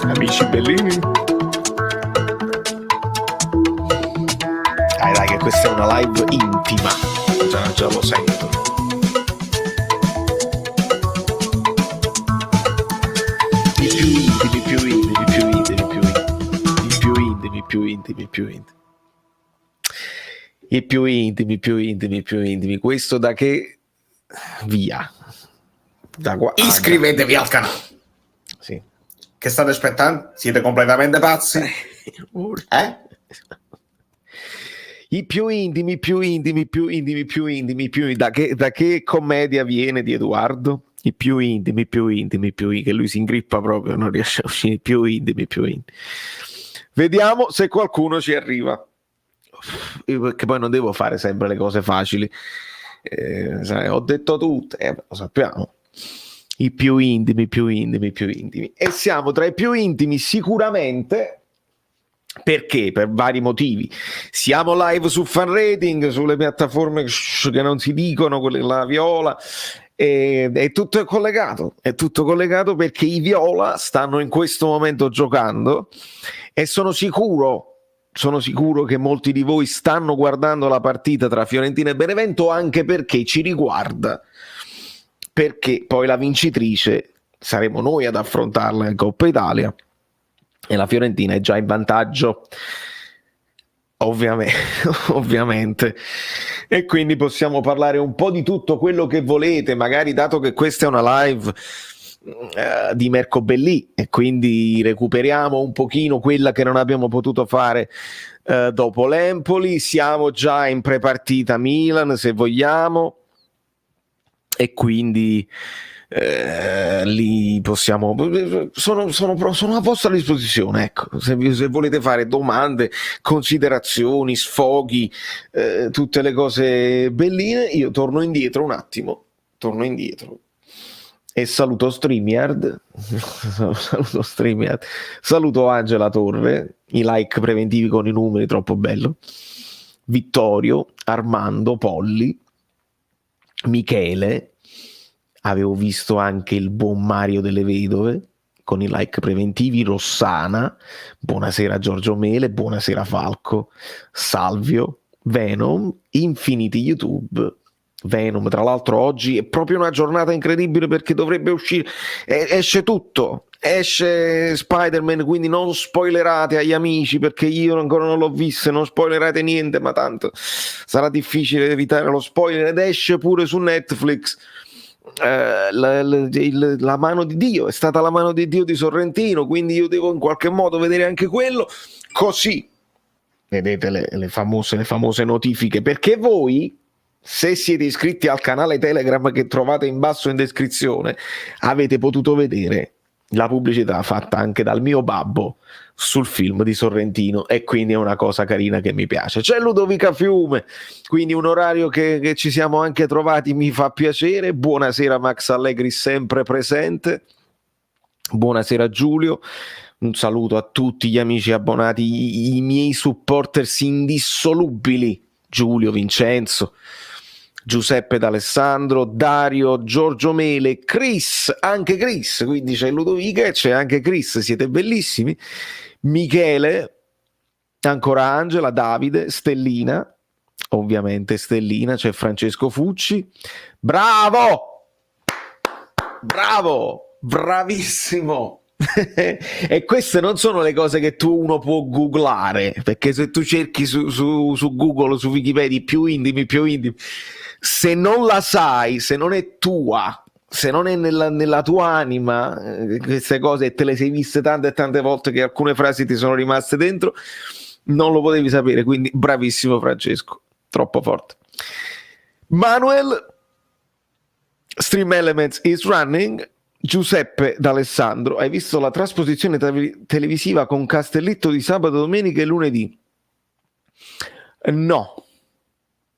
Amici bellini, dai che questa è una live intima, già lo sento. I più intimi. Questo da che via? Da qua. Iscrivetevi al canale. Sì. Che state aspettando? Siete completamente pazzi? I più intimi. Da che commedia viene di Edoardo? I più intimi, che lui si ingrippa proprio, non riesce a uscire. I più intimi. Vediamo se qualcuno ci arriva. Perché poi non devo fare sempre le cose facili. Ho detto tutte, lo sappiamo. I più intimi. E siamo tra i più intimi sicuramente. Perché? Per vari motivi. Siamo live su Fan Rating, sulle piattaforme che non si dicono, quelle la Viola, e tutto è collegato perché i Viola stanno in questo momento giocando e sono sicuro che molti di voi stanno guardando la partita tra Fiorentina e Benevento, anche perché ci riguarda, perché poi la vincitrice saremo noi ad affrontarla in Coppa Italia e la Fiorentina è già in vantaggio, ovviamente, e quindi possiamo parlare un po' di tutto quello che volete, magari, dato che questa è una live di Mercobellì e quindi recuperiamo un pochino quella che non abbiamo potuto fare dopo l'Empoli. Siamo già in prepartita Milan, se vogliamo, e quindi lì possiamo, sono a vostra disposizione, ecco, se volete fare domande, considerazioni, sfoghi, tutte le cose belline. Io torno indietro e saluto StreamYard, saluto Angela Torre, i like preventivi con i numeri, troppo bello, Vittorio, Armando, Polli, Michele, avevo visto anche il buon Mario delle Vedove con i like preventivi, Rossana, buonasera Giorgio Mele, buonasera Falco, Salvio, Venom, Infinity YouTube. Venom, tra l'altro oggi è proprio una giornata incredibile perché dovrebbe uscire, esce tutto, esce Spider-Man, quindi non spoilerate agli amici, perché io ancora non l'ho visto, non spoilerate niente, ma tanto sarà difficile evitare lo spoiler. Ed esce pure su Netflix la mano di Dio, è stata la mano di Dio di Sorrentino, quindi io devo in qualche modo vedere anche quello, così vedete le famose notifiche, perché voi, se siete iscritti al canale Telegram che trovate in basso in descrizione, avete potuto vedere la pubblicità fatta anche dal mio babbo sul film di Sorrentino, e quindi è una cosa carina che mi piace. C'è Ludovica Fiume, quindi un orario che ci siamo anche trovati, mi fa piacere. Buonasera Max Allegri, sempre presente. Buonasera Giulio, un saluto a tutti gli amici abbonati, i miei supporters indissolubili, Giulio, Vincenzo, Giuseppe D'Alessandro, Dario, Giorgio Mele, Chris, anche Chris, quindi c'è Ludovica e c'è anche Chris, siete bellissimi, Michele, ancora Angela, Davide, Stellina, ovviamente Stellina, c'è Francesco Fucci, bravissimo. E queste non sono le cose che uno può googlare, perché se tu cerchi su Google, su Wikipedia, più intimi, se non la sai, se non è tua, se non è nella tua anima, queste cose te le sei viste tante e tante volte che alcune frasi ti sono rimaste dentro, non lo potevi sapere. Quindi bravissimo Francesco, troppo forte. Manuel, Stream Elements is running. Giuseppe D'Alessandro, hai visto la trasposizione televisiva con Castellitto di sabato, domenica e lunedì? No,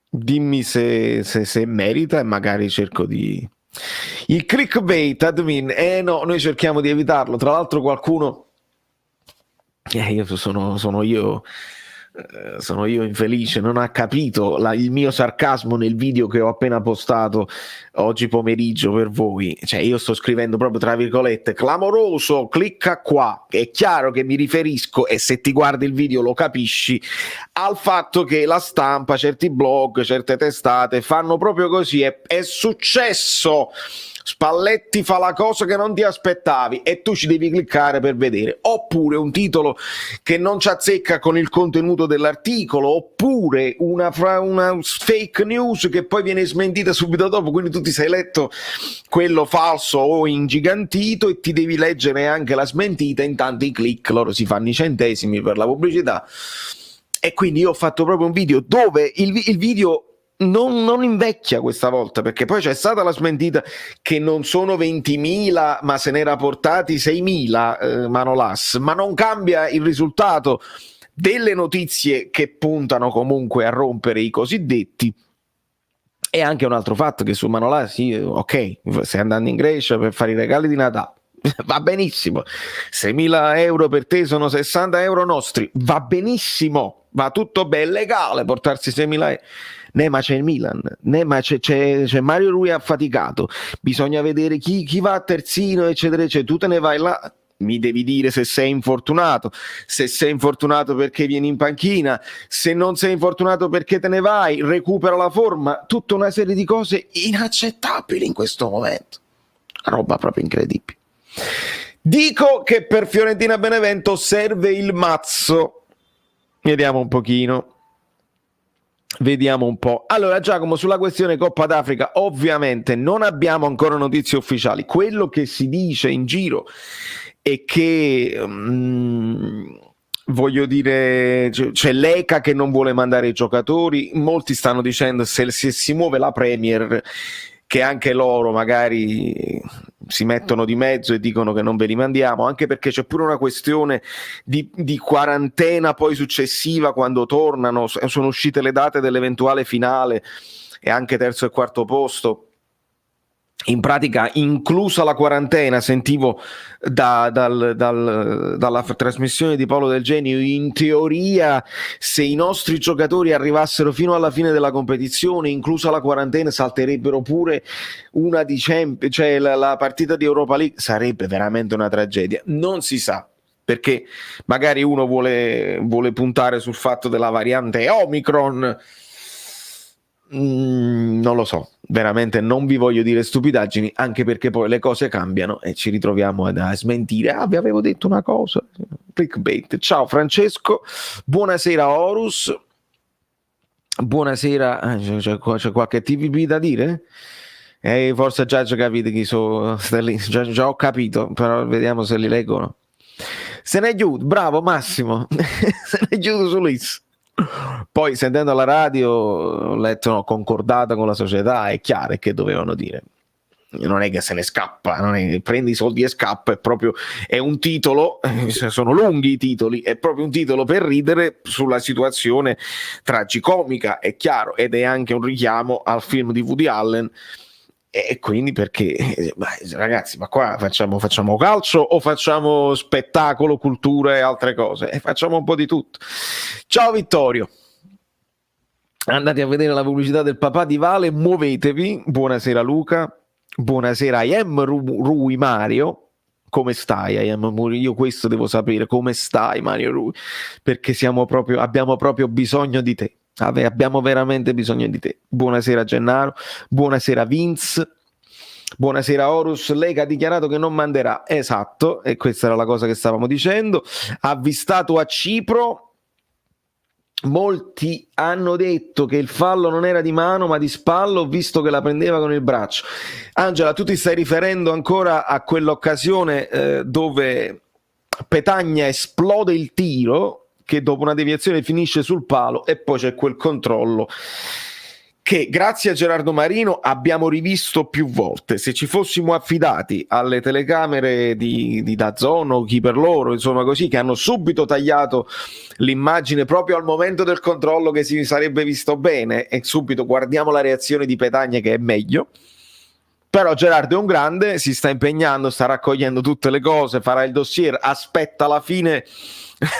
dimmi se merita e magari cerco di... Il clickbait, admin, no, noi cerchiamo di evitarlo. Tra l'altro qualcuno io sono io. Sono io infelice, non ha capito il mio sarcasmo nel video che ho appena postato oggi pomeriggio per voi. Cioè, io sto scrivendo proprio tra virgolette clamoroso, clicca qua. È chiaro che mi riferisco, e se ti guardi il video lo capisci, al fatto che la stampa, certi blog, certe testate fanno proprio così. È successo, Spalletti fa la cosa che non ti aspettavi e tu ci devi cliccare per vedere, oppure un titolo che non ci azzecca con il contenuto dell'articolo, oppure una fake news che poi viene smentita subito dopo, quindi tu ti sei letto quello falso o ingigantito e ti devi leggere anche la smentita, intanto i click loro si fanno i centesimi per la pubblicità. E quindi io ho fatto proprio un video dove il video non invecchia questa volta, perché poi c'è stata la smentita che non sono 20.000 ma se ne era portati 6.000 Manolas, ma non cambia il risultato delle notizie che puntano comunque a rompere i cosiddetti. E anche un altro fatto che su Manolas, sì, ok, stai andando in Grecia per fare i regali di Natale, va benissimo, 6.000 euro per te sono 60 euro nostri, va benissimo, va tutto bene, legale portarsi 6.000 euro. Ma c'è il Milan, ma c'è Mario Rui affaticato, bisogna vedere chi va a terzino, eccetera, eccetera. Tu te ne vai là, mi devi dire se sei infortunato, se sei infortunato perché vieni in panchina, se non sei infortunato perché te ne vai, recupera la forma, tutta una serie di cose inaccettabili in questo momento, roba proprio incredibile. Dico che per Fiorentina Benevento serve il mazzo, vediamo un pochino. Vediamo un po'. Allora, Giacomo, sulla questione Coppa d'Africa, ovviamente non abbiamo ancora notizie ufficiali. Quello che si dice in giro è che voglio dire, c'è l'ECA che non vuole mandare i giocatori. Molti stanno dicendo se si muove la Premier, che anche loro magari si mettono di mezzo e dicono che non ve li mandiamo, anche perché c'è pure una questione di quarantena poi successiva quando tornano. Sono uscite le date dell'eventuale finale e anche terzo e quarto posto, in pratica inclusa la quarantena. Sentivo dalla trasmissione di Paolo Del Genio, in teoria se i nostri giocatori arrivassero fino alla fine della competizione, inclusa la quarantena, salterebbero pure una di Champions, cioè la partita di Europa League. Sarebbe veramente una tragedia. Non si sa, perché magari uno vuole puntare sul fatto della variante Omicron. Non lo so, veramente non vi voglio dire stupidaggini, anche perché poi le cose cambiano e ci ritroviamo a smentire. Vi avevo detto una cosa, clickbait. Ciao Francesco, buonasera Horus, buonasera. C'è qualche TVB da dire? Forse già capite chi sono, già ho capito, però vediamo se li leggono. Se ne è chiuso, bravo Massimo. Se ne è chiuso su Liz. Poi sentendo la radio ho letto concordata con la società, è chiaro che dovevano dire, non è che se ne scappa, non è che prendi i soldi e scappa, è un titolo, sono lunghi i titoli, è proprio un titolo per ridere sulla situazione tragicomica, è chiaro, ed è anche un richiamo al film di Woody Allen. E quindi perché, ragazzi, ma qua facciamo calcio o facciamo spettacolo, cultura e altre cose? E facciamo un po' di tutto. Ciao Vittorio, andate a vedere la pubblicità del papà di Vale, muovetevi. Buonasera Luca, buonasera I am Rui Mario. Come stai? Io questo devo sapere, come stai Mario Rui, perché abbiamo proprio bisogno di te. Abbiamo veramente bisogno di te. Buonasera Gennaro, buonasera Vince, buonasera Horus. Lega ha dichiarato che non manderà, esatto, e questa era la cosa che stavamo dicendo. Avvistato a Cipro, molti hanno detto che il fallo non era di mano ma di spallo, visto che la prendeva con il braccio. Angela, tu ti stai riferendo ancora a quell'occasione dove Petagna esplode il tiro, che dopo una deviazione finisce sul palo, e poi c'è quel controllo che grazie a Gerardo Marino abbiamo rivisto più volte. Se ci fossimo affidati alle telecamere di DAZN o chi per loro, insomma così, che hanno subito tagliato l'immagine proprio al momento del controllo, che si sarebbe visto bene, e subito guardiamo la reazione di Petagna che è meglio, Però Gerardo è un grande, si sta impegnando, sta raccogliendo tutte le cose, farà il dossier, aspetta la fine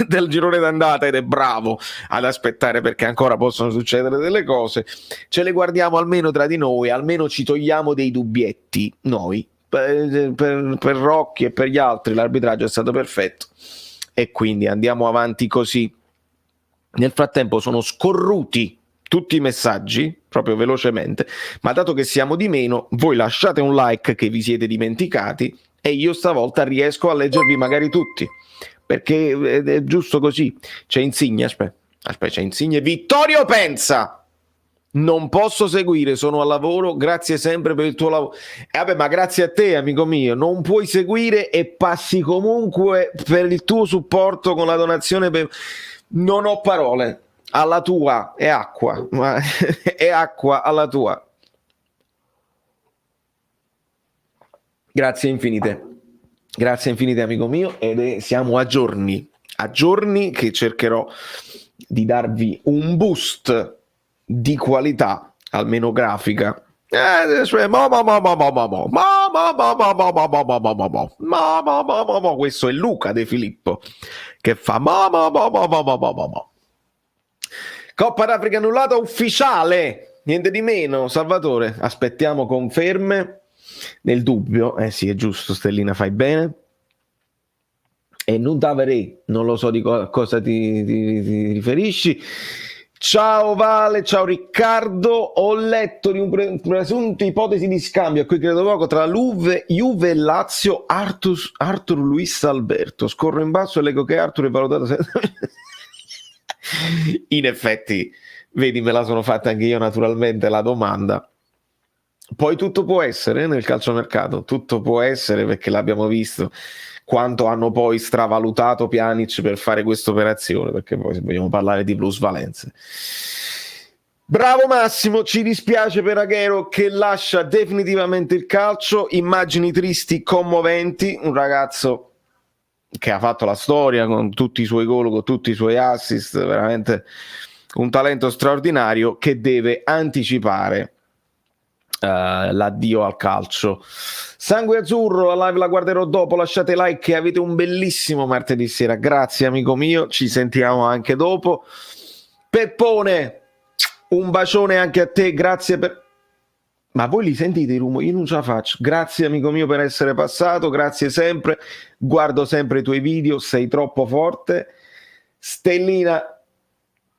del girone d'andata ed è bravo ad aspettare, perché ancora possono succedere delle cose. Ce le guardiamo almeno tra di noi, almeno ci togliamo dei dubbietti noi. Per Rocchi e per gli altri l'arbitraggio è stato perfetto e quindi andiamo avanti così. Nel frattempo sono scorruti tutti i messaggi, proprio velocemente, ma dato che siamo di meno, voi lasciate un like che vi siete dimenticati e io stavolta riesco a leggervi magari tutti, perché è giusto così. C'è Insigne, aspetta, c'è Insigne. Vittorio Pensa, non posso seguire, sono al lavoro, grazie sempre per il tuo lavoro. Vabbè, ma grazie a te, amico mio, non puoi seguire e passi comunque per il tuo supporto con la donazione Non ho parole. Alla tua è acqua, ma è acqua alla tua. Grazie infinite, amico mio, siamo a giorni che cercherò di darvi un boost di qualità, almeno grafica. Questo è Luca De Filippo che fa Coppa d'Africa annullata ufficiale, niente di meno. Salvatore, aspettiamo conferme. Nel dubbio, sì, è giusto, Stellina, fai bene. E non t'avrei, non lo so di cosa ti riferisci. Ciao Vale, ciao Riccardo. Ho letto di un presunto ipotesi di scambio, a cui credo poco, tra Juve e Lazio. Arthur Luis Alberto. Scorro in basso e leggo che Arthur è valutato. In effetti, vedi, me la sono fatta anche io naturalmente la domanda. Poi tutto può essere nel calciomercato, tutto può essere, perché l'abbiamo visto quanto hanno poi stravalutato Pjanic per fare questa operazione, perché poi se vogliamo parlare di plusvalenze. Bravo Massimo, ci dispiace per Aguero che lascia definitivamente il calcio, immagini tristi, commoventi, un ragazzo che ha fatto la storia con tutti i suoi gol, con tutti i suoi assist, veramente un talento straordinario che deve anticipare l'addio al calcio. Sangue azzurro, la live la guarderò dopo, lasciate like e avete un bellissimo martedì sera. Grazie amico mio, ci sentiamo anche dopo. Peppone, un bacione anche a te, grazie per... Ma voi li sentite i rumori? Io non ce la faccio. Grazie amico mio per essere passato, grazie sempre, guardo sempre i tuoi video, sei troppo forte. Stellina,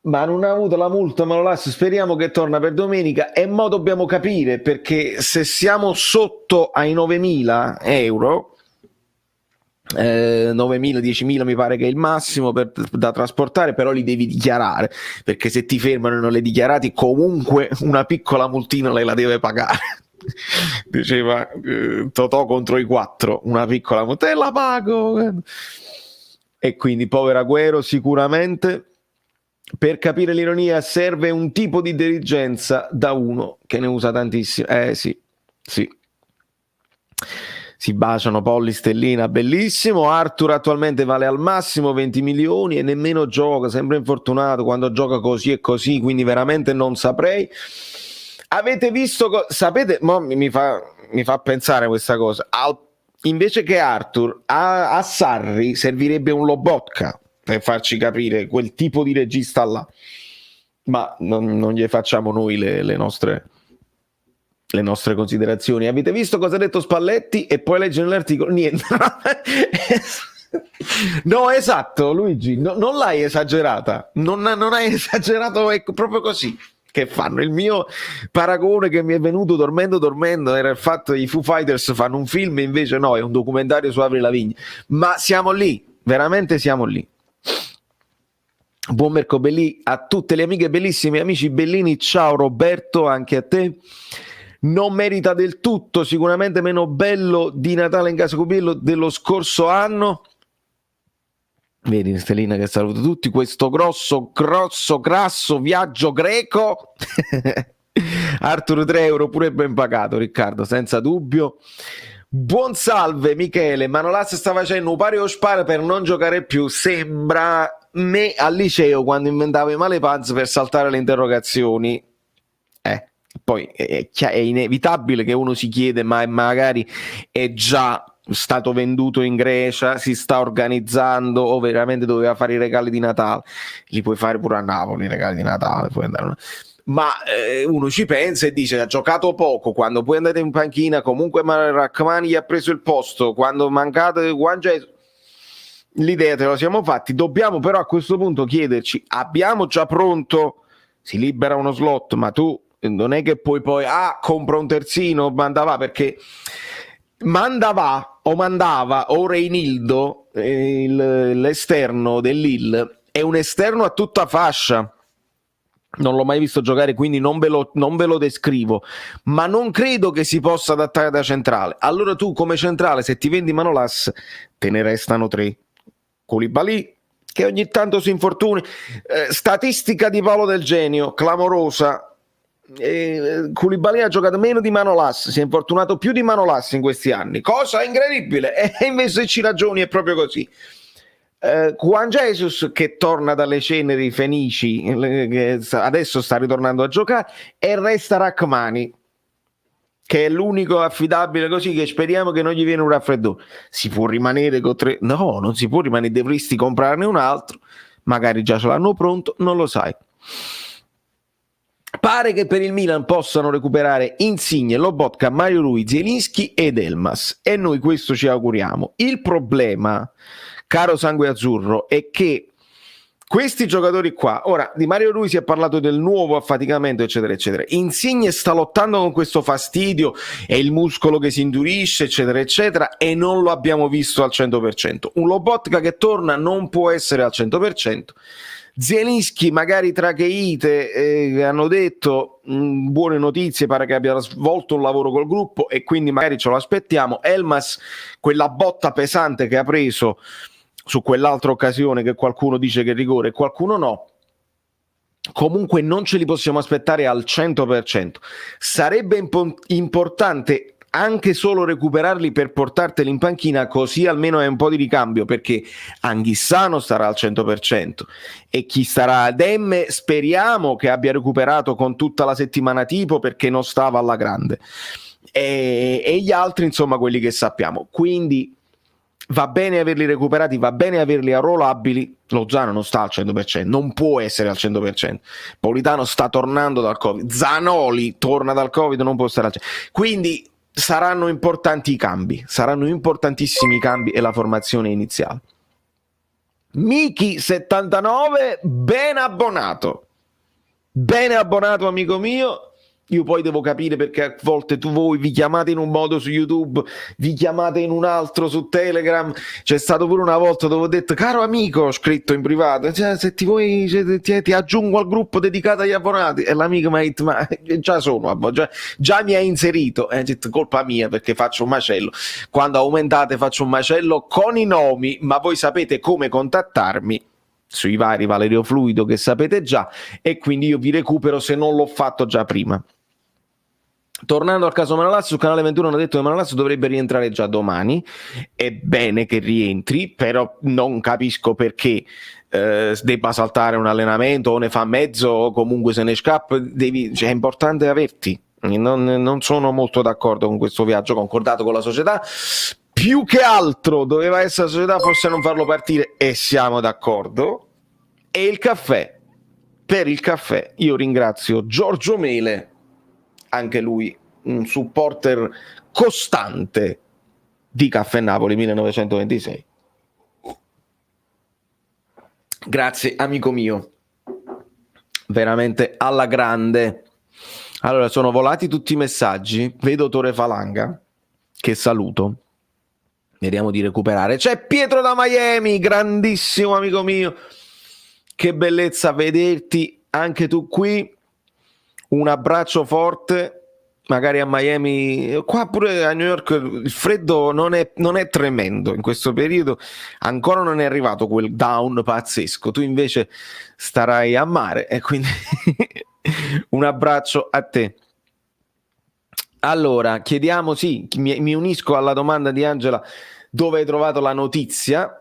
ma non ha avuto la multa, ma lo lascio, speriamo che torna per domenica. E mo dobbiamo capire, perché se siamo sotto ai 9.000 euro, 9.000, 10.000 mi pare che è il massimo da trasportare, però li devi dichiarare, perché se ti fermano e non li dichiarati comunque una piccola multina lei la deve pagare. Diceva Totò contro i 4, una piccola multa e la pago. E quindi povero Aguero, sicuramente per capire l'ironia serve un tipo di dirigenza da uno che ne usa tantissimo. Sì. Si baciano Polli, Stellina, bellissimo. Arthur attualmente vale al massimo 20 milioni e nemmeno gioca, sempre infortunato, quando gioca così e così, quindi veramente non saprei. Avete visto, sapete, mi fa pensare questa cosa, invece che Arthur, a Sarri servirebbe un Lobotka per farci capire quel tipo di regista là, ma non gli facciamo noi le nostre considerazioni. Avete visto cosa ha detto Spalletti? E poi legge nell'articolo niente. No, esatto Luigi, non l'hai esagerata, non hai esagerato, ecco, proprio così che fanno. Il mio paragone che mi è venuto dormendo era il fatto che i Foo Fighters fanno un film, invece no, è un documentario su Avril Lavigne. Ma siamo lì, veramente siamo lì. Buon mercoledì a tutte le amiche bellissime, amici bellini. Ciao Roberto, anche a te. Non merita del tutto, sicuramente meno bello di Natale in casa Cubillo dello scorso anno. Vedi Stellina che saluto tutti. Questo grosso grasso viaggio greco. Arthur 3 euro pure ben pagato, Riccardo, senza dubbio. Buon salve Michele, Manolas sta facendo un pari o spara per non giocare più. Sembra me al liceo quando inventavo i malepanz per saltare le interrogazioni. Poi è inevitabile che uno si chiede, ma magari è già stato venduto in Grecia, si sta organizzando o veramente doveva fare i regali di Natale. Li puoi fare pure a Napoli i regali di Natale, puoi andare ma uno ci pensa e dice ha giocato poco, quando poi andate in panchina comunque Rachmani gli ha preso il posto, quando mancate Juan Jesus, l'idea te la siamo fatti, dobbiamo però a questo punto chiederci, abbiamo già pronto, si libera uno slot, ma tu non è che poi compra un terzino, mandava, perché mandava o Reinildo, l'esterno dell'Ill è un esterno a tutta fascia, non l'ho mai visto giocare, quindi non ve lo descrivo, ma non credo che si possa adattare da centrale. Allora tu come centrale, se ti vendi Manolas, te ne restano 3. Koulibaly, che ogni tanto si infortuni, statistica di Paolo Del Genio, clamorosa. Koulibaly ha giocato meno di Manolas, si è infortunato più di Manolas in questi anni, cosa incredibile, e invece ci ragioni, è proprio così. Juan Jesus che torna dalle ceneri fenici, che adesso sta ritornando a giocare, e resta Rachmani, che è l'unico affidabile, così, che speriamo che non gli viene un raffreddore. Si può rimanere con 3? No, non si può rimanere, dovresti comprarne un altro, magari già ce l'hanno pronto, non lo sai. Pare che per il Milan possano recuperare Insigne, Lobotka, Mario Rui, Zielinski ed Elmas, e noi questo ci auguriamo. Il problema, caro sangue azzurro, è che questi giocatori qua, ora di Mario Rui si è parlato del nuovo affaticamento eccetera eccetera, Insigne sta lottando con questo fastidio, è il muscolo che si indurisce eccetera eccetera, e non lo abbiamo visto al 100%. Un Lobotka che torna non può essere al 100%. Zielinski magari tracheite, hanno detto buone notizie, pare che abbia svolto un lavoro col gruppo e quindi magari ce lo aspettiamo. Elmas, quella botta pesante che ha preso su quell'altra occasione, che qualcuno dice che è rigore e qualcuno no, comunque non ce li possiamo aspettare al 100%. Sarebbe importante anche solo recuperarli per portarteli in panchina, così almeno è un po' di ricambio, perché Anghissano starà al 100% e chi starà ad Emme speriamo che abbia recuperato con tutta la settimana tipo, perché non stava alla grande, e gli altri insomma quelli che sappiamo, quindi va bene averli recuperati, va bene averli arruolabili. Lozano non sta al 100%, non può essere al 100%. Politano sta tornando dal Covid, Zanoli torna dal Covid, non può stare al 100%. Quindi saranno importanti i cambi, saranno importantissimi i cambi e la formazione iniziale. Miki 79, ben abbonato amico mio. Io poi devo capire perché a volte voi vi chiamate in un modo su YouTube, vi chiamate in un altro su Telegram. C'è stato pure una volta dove ho detto caro amico, ho scritto in privato, se ti vuoi ti aggiungo al gruppo dedicato agli abbonati, e l'amico mi ha detto ma già sono, già mi ha inserito, e ho detto colpa mia perché faccio un macello. Quando aumentate faccio un macello con i nomi, ma voi sapete come contattarmi sui vari Valerio Fluido che sapete già, e quindi io vi recupero se non l'ho fatto già prima. Tornando al caso Manolas, sul canale 21 hanno detto che Manolas dovrebbe rientrare già domani. È bene che rientri, però non capisco perché debba saltare un allenamento o ne fa mezzo o comunque se ne scappa. È importante averti. Non sono molto d'accordo con questo viaggio concordato con la società. Più che altro doveva essere la società forse a non farlo partire, e siamo d'accordo. E il caffè, per il caffè io ringrazio Giorgio Mele, anche lui un supporter costante di Caffè Napoli 1926. Grazie amico mio, veramente alla grande. Allora, sono volati tutti i messaggi, vedo Tore Falanga che saluto, vediamo di recuperare. C'è Pietro da Miami, grandissimo amico mio, che bellezza vederti anche tu qui. Un abbraccio forte, magari a Miami, qua pure a New York il freddo non è tremendo in questo periodo, ancora non è arrivato quel down pazzesco, tu invece starai a mare e quindi un abbraccio a te. Allora, chiediamo, sì, mi unisco alla domanda di Angela, dove hai trovato la notizia?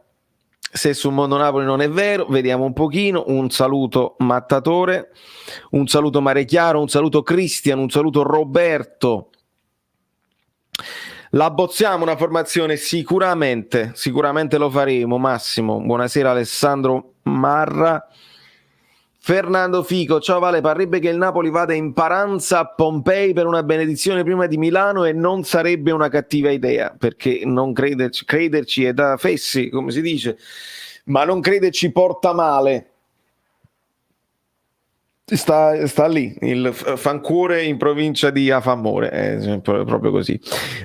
Se sul Mondo Napoli non è vero, vediamo un pochino. Un saluto Mattatore, un saluto Marechiaro, un saluto Cristian, un saluto Roberto. La bozziamo una formazione? Sicuramente lo faremo, Massimo. Buonasera Alessandro Marra. Fernando Fico, ciao Vale, parrebbe che il Napoli vada in Paranza a Pompei per una benedizione prima di Milano e non sarebbe una cattiva idea, perché non crederci è da fessi, come si dice, ma non crederci porta male. Sta lì, il Fancuore in provincia di Afamore, è proprio così.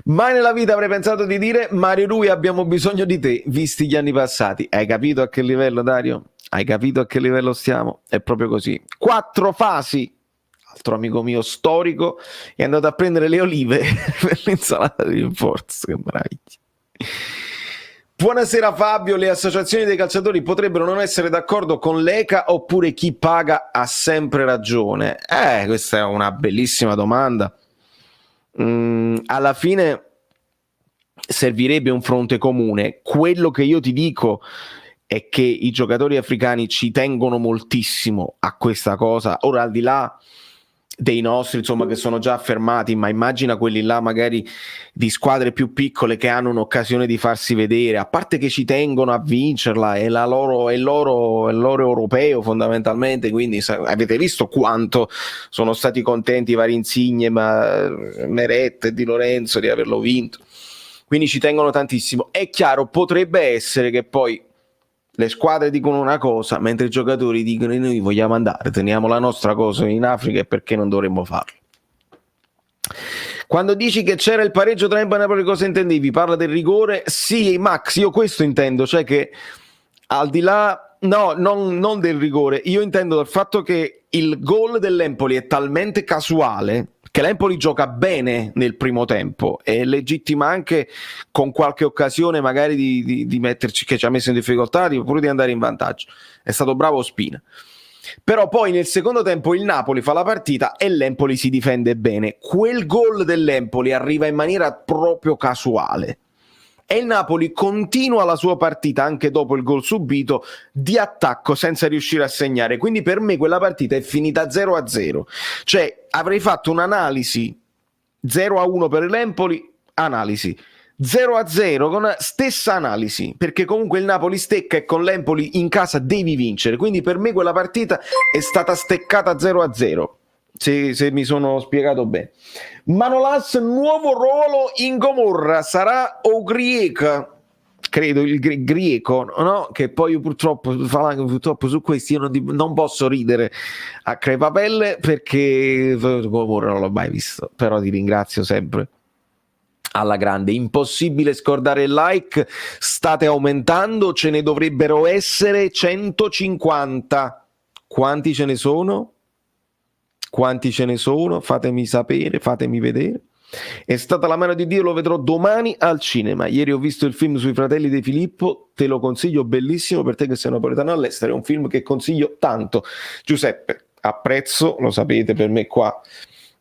Mai nella vita avrei pensato di dire Mario Rui abbiamo bisogno di te, visti gli anni passati. Hai capito a che livello, Dario? Hai capito a che livello stiamo? È proprio così. 4 fasi. Altro amico mio storico è andato a prendere le olive per l'insalata di rinforzo. Che meraviglia. Buonasera Fabio, le associazioni dei calciatori potrebbero non essere d'accordo con l'ECA oppure chi paga ha sempre ragione? Questa è una bellissima domanda. Alla fine servirebbe un fronte comune. Quello che io ti dico è che i giocatori africani ci tengono moltissimo a questa cosa. Ora, al di là dei nostri, insomma, che sono già affermati, ma immagina quelli là magari di squadre più piccole che hanno un'occasione di farsi vedere, a parte che ci tengono a vincerla, è il loro europeo fondamentalmente, quindi avete visto quanto sono stati contenti i vari Insigne, Meret e Di Lorenzo di averlo vinto, quindi ci tengono tantissimo. È chiaro, potrebbe essere che poi le squadre dicono una cosa, mentre i giocatori dicono noi vogliamo andare, teniamo la nostra cosa in Africa e perché non dovremmo farlo? Quando dici che c'era il pareggio tra Empoli e Napoli, cosa intendevi? Parla del rigore? Sì, Max, io questo intendo, cioè che al di là, no, non del rigore, io intendo del fatto che il gol dell'Empoli è talmente casuale che l'Empoli gioca bene nel primo tempo, è legittima anche con qualche occasione magari di metterci, che ci ha messo in difficoltà, oppure di andare in vantaggio. È stato bravo Spina. Però poi nel secondo tempo il Napoli fa la partita e l'Empoli si difende bene. Quel gol dell'Empoli arriva in maniera proprio casuale e il Napoli continua la sua partita anche dopo il gol subito di attacco senza riuscire a segnare. Quindi per me quella partita è finita 0-0. Cioè avrei fatto un'analisi 0-1 per l'Empoli, analisi 0-0 con la stessa analisi, perché comunque il Napoli stecca e con l'Empoli in casa devi vincere, quindi per me quella partita è stata steccata 0-0, se mi sono spiegato bene. Manolas, nuovo ruolo in Gomorra, sarà Ogrieka, credo il greco, no? Che poi purtroppo su questi io non posso ridere a crepapelle perché Gomorra non l'ho mai visto, però ti ringrazio sempre alla grande. Impossibile scordare il like, state aumentando, ce ne dovrebbero essere 150. Quanti ce ne sono? Fatemi sapere, fatemi vedere. È stata la mano di Dio, lo vedrò domani al cinema. Ieri ho visto il film sui fratelli De Filippo, te lo consiglio, bellissimo per te che sei napoletano all'estero, è un film che consiglio tanto. Giuseppe, apprezzo, lo sapete, per me qua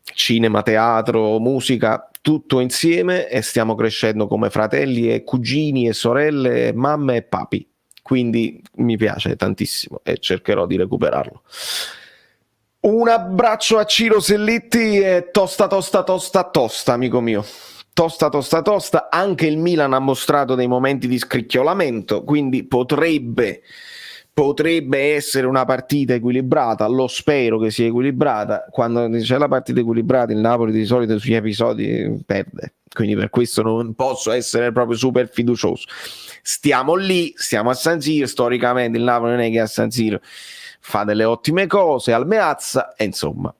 cinema, teatro, musica, tutto insieme e stiamo crescendo come fratelli e cugini e sorelle, mamme e papi, quindi mi piace tantissimo e cercherò di recuperarlo. Un abbraccio a Ciro Sellitti e tosta, amico mio. Tosta. Anche il Milan ha mostrato dei momenti di scricchiolamento, quindi potrebbe essere una partita equilibrata. Lo spero che sia equilibrata. Quando c'è la partita equilibrata, il Napoli di solito sugli episodi perde. Quindi per questo non posso essere proprio super fiducioso. Stiamo lì, stiamo a San Siro. Storicamente il Napoli non è che a San Siro fa delle ottime cose al Meazza e insomma.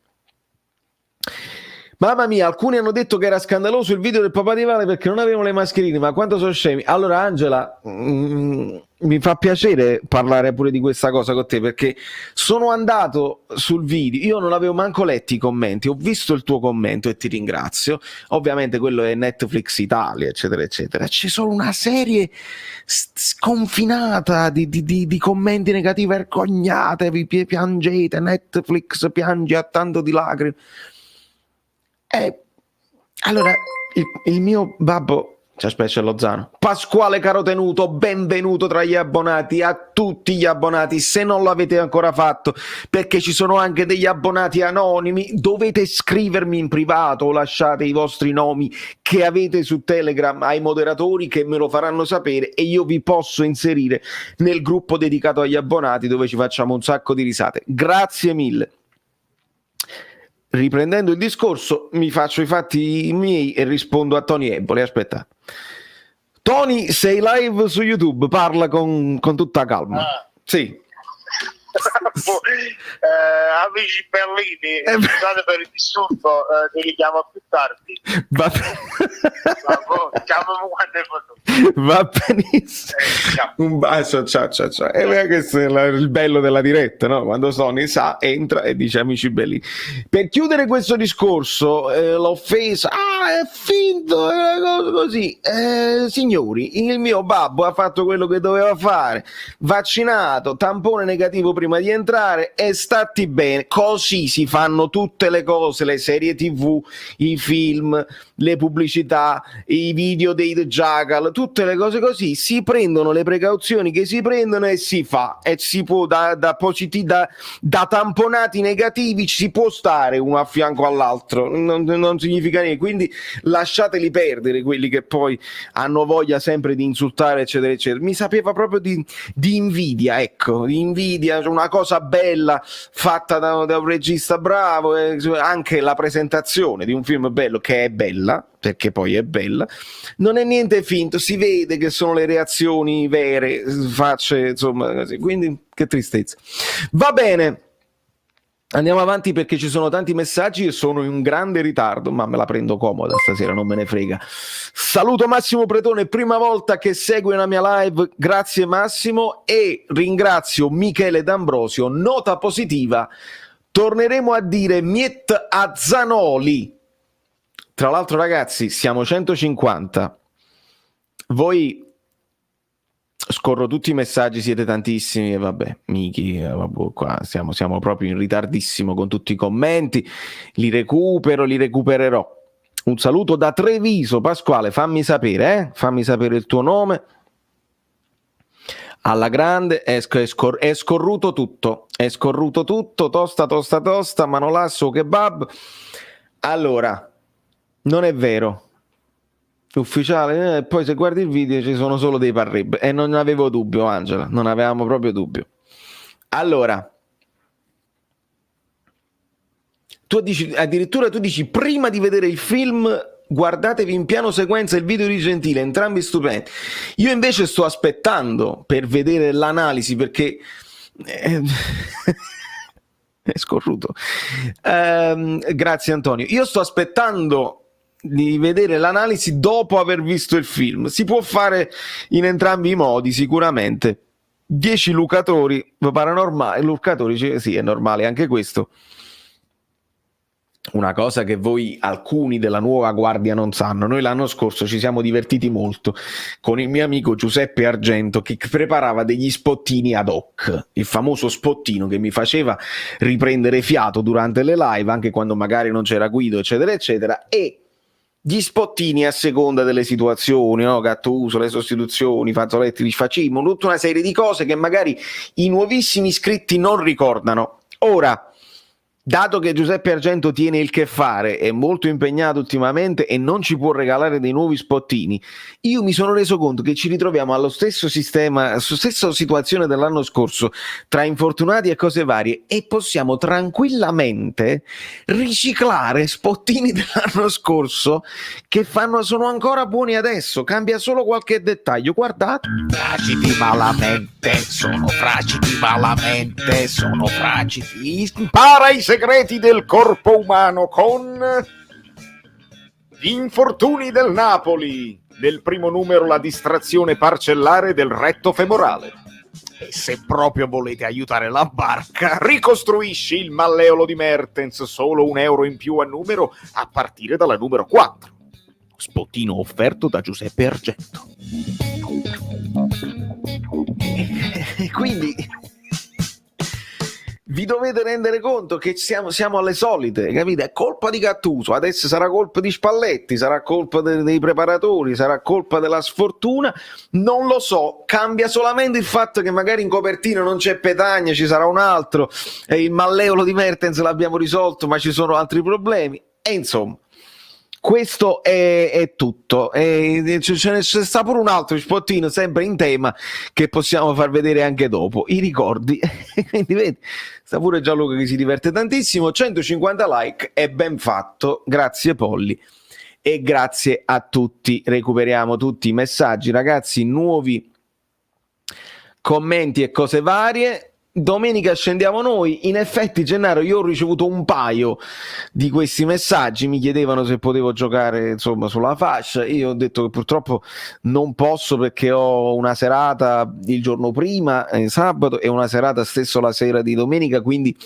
Mamma mia, alcuni hanno detto che era scandaloso il video del papà di Vale perché non avevano le mascherine, ma quanto sono scemi. Allora Angela, mi fa piacere parlare pure di questa cosa con te, perché sono andato sul video, io non avevo manco letto i commenti, ho visto il tuo commento e ti ringrazio. Ovviamente quello è Netflix Italia, eccetera eccetera. C'è solo una serie sconfinata di commenti negativi, vergognatevi, piangete, Netflix piange a tanto di lacrime. Allora il mio babbo C'è Lozano. Pasquale Carotenuto, benvenuto tra gli abbonati, a tutti gli abbonati. Se non l'avete ancora fatto, perché ci sono anche degli abbonati anonimi, dovete scrivermi in privato o lasciate i vostri nomi che avete su Telegram ai moderatori che me lo faranno sapere e io vi posso inserire nel gruppo dedicato agli abbonati dove ci facciamo un sacco di risate. Grazie mille. Riprendendo il discorso, mi faccio i fatti miei e rispondo a Tony Eboli. Aspetta. Tony, sei live su YouTube, parla con tutta calma. Sì. Amici Berlini, scusate per il disturbo, ti richiamo più tardi. Va Chiamami quando è fatto. Va benissimo. Ciao. Un bacio, ciao. Questo è il bello della diretta, no? Quando Sony sa, entra e dice amici belli. Per chiudere questo discorso, l'offesa, è finto, è una cosa così. Signori, il mio babbo ha fatto quello che doveva fare, vaccinato, tampone negativo prima di entrare e stati bene. Così si fanno tutte le cose, le serie TV, i film, le pubblicità, i video dei The Jackal, tutte le cose così, si prendono le precauzioni che si prendono e si fa, e si può da tamponati negativi si può stare uno a fianco all'altro, non significa niente, quindi lasciateli perdere quelli che poi hanno voglia sempre di insultare eccetera eccetera. Mi sapeva proprio di invidia, ecco, di invidia, una cosa bella fatta da un regista bravo, anche la presentazione di un film bello, che è bella, perché poi è bella, non è niente finto, si vede che sono le reazioni vere, facce, insomma, così. Quindi che tristezza. Va bene, andiamo avanti perché ci sono tanti messaggi e sono in un grande ritardo, ma me la prendo comoda stasera, non me ne frega. Saluto Massimo Pretone, prima volta che segue una mia live, grazie Massimo, e ringrazio Michele D'Ambrosio, nota positiva, torneremo a dire Miet a Zanoli. Tra l'altro ragazzi, siamo 150, voi scorro tutti i messaggi, siete tantissimi e vabbè, Miki, vabbè, qua siamo proprio in ritardissimo con tutti i commenti, li recupererò. Un saluto da Treviso, Pasquale, fammi sapere il tuo nome. Alla grande, è scorruto tutto, tosta, manolasso, kebab. Allora, non è vero, ufficiale, poi se guardi il video ci sono solo dei parrib e non avevo dubbio, Angela, non avevamo proprio dubbio. Allora, tu dici, addirittura tu dici prima di vedere il film guardatevi in piano sequenza il video di Gentile, entrambi stupendi. Io invece sto aspettando per vedere l'analisi perché è scorruto. Grazie Antonio, io sto aspettando di vedere l'analisi dopo aver visto il film. Si può fare in entrambi i modi sicuramente. 10 luccatori paranormali, luccatori, sì, è normale anche questo. Una cosa che voi alcuni della nuova guardia non sanno, noi l'anno scorso ci siamo divertiti molto con il mio amico Giuseppe Argento che preparava degli spottini ad hoc, il famoso spottino che mi faceva riprendere fiato durante le live anche quando magari non c'era Guido eccetera eccetera, e gli spottini a seconda delle situazioni, no? Gattuso, le sostituzioni, Fazzoletti, Facimo, tutta una serie di cose che magari i nuovissimi iscritti non ricordano. Ora, dato che Giuseppe Argento tiene il che fare, è molto impegnato ultimamente e non ci può regalare dei nuovi spottini, io mi sono reso conto che ci ritroviamo allo stesso sistema, stessa situazione dell'anno scorso, tra infortunati e cose varie, e possiamo tranquillamente riciclare spottini dell'anno scorso che sono ancora buoni adesso, cambia solo qualche dettaglio, guardate. Fragili malamente, sono fragili, impara i segreti del corpo umano con gli infortuni del Napoli. Nel primo numero la distrazione parcellare del retto femorale. E se proprio volete aiutare la barca, ricostruisci il malleolo di Mertens, solo €1 in più a numero a partire dalla numero 4. Spottino offerto da Giuseppe Argento. E quindi vi dovete rendere conto che siamo alle solite, capite? È colpa di Gattuso, adesso sarà colpa di Spalletti, sarà colpa dei preparatori, sarà colpa della sfortuna, non lo so, cambia solamente il fatto che magari in copertina non c'è Petagna, ci sarà un altro, e il malleolo di Mertens l'abbiamo risolto, ma ci sono altri problemi, e insomma. Questo è tutto, ce ne sta pure un altro spottino sempre in tema che possiamo far vedere anche dopo, i ricordi. Quindi vedi, sta pure Gianluca che si diverte tantissimo, 150 like, è ben fatto, grazie Polli e grazie a tutti. Recuperiamo tutti i messaggi, ragazzi, nuovi commenti e cose varie. Domenica scendiamo noi. In effetti, Gennaro, io ho ricevuto un paio di questi messaggi, mi chiedevano se potevo giocare insomma sulla fascia. Io ho detto che purtroppo non posso perché ho una serata il giorno prima, sabato, e una serata stesso la sera di domenica, quindi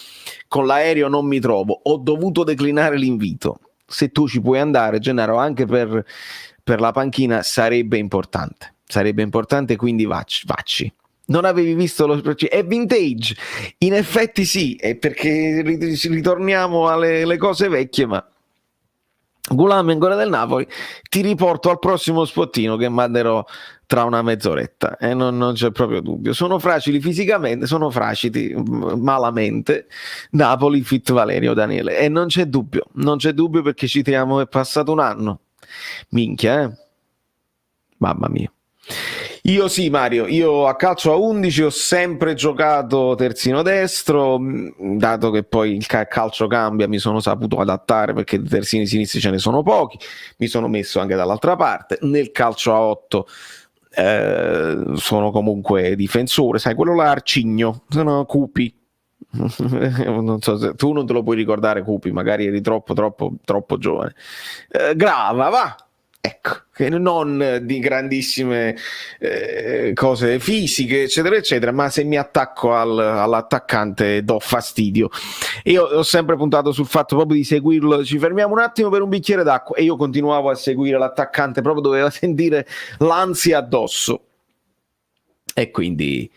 con l'aereo non mi trovo, ho dovuto declinare l'invito. Se tu ci puoi andare, Gennaro, anche per la panchina sarebbe importante, quindi vacci. Non avevi visto lo è vintage, in effetti sì, è perché ritorniamo alle cose vecchie, ma Gulam ancora del Napoli, ti riporto al prossimo spottino che manderò tra una mezz'oretta e non c'è proprio dubbio, sono fragili fisicamente, sono fragili malamente. Napoli fit Valerio Daniele, e non c'è dubbio perché ci tiriamo, è passato un anno, minchia, mamma mia. Io sì, Mario, io a calcio a 11 ho sempre giocato terzino destro, dato che poi il calcio cambia, mi sono saputo adattare perché di terzini sinistri ce ne sono pochi, mi sono messo anche dall'altra parte. Nel calcio a 8 sono comunque difensore, sai, quello là Arcigno, sono Cupi. Non so se tu non te lo puoi ricordare, Cupi, magari eri troppo giovane. Grava, va! Ecco, che non di grandissime cose fisiche, eccetera, eccetera, ma se mi attacco all'attaccante do fastidio. Io ho sempre puntato sul fatto proprio di seguirlo, ci fermiamo un attimo per un bicchiere d'acqua, e io continuavo a seguire l'attaccante, proprio doveva sentire l'ansia addosso. E quindi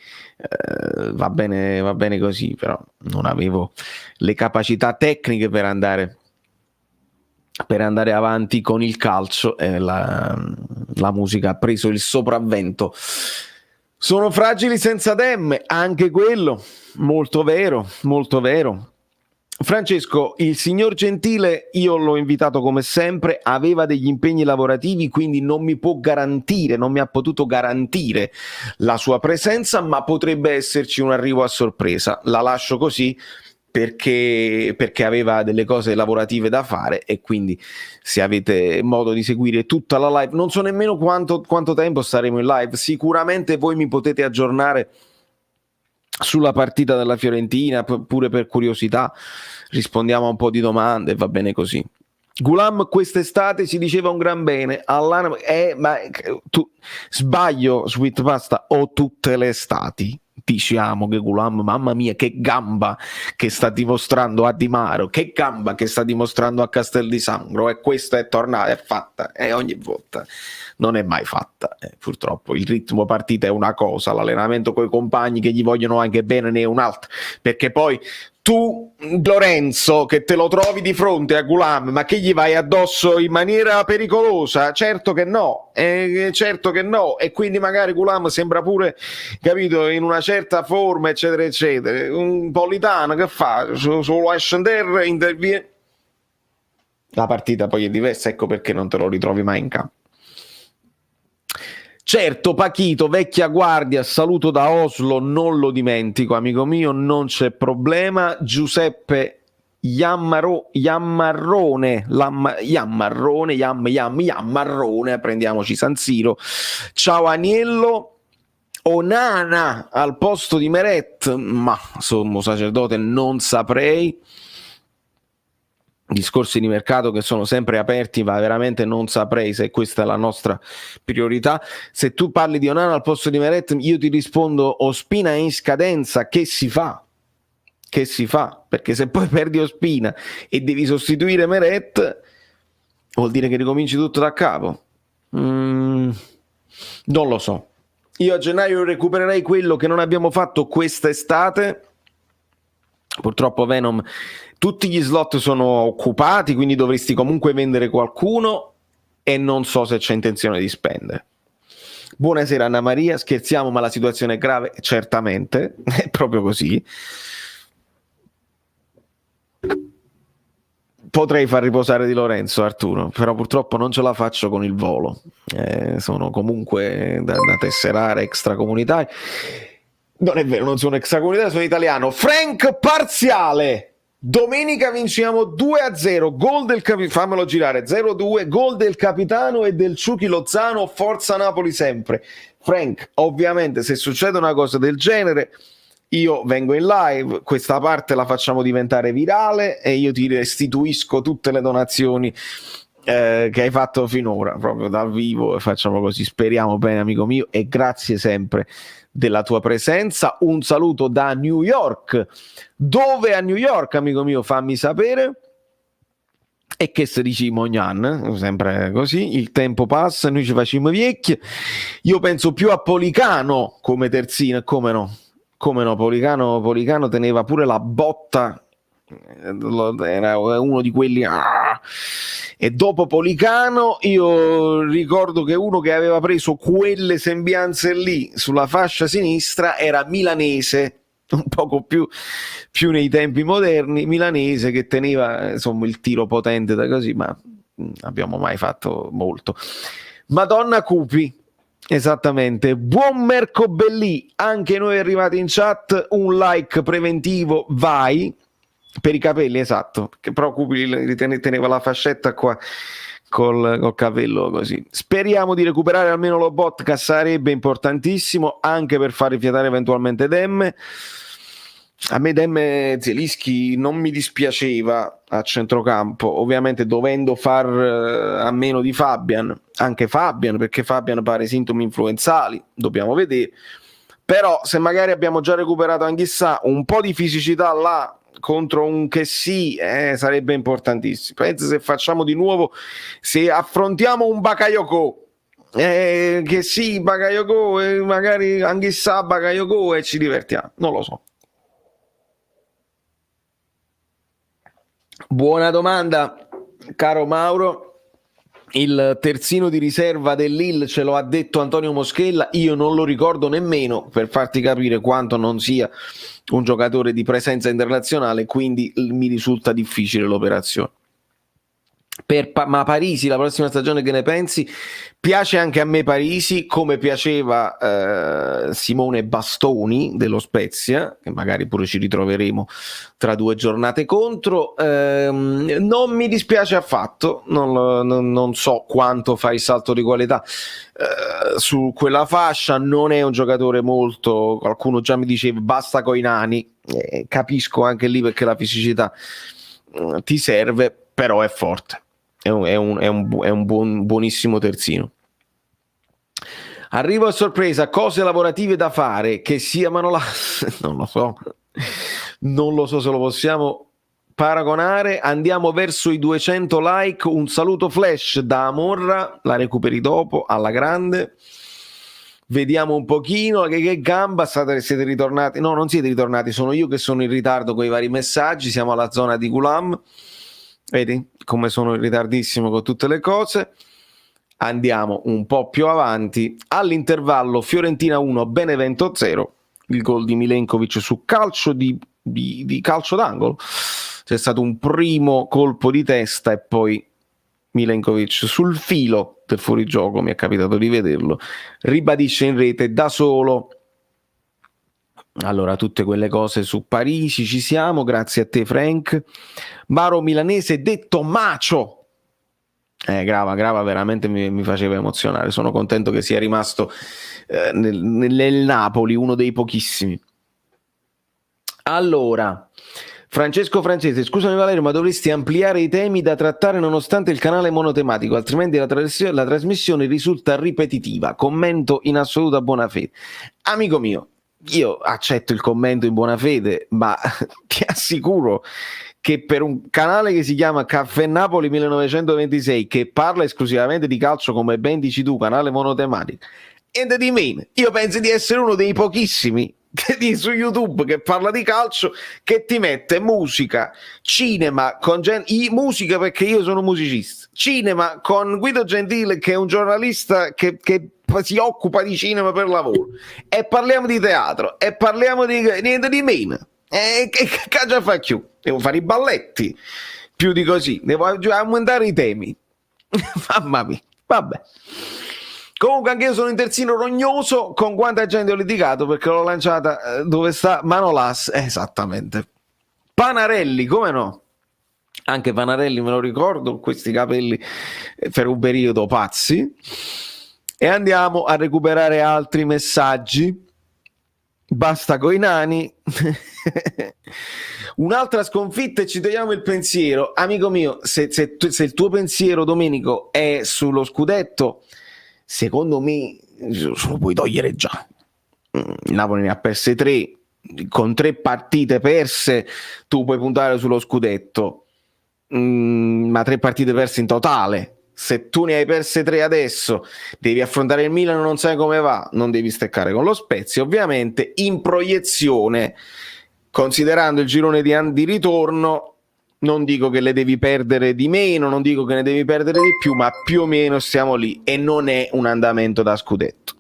va bene così, però non avevo le capacità tecniche per andare avanti con il calcio, e la musica ha preso il sopravvento. Sono fragili senza Dem, anche quello, molto vero. Francesco, il signor Gentile, io l'ho invitato come sempre, aveva degli impegni lavorativi, quindi non mi ha potuto garantire la sua presenza, ma potrebbe esserci un arrivo a sorpresa. La lascio così, perché aveva delle cose lavorative da fare, e quindi se avete modo di seguire tutta la live, non so nemmeno quanto tempo staremo in live, sicuramente voi mi potete aggiornare sulla partita della Fiorentina, pure per curiosità rispondiamo a un po' di domande, va bene così. Gulam quest'estate si diceva un gran bene, ma tu sbaglio, Sweet Pasta, o tutte le estati diciamo che Gulam, mamma mia, che gamba che sta dimostrando a Di Maro, che gamba che sta dimostrando a Castel di Sangro, e questa è tornata, è fatta, e ogni volta non è mai fatta, purtroppo il ritmo partita è una cosa, l'allenamento coi compagni che gli vogliono anche bene ne è un'altra, perché poi tu, Lorenzo, che te lo trovi di fronte a Gulam, ma che gli vai addosso in maniera pericolosa? Certo che no, e quindi magari Gulam sembra pure, capito, in una certa forma, eccetera, eccetera. Un Politano che fa? Solo a scendere interviene. La partita poi è diversa, ecco perché non te lo ritrovi mai in campo. Certo, Pachito, vecchia guardia, saluto da Oslo, non lo dimentico, amico mio, non c'è problema. Giuseppe Iammarrone, prendiamoci San Siro. Ciao Aniello. Onana al posto di Meret, ma sommo sacerdote non saprei. Discorsi di mercato che sono sempre aperti, ma veramente non saprei se questa è la nostra priorità. Se tu parli di Onana al posto di Meret, io ti rispondo: Ospina è in scadenza, che si fa? Perché se poi perdi Ospina e devi sostituire Meret, vuol dire che ricominci tutto da capo. Non lo so. Io a gennaio recupererei quello che non abbiamo fatto quest'estate, Purtroppo Venom, tutti gli slot sono occupati, quindi dovresti comunque vendere qualcuno e non so se c'è intenzione di spendere. Buonasera Anna Maria, scherziamo ma la situazione è grave? Certamente, è proprio così. Potrei far riposare Di Lorenzo, Arturo, però purtroppo non ce la faccio con il volo. Sono comunque da tesserare extracomunitari. Non è vero, non sono extracomunitario, sono italiano. Frank parziale. Domenica vinciamo 2-0, gol del fammelo girare, 0-2, gol del capitano e del Ciuchi Lozano, forza Napoli sempre. Frank, ovviamente se succede una cosa del genere io vengo in live, questa parte la facciamo diventare virale e io ti restituisco tutte le donazioni che hai fatto finora, proprio dal vivo, e facciamo così, speriamo bene amico mio, e grazie sempre della tua presenza. Un saluto da New York. Dove a New York, amico mio, fammi sapere. E che se dici Mognan, sempre così, il tempo passa, noi ci facciamo vecchi. Io penso più a Policano come terzino, come no, Policano teneva pure la botta, era uno di quelli. E dopo Policano io ricordo che uno che aveva preso quelle sembianze lì sulla fascia sinistra era Milanese, un poco più nei tempi moderni, Milanese, che teneva insomma il tiro potente da così, ma non abbiamo mai fatto molto. Madonna Cupi, esattamente. Buon Mercobellì, anche noi arrivati in chat, un like preventivo, vai. Per i capelli, esatto, che però Cupi teneva la fascetta qua col capello così. Speriamo di recuperare almeno lo bot, che sarebbe importantissimo anche per far rifiatare eventualmente Demme. A me Demme Zielinski non mi dispiaceva a centrocampo, ovviamente dovendo far a meno di Fabian, anche Fabian, perché Fabian pare sintomi influenzali, dobbiamo vedere. Però se magari abbiamo già recuperato Anghissà, un po' di fisicità là contro un che sì, sarebbe importantissimo. Penso se facciamo di nuovo, se affrontiamo un Bakayoko, che sì, Bakayoko, magari Anghissà, Bakayoko, e ci divertiamo, non lo so. Buona domanda, caro Mauro. Il terzino di riserva dell'Ill ce lo ha detto Antonio Moschella, io non lo ricordo nemmeno, per farti capire quanto non sia un giocatore di internazionale, quindi mi risulta difficile l'operazione. Ma Parisi, la prossima stagione che ne pensi? Piace anche a me Parisi, come piaceva Simone Bastoni dello Spezia, che magari pure ci ritroveremo tra 2 giornate contro. Non mi dispiace affatto, non so quanto fa il salto di qualità su quella fascia, non è un giocatore molto, qualcuno già mi diceva basta coi nani, capisco anche lì perché la fisicità ti serve, però è forte. È un buonissimo terzino. Arrivo a sorpresa, cose lavorative da fare che sia non lo so se lo possiamo paragonare. Andiamo verso i 200 like. Un saluto flash da Amorra, la recuperi dopo alla grande. Vediamo un pochino che gamba siete ritornati. No, non siete ritornati, sono io che sono in ritardo con i vari messaggi. Siamo alla zona di Gulam. Vedi come sono in ritardissimo con tutte le cose. Andiamo un po' più avanti. All'intervallo Fiorentina 1, Benevento 0. Il gol di Milenkovic su calcio di calcio d'angolo. C'è stato un primo colpo di testa e poi Milenkovic sul filo del fuorigioco, mi è capitato di vederlo, ribadisce in rete da solo. Allora, tutte quelle cose su Parisi, ci siamo, grazie a te Frank. Maro Milanese detto Macio, grava veramente mi faceva emozionare, sono contento che sia rimasto nel Napoli, uno dei pochissimi. Allora, Francesco Francese, scusami Valerio, ma dovresti ampliare i temi da trattare nonostante il canale monotematico, altrimenti la trasmissione risulta ripetitiva. Commento in assoluta buona fede. Amico mio, io accetto il commento in buona fede, ma ti assicuro che per un canale che si chiama Caffè Napoli 1926, che parla esclusivamente di calcio, come ben dici tu, canale monotematico, io penso di essere uno dei pochissimi su YouTube che parla di calcio, che ti mette musica, cinema con musica perché io sono musicista, cinema con Guido Gentile che è un giornalista che si occupa di cinema per lavoro, e parliamo di teatro e parliamo di niente di meno, e che cazzo fa più? Devo fare i balletti, più di così devo aumentare i temi. Mamma mia, vabbè. Comunque anche io sono in terzino rognoso. Con quanta gente ho litigato perché l'ho lanciata dove sta Manolas, esattamente. Panarelli, come no? Anche Panarelli me lo ricordo, questi capelli per un periodo pazzi. E andiamo a recuperare altri messaggi. Basta coi nani. Un'altra sconfitta e ci togliamo il pensiero. Amico mio, se il tuo pensiero, Domenico, è sullo scudetto, secondo me se lo puoi togliere già. Il Napoli ne ha perse 3, con 3 partite perse tu puoi puntare sullo scudetto, ma 3 partite perse in totale. Se tu ne hai perse 3 adesso, devi affrontare il Milan, non sai come va, non devi steccare con lo Spezia, ovviamente. In proiezione, considerando il girone di ritorno, non dico che le devi perdere di meno, non dico che ne devi perdere di più, ma più o meno stiamo lì e non è un andamento da scudetto.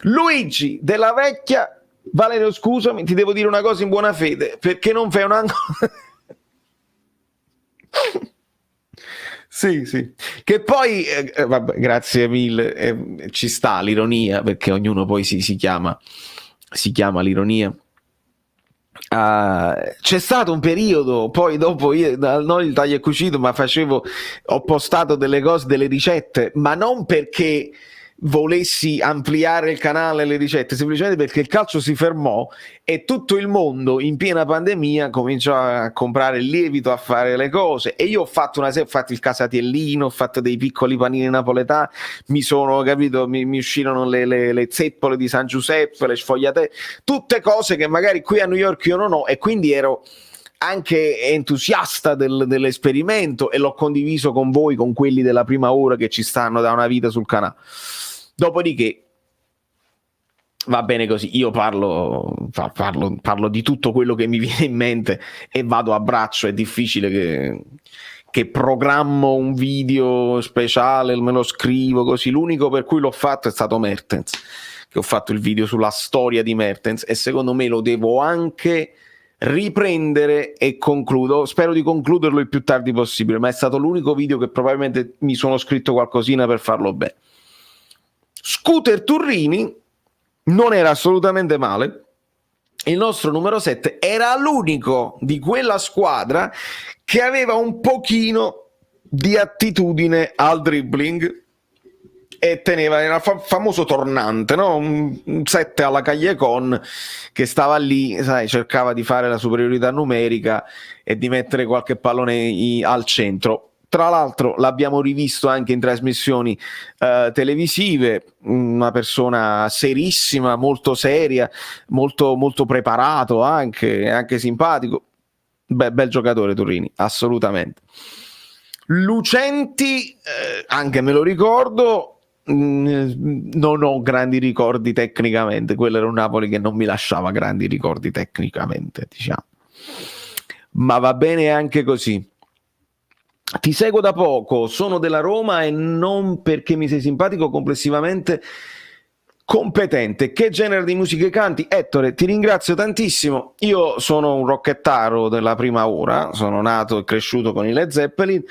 Luigi della Vecchia, Valerio, scusami, ti devo dire una cosa in buona fede, perché non fai un angolo... Sì, che poi vabbè, grazie mille, ci sta l'ironia, perché ognuno poi si chiama l'ironia. C'è stato un periodo, poi dopo io non il taglio e cucito, ma ho postato delle cose, delle ricette, ma non perché volessi ampliare il canale, le ricette, semplicemente perché il calcio si fermò e tutto il mondo in piena pandemia cominciò a comprare il lievito, a fare le cose, e io ho fatto il casatiellino, ho fatto dei piccoli panini napoletani, mi uscirono le zeppole di San Giuseppe, le sfogliate, tutte cose che magari qui a New York io non ho, e quindi ero anche entusiasta dell'esperimento e l'ho condiviso con voi, con quelli della prima ora che ci stanno da una vita sul canale. Dopodiché va bene così, io parlo di tutto quello che mi viene in mente e vado a braccio. È difficile che programmo un video speciale, me lo scrivo così. L'unico per cui l'ho fatto è stato Mertens, che ho fatto il video sulla storia di Mertens, e secondo me lo devo anche riprendere e concludo. Spero di concluderlo il più tardi possibile, ma è stato l'unico video che probabilmente mi sono scritto qualcosina per farlo bene. Scooter Turrini non era assolutamente male. Il nostro numero 7 era l'unico di quella squadra che aveva un pochino di attitudine al dribbling e teneva, era famoso tornante, no? Un 7 alla Callecon, che stava lì, sai, cercava di fare la superiorità numerica e di mettere qualche pallone al centro. Tra l'altro l'abbiamo rivisto anche in trasmissioni televisive, una persona serissima, molto seria, molto, molto preparato, anche simpatico. Bel giocatore Turrini, assolutamente. Lucenti, anche me lo ricordo, non ho grandi ricordi tecnicamente, quello era un Napoli che non mi lasciava grandi ricordi tecnicamente, diciamo, ma va bene anche così. Ti seguo da poco, sono della Roma e non perché mi sei simpatico, complessivamente competente. Che genere di musica canti? Ettore, ti ringrazio tantissimo. Io sono un rockettaro della prima ora, sono nato e cresciuto con i Led Zeppelin,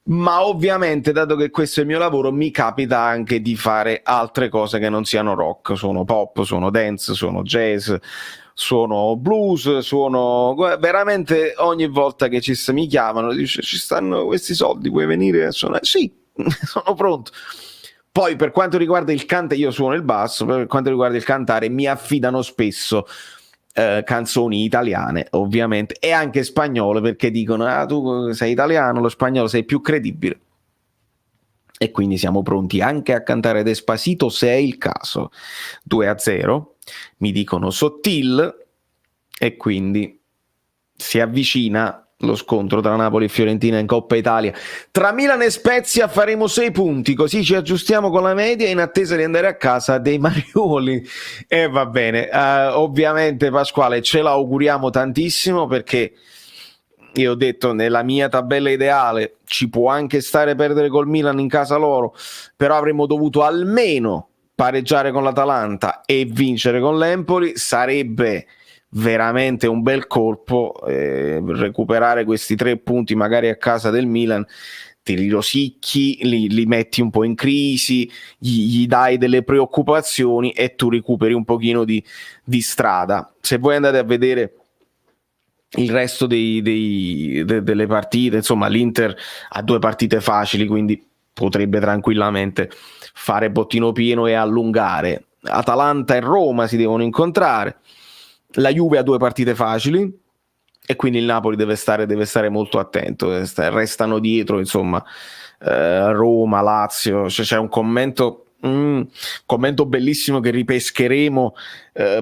ma ovviamente, dato che questo è il mio lavoro, mi capita anche di fare altre cose che non siano rock. Suono pop, suono dance, suono jazz, suono blues, suono veramente ogni volta che mi chiamano, dice ci stanno questi soldi, puoi venire a suonare? Sì, sono pronto. Poi per quanto riguarda il cantare, io suono il basso, per quanto riguarda il cantare mi affidano spesso canzoni italiane, ovviamente, e anche spagnole, perché dicono tu sei italiano, lo spagnolo sei più credibile, e quindi siamo pronti anche a cantare Despacito se è il caso. 2-0, mi dicono Sottil, e quindi si avvicina lo scontro tra Napoli e Fiorentina in Coppa Italia. Tra Milan e Spezia faremo 6 punti, così ci aggiustiamo con la media in attesa di andare a casa dei Marioli. E va bene, ovviamente Pasquale ce l'auguriamo tantissimo, perché io ho detto nella mia tabella ideale ci può anche stare perdere col Milan in casa loro, però avremmo dovuto almeno pareggiare con l'Atalanta e vincere con l'Empoli. Sarebbe veramente un bel colpo recuperare questi 3 punti magari a casa del Milan, te li rosicchi, li metti un po' in crisi, gli dai delle preoccupazioni e tu recuperi un pochino di strada. Se voi andate a vedere il resto delle partite, insomma l'Inter ha 2 partite facili, quindi potrebbe tranquillamente fare bottino pieno e allungare. Atalanta e Roma si devono incontrare, la Juve ha 2 partite facili e quindi il Napoli deve stare molto attento. Restano dietro, insomma, Roma, Lazio. C'è un commento bellissimo che ripescheremo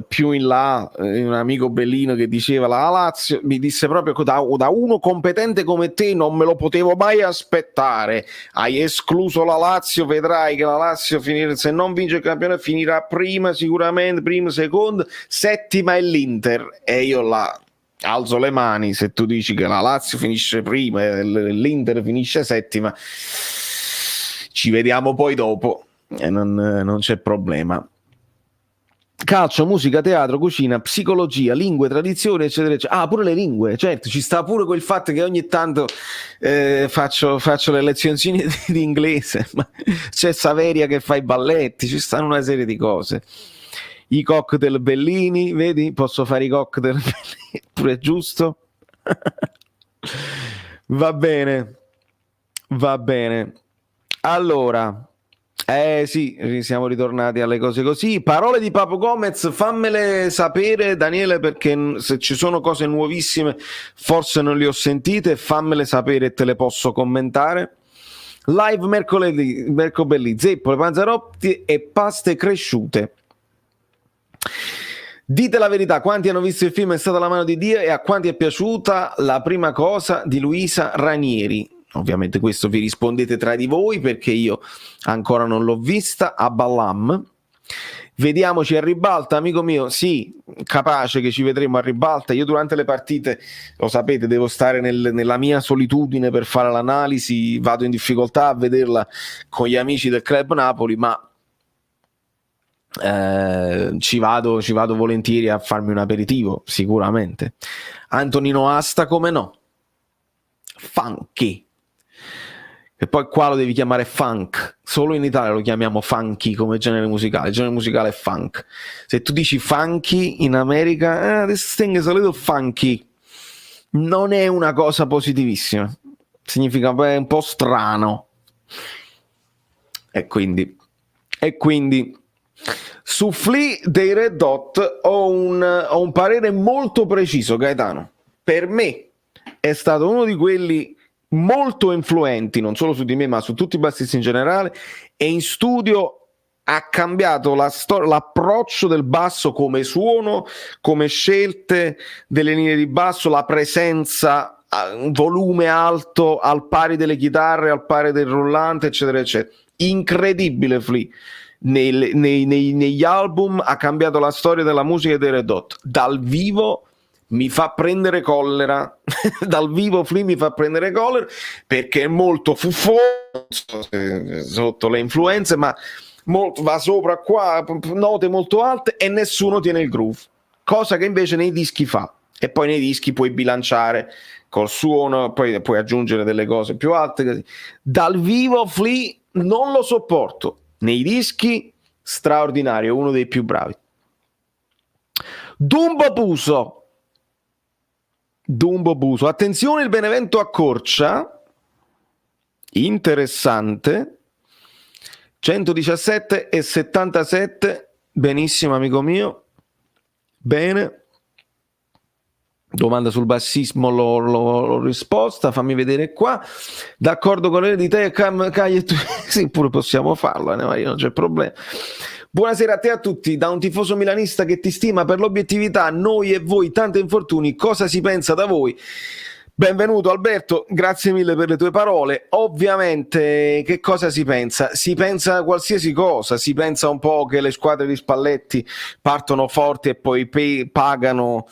più in là, un amico bellino che diceva: la Lazio, mi disse proprio, da uno competente come te non me lo potevo mai aspettare, hai escluso la Lazio, vedrai che la Lazio se non vince il campionato finirà prima, sicuramente prima, seconda, settima è l'Inter. E io alzo le mani se tu dici che la Lazio finisce prima e l'Inter finisce settima. Ci vediamo poi dopo e non c'è problema. Calcio, musica, teatro, cucina, psicologia, lingue, tradizioni, eccetera, eccetera. Ah, pure le lingue, certo, ci sta pure quel fatto che ogni tanto faccio le lezioncine di inglese, ma c'è Saveria che fa i balletti, ci stanno una serie di cose. I cocktail bellini, vedi? Posso fare i cocktail bellini, pure giusto? Va bene. Allora, sì, siamo ritornati alle cose così. Parole di Papo Gomez, fammele sapere, Daniele, perché se ci sono cose nuovissime forse non le ho sentite, fammele sapere e te le posso commentare. Live mercoledì, zeppole, panzerotti e paste cresciute. Dite la verità, quanti hanno visto il film È stata la mano di Dio e a quanti è piaciuta La prima cosa di Luisa Ranieri? Ovviamente questo vi rispondete tra di voi, perché io ancora non l'ho vista. A Ballam, vediamoci a ribalta, amico mio. Sì, capace che ci vedremo a ribalta. Io durante le partite, lo sapete, devo stare nella mia solitudine per fare l'analisi, vado in difficoltà a vederla con gli amici del Club Napoli, ma ci vado volentieri a farmi un aperitivo, sicuramente. Antonino Asta, come no? Funky, e poi qua lo devi chiamare funk, solo in Italia lo chiamiamo funky come genere musicale. Il genere musicale è funk. Se tu dici funky in America, this thing is a little funky, non è una cosa positivissima, significa un po' strano. E quindi su Flea dei Red Hot ho un parere molto preciso, Gaetano. Per me è stato uno di quelli molto influenti, non solo su di me ma su tutti i bassisti in generale, e in studio ha cambiato l'approccio del basso come suono, come scelte delle linee di basso, la presenza, un volume alto al pari delle chitarre, al pari del rullante, eccetera eccetera. Incredibile Flea. Negli album ha cambiato la storia della musica dei Red Hot. Dal vivo mi fa prendere collera. Dal vivo Flea mi fa prendere collera, perché è molto fuffoso sotto le influenze, ma va sopra qua, note molto alte, e nessuno tiene il groove, cosa che invece nei dischi fa. E poi nei dischi puoi bilanciare col suono, poi puoi aggiungere delle cose più alte così. Dal vivo Flea non lo sopporto, nei dischi straordinario, uno dei più bravi. Dumbo Buso, attenzione, il Benevento accorcia, interessante, 117,77, benissimo amico mio, bene. Domanda sul bassismo l'ho risposta, fammi vedere qua. D'accordo con l'eredità e sì, pure possiamo farlo, non c'è problema. Buonasera a te e a tutti, da un tifoso milanista che ti stima per l'obiettività, noi e voi, tanti infortuni, cosa si pensa da voi Benvenuto Alberto, grazie mille per le tue parole. Ovviamente che cosa si pensa? Si pensa qualsiasi cosa, si pensa un po' che le squadre di Spalletti partono forti e poi pagano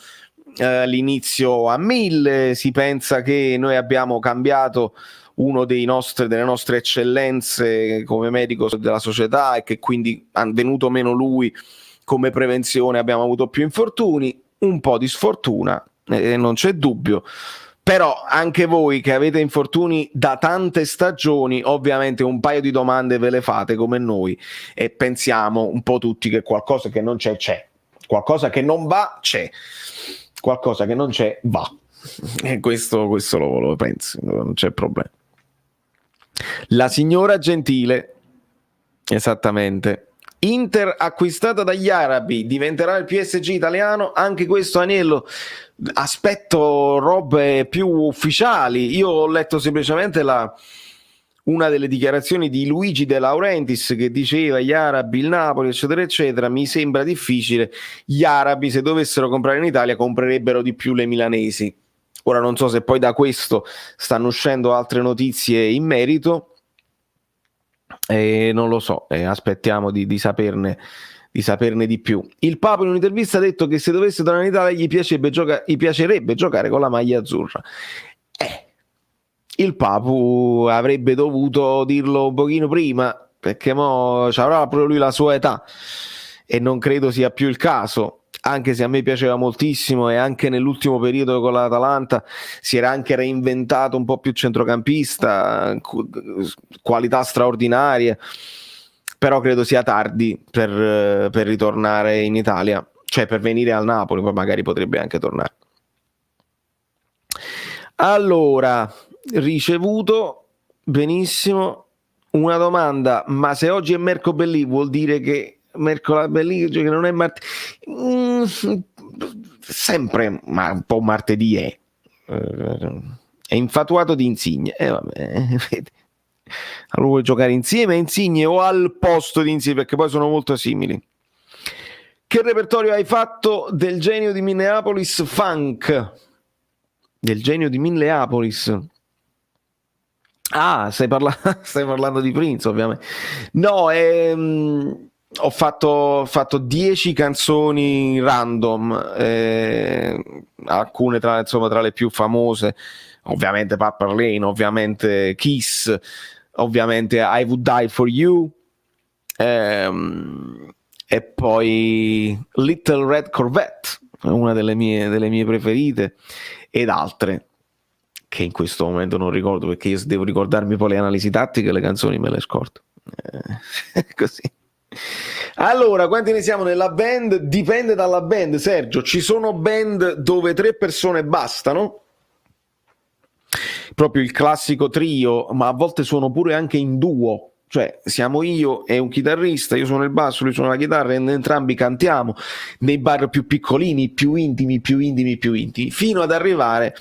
l'inizio a 1000, si pensa che noi abbiamo cambiato uno delle nostre eccellenze come medico della società e che quindi è venuto meno lui come prevenzione, abbiamo avuto più infortuni, un po' di sfortuna, non c'è dubbio. Però anche voi che avete infortuni da tante stagioni, ovviamente un paio di domande ve le fate come noi e pensiamo un po' tutti che qualcosa che non c'è, qualcosa che non va, c'è, qualcosa che non c'è, va. E questo lo pensi, non c'è problema. La signora Gentile, esattamente. Inter acquistata dagli arabi, diventerà il PSG italiano, anche questo Aniello, aspetto robe più ufficiali. Io ho letto semplicemente una delle dichiarazioni di Luigi De Laurentiis che diceva gli arabi, il Napoli eccetera eccetera, mi sembra difficile, gli arabi se dovessero comprare in Italia comprerebbero di più le milanesi. Ora non so se poi da questo stanno uscendo altre notizie in merito, non lo so, aspettiamo di saperne di più. Il Papa in un'intervista ha detto che se dovesse tornare in Italia gli piacerebbe giocare con la maglia azzurra. Il Papu avrebbe dovuto dirlo un pochino prima, perché mo avrà pure lui la sua età e non credo sia più il caso, anche se a me piaceva moltissimo e anche nell'ultimo periodo con l'Atalanta si era anche reinventato un po' più centrocampista, qualità straordinarie, però credo sia tardi per ritornare in Italia, cioè per venire al Napoli, poi magari potrebbe anche tornare. Allora, ricevuto, benissimo, una domanda, ma se oggi è Mercoledì vuol dire che mercoledì che non è martedì, sempre ma un po' martedì è infatuato di Insigne, vabbè, vedi. Allora vuoi giocare insieme a Insigne o al posto di Insigne, perché poi sono molto simili. Che repertorio hai fatto del genio di Minneapolis Funk? Del genio di Minneapolis? Stai parlando di Prince, ovviamente. No, ho fatto 10 canzoni random, alcune tra le più famose, ovviamente Purple Rain, ovviamente Kiss, ovviamente I Would Die For You, e poi Little Red Corvette, una delle mie preferite, ed altre che in questo momento non ricordo, perché io devo ricordarmi poi le analisi tattiche, le canzoni me le scordo, così. Allora, quanti ne siamo nella band? Dipende dalla band, Sergio. Ci sono band dove 3 persone bastano, proprio il classico trio, ma a volte suono pure anche in duo, cioè siamo io e un chitarrista, io suono il basso, lui suona la chitarra e entrambi cantiamo nei bar più piccolini, più intimi, fino ad arrivare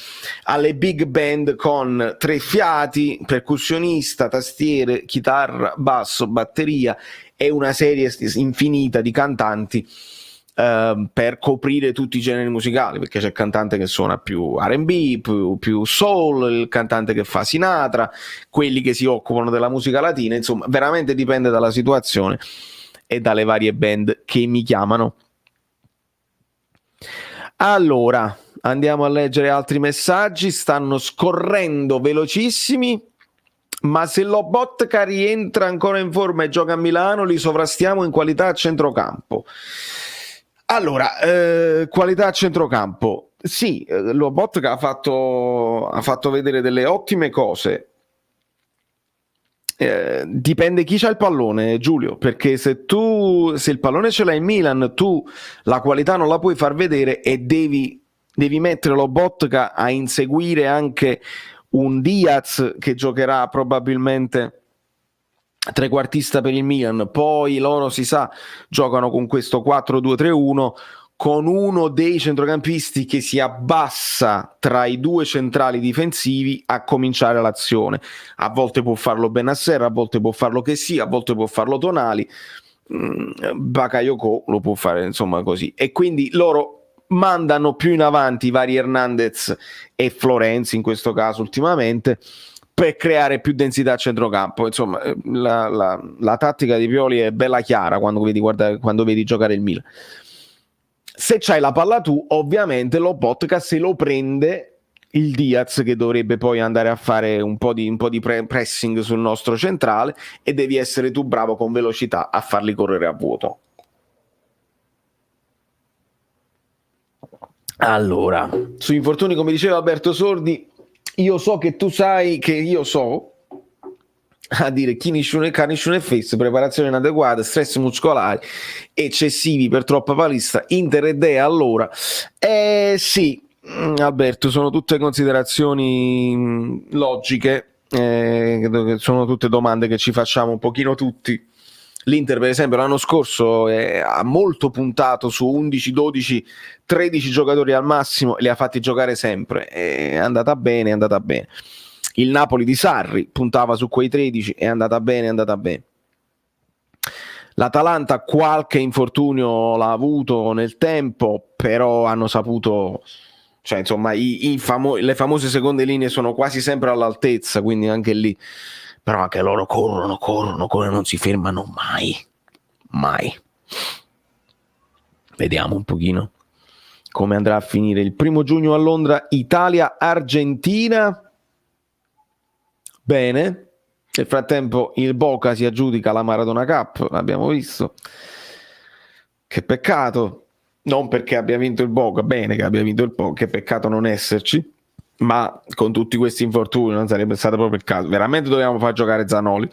alle big band con 3 fiati, percussionista, tastiere, chitarra, basso, batteria e una serie infinita di cantanti per coprire tutti i generi musicali, perché c'è il cantante che suona più R&B, più soul, il cantante che fa Sinatra, quelli che si occupano della musica latina, insomma veramente dipende dalla situazione e dalle varie band che mi chiamano. Allora, andiamo a leggere altri messaggi, stanno scorrendo velocissimi. Ma se Lobotka rientra ancora in forma e gioca a Milano, li sovrastiamo in qualità a centrocampo. Allora, qualità a centrocampo, sì, Lobotka ha fatto vedere delle ottime cose. Dipende chi c'ha il pallone, Giulio, perché se il pallone ce l'hai in Milan, tu la qualità non la puoi far vedere e devi mettere Lobotka a inseguire anche un Diaz che giocherà probabilmente trequartista per il Milan. Poi loro, si sa, giocano con questo 4-2-3-1 con uno dei centrocampisti che si abbassa tra i 2 centrali difensivi a cominciare l'azione. A volte può farlo Benasser, a volte può farlo Kessie, a volte può farlo Tonali, Bakayoko lo può fare, insomma, così. E quindi loro mandano più in avanti i vari Hernandez e Florenzi in questo caso ultimamente, per creare più densità a centrocampo. Insomma, la tattica di Pioli è bella chiara quando vedi giocare il Milan. Se c'hai la palla tu, ovviamente Lobotka se lo prende il Diaz, che dovrebbe poi andare a fare un po' di pressing sul nostro centrale, e devi essere tu bravo con velocità a farli correre a vuoto. Allora, su infortuni, come diceva Alberto Sordi, io so che tu sai che io so, a dire Carnicione Face, preparazione inadeguata, stress muscolari eccessivi per troppa palestra, Inter e Dea. Allora, sì, Alberto, sono tutte considerazioni logiche, sono tutte domande che ci facciamo un pochino tutti. L'Inter, per esempio, l'anno scorso ha molto puntato su 11, 12, 13 giocatori al massimo e li ha fatti giocare sempre. È andata bene, è andata bene. Il Napoli di Sarri puntava su quei 13, è andata bene, è andata bene. L'Atalanta qualche infortunio l'ha avuto nel tempo, però hanno saputo, cioè insomma le famose seconde linee sono quasi sempre all'altezza, quindi anche lì, però anche loro corrono, non si fermano mai. Vediamo un pochino come andrà a finire il 1 giugno a Londra, Italia-Argentina. Bene, nel frattempo il Boca si aggiudica la Maradona Cup, l'abbiamo visto. Che peccato, non perché abbia vinto il Boca, bene che abbia vinto il Boca, che peccato non esserci, ma con tutti questi infortuni non sarebbe stato proprio il caso. Veramente dovevamo far giocare Zanoli.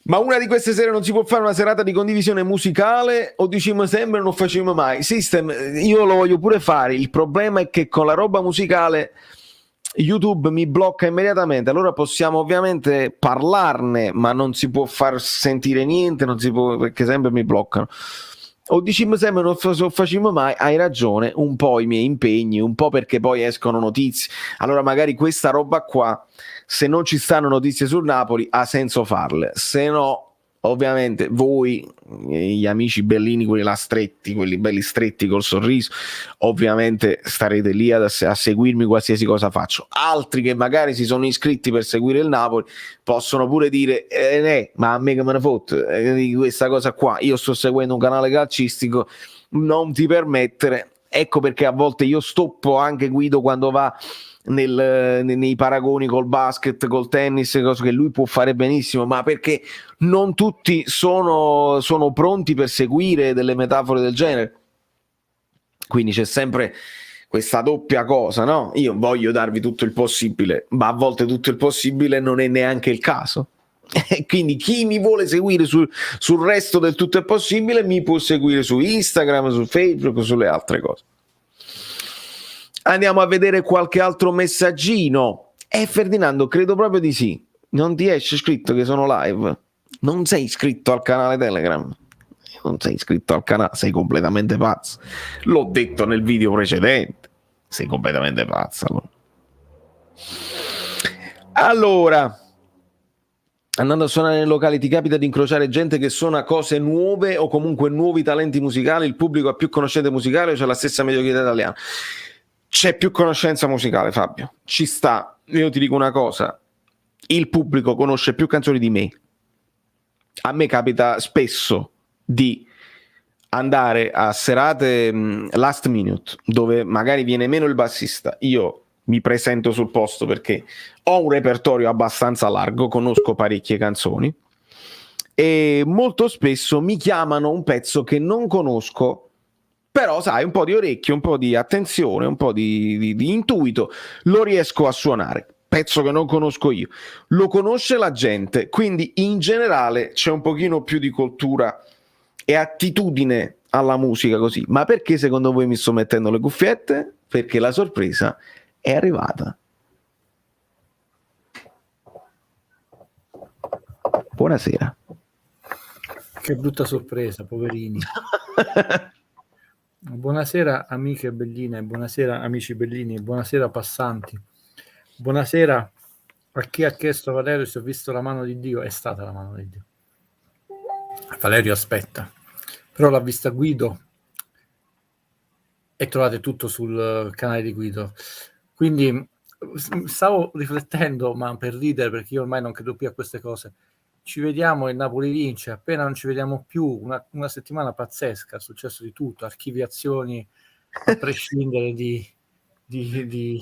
Ma una di queste sere non si può fare una serata di condivisione musicale, o diciamo sempre non facciamo mai? System, io lo voglio pure fare, il problema è che con la roba musicale YouTube mi blocca immediatamente, allora possiamo ovviamente parlarne, ma non si può far sentire niente, non si può, perché sempre mi bloccano. O diciamo sempre non facciamo mai, hai ragione, un po' i miei impegni, un po' perché poi escono notizie, allora magari questa roba qua, se non ci stanno notizie sul Napoli, ha senso farle, se no ovviamente voi, gli amici bellini, quelli là stretti, quelli belli stretti col sorriso, ovviamente starete lì a seguirmi qualsiasi cosa faccio. Altri che magari si sono iscritti per seguire il Napoli possono pure dire ma a me che me ne fotte di questa cosa qua, io sto seguendo un canale calcistico, non ti permettere. Ecco perché a volte io stoppo anche Guido quando va nei paragoni col basket, col tennis, cose che lui può fare benissimo, ma perché non tutti sono pronti per seguire delle metafore del genere. Quindi c'è sempre questa doppia cosa, no? Io voglio darvi tutto il possibile, ma a volte tutto il possibile non è neanche il caso. Quindi chi mi vuole seguire sul resto del tutto è possibile mi può seguire su Instagram, su Facebook, sulle altre cose. Andiamo a vedere qualche altro messaggino. Ferdinando, credo proprio di sì. Non ti esce scritto che sono live? Non sei iscritto al canale Telegram? Non sei iscritto al canale? Sei completamente pazzo. L'ho detto nel video precedente. Sei completamente pazzo. Allora, andando a suonare nei locali ti capita di incrociare gente che suona cose nuove o comunque nuovi talenti musicali? Il pubblico ha più conoscenza musicale o c'è la stessa mediocrità italiana? C'è più conoscenza musicale, Fabio, ci sta. Io ti dico una cosa, il pubblico conosce più canzoni di me. A me capita spesso di andare a serate last minute dove magari viene meno il bassista, io mi presento sul posto perché ho un repertorio abbastanza largo, conosco parecchie canzoni e molto spesso mi chiamano un pezzo che non conosco, però sai, un po' di orecchio, un po' di attenzione, un po' di intuito, lo riesco a suonare. Pezzo che non conosco io, lo conosce la gente, quindi in generale c'è un pochino più di cultura e attitudine alla musica così. Ma perché secondo voi mi sto mettendo le cuffiette? Perché la sorpresa è arrivata. Buonasera. Che brutta sorpresa, poverini. Buonasera amiche belline, buonasera amici bellini, buonasera passanti, buonasera a chi ha chiesto a Valerio se ho visto la mano di Dio. È stata la mano di Dio. Valerio aspetta, però l'ha vista Guido e trovate tutto sul canale di Guido. Quindi stavo riflettendo, ma per ridere, perché io ormai non credo più a queste cose. Ci vediamo, il Napoli vince, appena non ci vediamo più, una settimana pazzesca, è successo di tutto, archiviazioni a prescindere di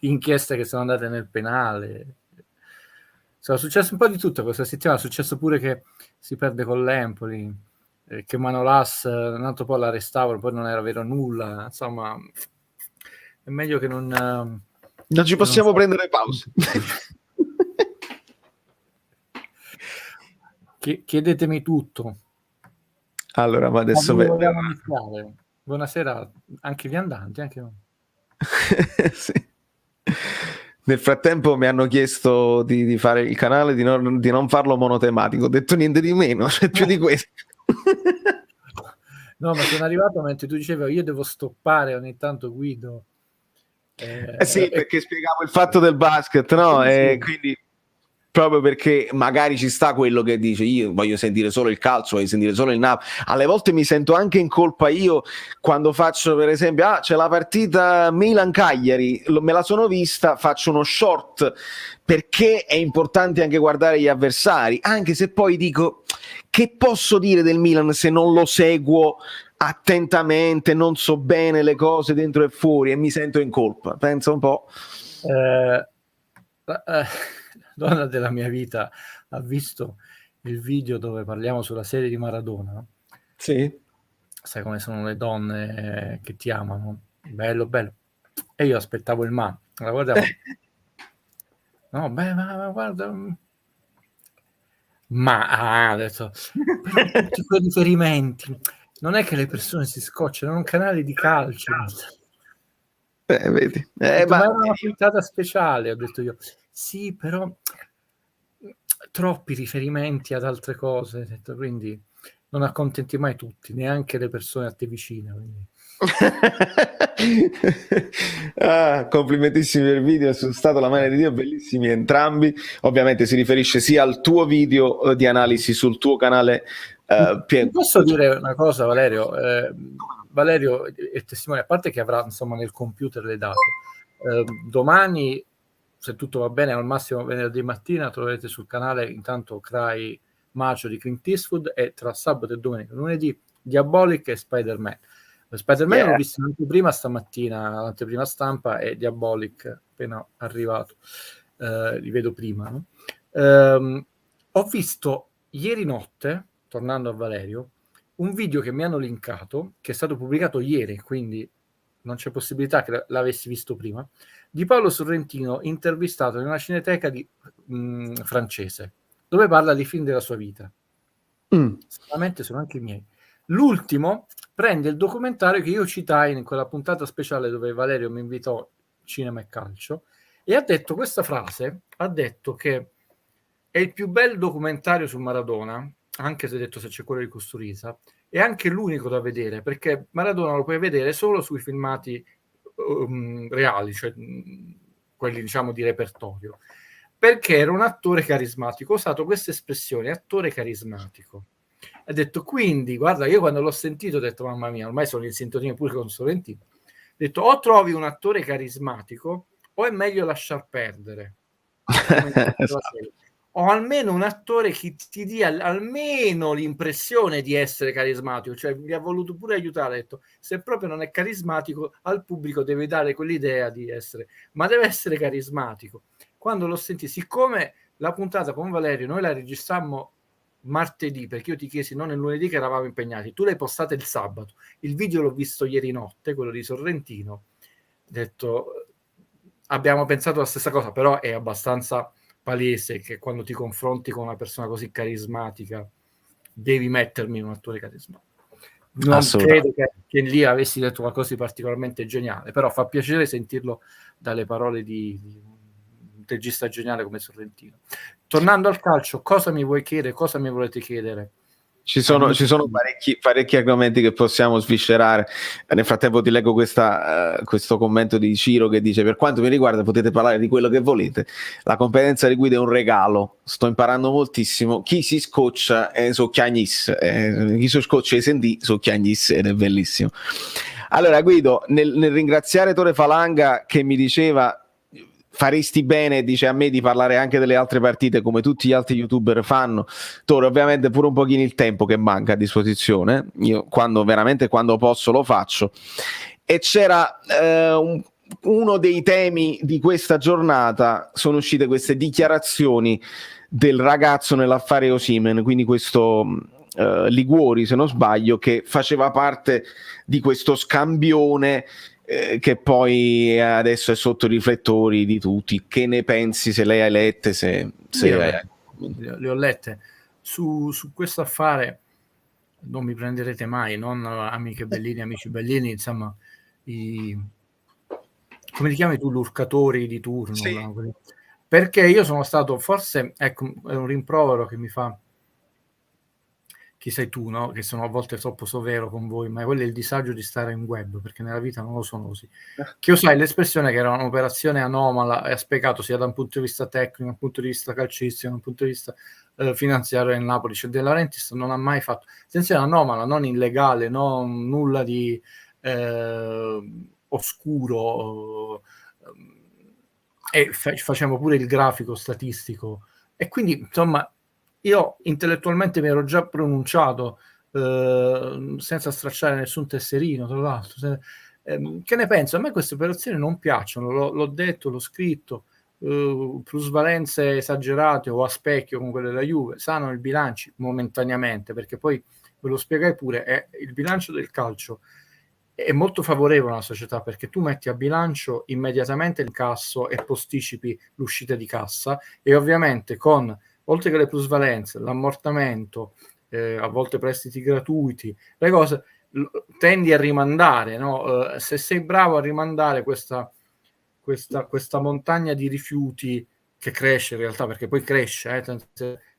inchieste che sono andate nel penale. È successo un po' di tutto questa settimana, è successo pure che si perde con l'Empoli, che Manolas un altro po' l'arrestavano, poi non era vero nulla, insomma è meglio che non ci possiamo prendere pause. Chiedetemi tutto. Allora, ma adesso vogliamo iniziare. Buonasera anche i viandanti, anche noi. sì. Nel frattempo mi hanno chiesto di fare il canale, di non farlo monotematico. Ho detto niente di meno, c'è più di questo. No, ma sono arrivato mentre tu dicevi io devo stoppare ogni tanto Guido. Sì, perché spiegavo il fatto del basket, no? Sì. Quindi proprio perché magari ci sta quello che dice io voglio sentire solo il calcio, voglio sentire solo il Napoli. Alle volte mi sento anche in colpa io quando faccio, per esempio, c'è la partita Milan-Cagliari, me la sono vista, faccio uno short perché è importante anche guardare gli avversari, anche se poi dico che posso dire del Milan se non lo seguo attentamente, non so bene le cose dentro e fuori e mi sento in colpa. Pensa un po'. Donna della mia vita ha visto il video dove parliamo sulla serie di Maradona. Sì. Sai come sono le donne che ti amano, bello bello, e io aspettavo il ma la guardavo. No, beh, ma guarda, adesso però tutti quei riferimenti, non è che le persone si scocciano, è un canale di calcio. Vedi. Ma era una puntata speciale, ho detto io. Sì, però troppi riferimenti ad altre cose, detto, quindi non accontenti mai tutti, neanche le persone a te vicine. Complimentissimi per il video, sono stato la mano di Dio, bellissimi entrambi. Ovviamente si riferisce sia al tuo video di analisi sul tuo canale. Posso dire una cosa, Valerio? Valerio è testimone, a parte che avrà insomma nel computer le date. Domani, se tutto va bene, al massimo venerdì mattina troverete sul canale intanto Cry Macio di Clint Eastwood, e tra sabato e domenica, lunedì, Diabolic e Spider-Man. Spider-Man l'ho visto anche prima stamattina, l'anteprima stampa, e Diabolic appena arrivato, li vedo prima, no? Ho visto ieri notte, tornando a Valerio, un video che mi hanno linkato, che è stato pubblicato ieri, quindi non c'è possibilità che l'avessi visto prima, di Paolo Sorrentino intervistato in una cineteca francese, dove parla di film della sua vita. Sicuramente sono anche i miei. L'ultimo prende il documentario che io citai in quella puntata speciale dove Valerio mi invitò Cinema e Calcio, e ha detto questa frase, ha detto che è il più bel documentario su Maradona, anche se detto se c'è quello di Costuriza, è anche l'unico da vedere, perché Maradona lo puoi vedere solo sui filmati reali, cioè quelli diciamo di repertorio, perché era un attore carismatico. Ho usato questa espressione, attore carismatico. Ha detto, quindi, guarda, io quando l'ho sentito ho detto, mamma mia, ormai sono in sintonia pure con Sorrentino. Ho detto, o trovi un attore carismatico o è meglio lasciar perdere. O almeno un attore che ti dia almeno l'impressione di essere carismatico, cioè vi ha voluto pure aiutare, ha detto, se proprio non è carismatico al pubblico deve dare quell'idea di essere, ma deve essere carismatico. Quando l'ho sentito, siccome la puntata con Valerio noi la registrammo martedì, perché io ti chiesi non il lunedì che eravamo impegnati, tu l'hai postata il sabato, il video l'ho visto ieri notte, quello di Sorrentino, ho detto abbiamo pensato la stessa cosa, però è abbastanza palese che quando ti confronti con una persona così carismatica devi mettermi un attore carismatico. Non credo che lì avessi detto qualcosa di particolarmente geniale, però fa piacere sentirlo dalle parole di un regista geniale come Sorrentino. Tornando al calcio, cosa mi vuoi chiedere? Cosa mi volete chiedere? Ci sono parecchi argomenti che possiamo sviscerare. Nel frattempo ti leggo questo commento di Ciro che dice: per quanto mi riguarda potete parlare di quello che volete, la competenza di guida è un regalo, sto imparando moltissimo, chi si scoccia è so chiagnis, chi si scoccia e sentì so chiagnis, ed è bellissimo. Allora Guido, nel ringraziare Tore Falanga che mi diceva faresti bene, dice a me, di parlare anche delle altre partite come tutti gli altri youtuber fanno. Tore, ovviamente pure un pochino il tempo che manca a disposizione, io quando posso lo faccio, e c'era uno dei temi di questa giornata, sono uscite queste dichiarazioni del ragazzo nell'affare Osimhen, quindi questo Liguori, se non sbaglio, che faceva parte di questo scambione che poi adesso è sotto i riflettori di tutti. Che ne pensi? Se lei hai lette? Le ho lette. Su questo affare non mi prenderete mai, non amici bellini, insomma, come li chiami tu, l'urcatori di turno? Sì. No? Perché io sono stato, forse, ecco, è un rimprovero che mi fa chi sei tu, no? Che sono a volte troppo severo con voi, ma quello è il disagio di stare in web, perché nella vita non lo sono così. Che usai l'espressione che era un'operazione anomala e ha spiegato sia da un punto di vista tecnico, da un punto di vista calcistico, da un punto di vista finanziario nel Napoli. Cioè De Laurentiis non ha mai fatto attenzione, anomala, non illegale, non nulla di oscuro, e facciamo pure il grafico statistico, e quindi insomma io intellettualmente mi ero già pronunciato senza stracciare nessun tesserino, tra l'altro. Che ne penso? A me queste operazioni non piacciono, l'ho detto, l'ho scritto, plusvalenze esagerate o a specchio con quelle della Juve sanano il bilancio momentaneamente, perché poi ve lo spiegai pure, il bilancio del calcio è molto favorevole alla società, perché tu metti a bilancio immediatamente l'incasso e posticipi l'uscita di cassa, e ovviamente con, oltre che le plusvalenze, l'ammortamento, a volte prestiti gratuiti, le cose tendi a rimandare, no? Se sei bravo a rimandare questa montagna di rifiuti che cresce in realtà, perché poi cresce,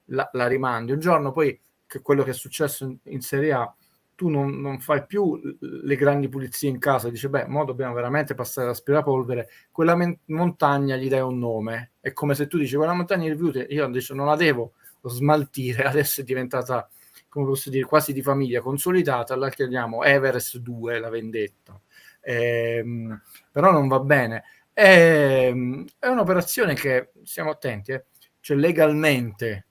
la rimandi un giorno, poi che quello che è successo in Serie A, tu non fai più le grandi pulizie in casa, dici beh, mo dobbiamo veramente passare l'aspirapolvere, quella montagna gli dai un nome, è come se tu dici quella montagna di rifiuti io invece non la devo smaltire, adesso è diventata, come posso dire, quasi di famiglia consolidata, la chiamiamo Everest 2, la vendetta, però non va bene. È un'operazione che, siamo attenti, cioè legalmente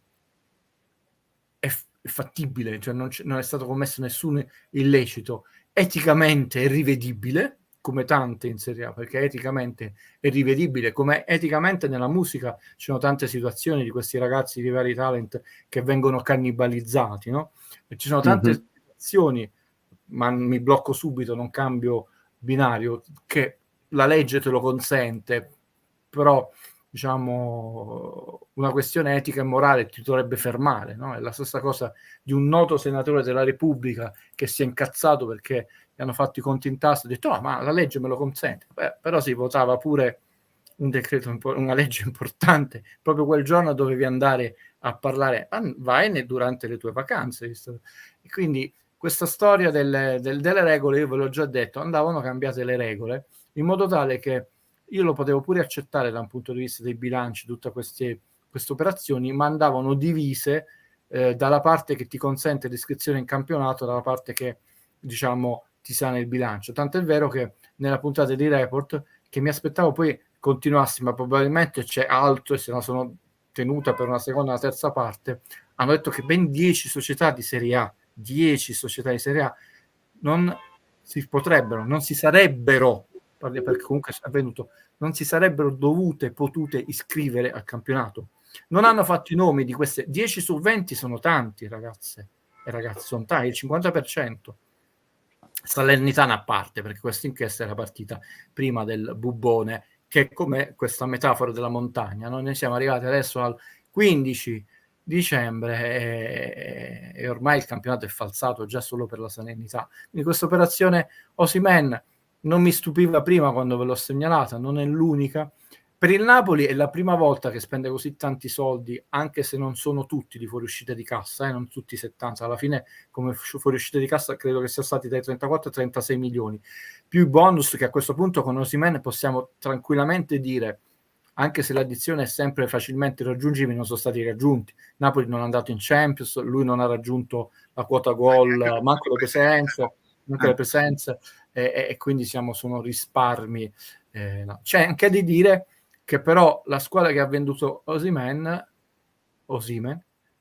è fattibile, cioè non è stato commesso nessun illecito, eticamente è rivedibile, come tante in Serie A, perché eticamente è rivedibile, come eticamente nella musica ci sono tante situazioni di questi ragazzi di vari talent che vengono cannibalizzati, no? E ci sono tante situazioni, ma mi blocco subito, non cambio binario, che la legge te lo consente, però diciamo una questione etica e morale ti dovrebbe fermare, no? È la stessa cosa di un noto senatore della Repubblica che si è incazzato perché gli hanno fatto i conti in tasca e ha detto no, ma la legge me lo consente. Però si votava pure un decreto, una legge importante, proprio quel giorno dovevi andare a parlare, vai durante le tue vacanze, e quindi questa storia delle regole, io ve l'ho già detto, andavano cambiate le regole in modo tale che io lo potevo pure accettare da un punto di vista dei bilanci, tutte queste operazioni, ma andavano divise dalla parte che ti consente l'iscrizione in campionato, dalla parte che, diciamo, ti sana il bilancio. Tanto è vero che nella puntata di Report, che mi aspettavo poi continuassi, ma probabilmente c'è altro e se la sono tenuta per una seconda e una terza parte, hanno detto che ben 10 società di Serie A, 10 società di Serie A non si potrebbero, non si sarebbero, perché comunque è avvenuto, non si sarebbero potute iscrivere al campionato. Non hanno fatto i nomi di queste 10 su 20, sono tanti, ragazze e ragazzi, sono tanti, il 50%. Salernitana a parte, perché questa inchiesta era partita prima del bubbone, che è come questa metafora della montagna, no? Noi siamo arrivati adesso al 15 dicembre e ormai il campionato è falsato già solo per la Salernità. Quindi questa operazione Osimhen non mi stupiva prima quando ve l'ho segnalata, non è l'unica, Per il Napoli è la prima volta che spende così tanti soldi, anche se non sono tutti di fuoriuscita di cassa, non tutti i 70, alla fine come fuoriuscita di cassa credo che sia stati dai 34 ai 36 milioni, più i bonus che a questo punto con Osimhen possiamo tranquillamente dire, anche se l'addizione è sempre facilmente raggiungibile, non sono stati raggiunti. Napoli non è andato in Champions, lui non ha raggiunto la quota gol, manco le presenze, e quindi sono risparmi. No. C'è anche di dire che però la squadra che ha venduto Osimhen,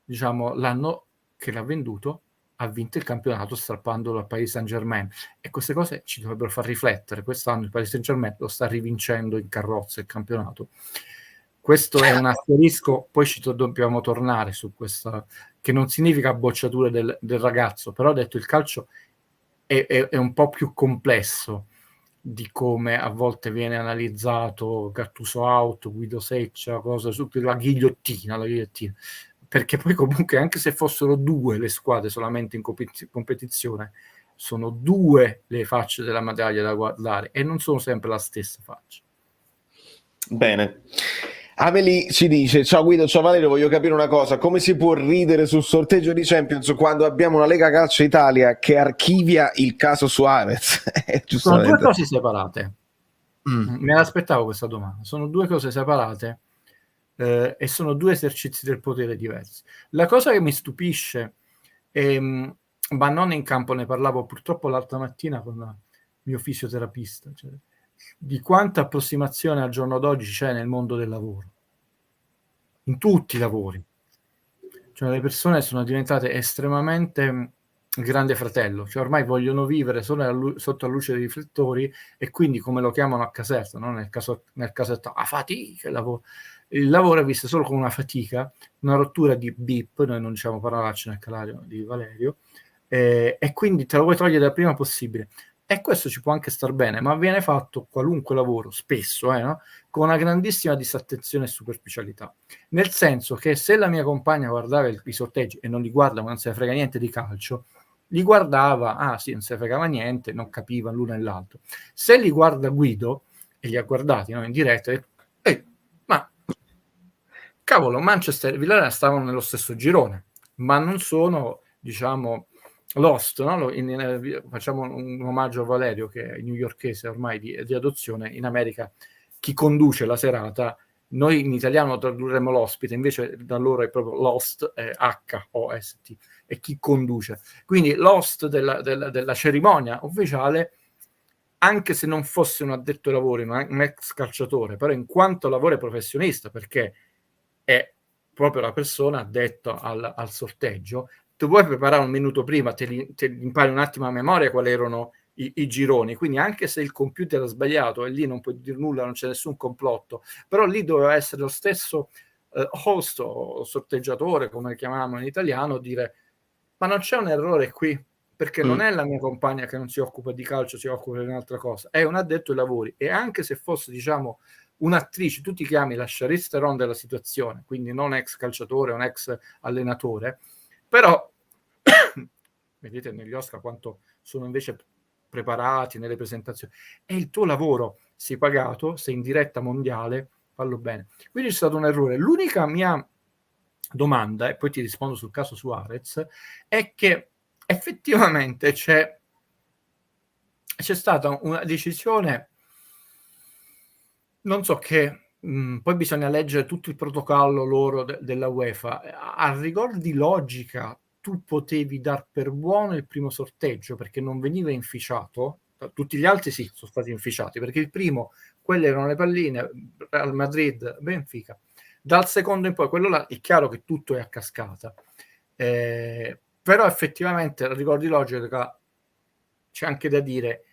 diciamo, l'anno che l'ha venduto ha vinto il campionato strappandolo al Paris Saint-Germain, e queste cose ci dovrebbero far riflettere. Quest'anno il Paris Saint-Germain lo sta rivincendo in carrozza il campionato. Questo è un asterisco, poi ci dobbiamo tornare su questa, che non significa bocciatura del ragazzo, però detto il calcio è un po' più complesso di come a volte viene analizzato. Gattuso out, Guido Seccia, cosa su la ghigliottina, perché poi comunque anche se fossero due le squadre solamente in competizione, sono due le facce della medaglia da guardare e non sono sempre la stessa faccia. Bene. Amelie ci dice: ciao Guido, ciao Valerio, voglio capire una cosa, come si può ridere sul sorteggio di Champions quando abbiamo una Lega Calcio Italia che archivia il caso Suarez? Sono due cose separate. Me l'aspettavo questa domanda. Sono due cose separate e sono due esercizi del potere diversi. La cosa che mi stupisce, ma non in campo, ne parlavo purtroppo l'altra mattina con il mio fisioterapista, cioè, di quanta approssimazione al giorno d'oggi c'è nel mondo del lavoro, in tutti i lavori. Cioè le persone sono diventate estremamente grande fratello, cioè ormai vogliono vivere solo sotto la luce dei riflettori, e quindi, come lo chiamano a Caserta, no? nel casetto, a fatica il lavoro è visto solo come una fatica, una rottura di bip, noi non diciamo parolacce nel calario di Valerio, e quindi te lo vuoi togliere il prima possibile. E questo ci può anche star bene, ma viene fatto qualunque lavoro, spesso, no? Con una grandissima disattenzione e superficialità. Nel senso che se la mia compagna guardava i sorteggi, e non li guarda, ma non se ne frega niente di calcio, li guardava, sì, non se ne fregava niente, non capiva l'uno e l'altro. Se li guarda Guido, e li ha guardati, no, in diretta, ma cavolo, Manchester e Villarreal stavano nello stesso girone, ma non sono, diciamo, lost, no? Facciamo un omaggio a Valerio, che è newyorkese ormai di adozione. In America chi conduce la serata, noi in italiano tradurremmo l'ospite, invece da loro è proprio Lost, H-O-S-T, e chi conduce. Quindi l'host della cerimonia ufficiale, anche se non fosse un addetto ai lavori, un ex calciatore, però in quanto lavoro professionista, perché è proprio la persona addetta al sorteggio, tu puoi preparare un minuto prima, te li impari un attimo a memoria quali erano i gironi, quindi anche se il computer ha sbagliato e lì non puoi dire nulla, non c'è nessun complotto, però lì doveva essere lo stesso host o sorteggiatore, come chiamiamo in italiano, dire: ma non c'è un errore qui, perché non è la mia compagna che non si occupa di calcio, si occupa di un'altra cosa, è un addetto ai lavori. E anche se fosse, diciamo, un'attrice, tu ti chiami la Charlize Theron della situazione, quindi non ex calciatore, un ex allenatore, però vedete negli Oscar quanto sono invece preparati nelle presentazioni, è il tuo lavoro, sei pagato, sei in diretta mondiale, fallo bene. Quindi c'è stato un errore. L'unica mia domanda, e poi ti rispondo sul caso Suarez, è che effettivamente c'è stata una decisione, non so che, poi bisogna leggere tutto il protocollo loro della UEFA, a rigor di logica tu potevi dar per buono il primo sorteggio perché non veniva inficiato, tutti gli altri sì, sono stati inficiati, perché il primo, quelle erano le palline, Real Madrid, Benfica, dal secondo in poi, quello là è chiaro che tutto è a cascata, però effettivamente a rigor di logica c'è anche da dire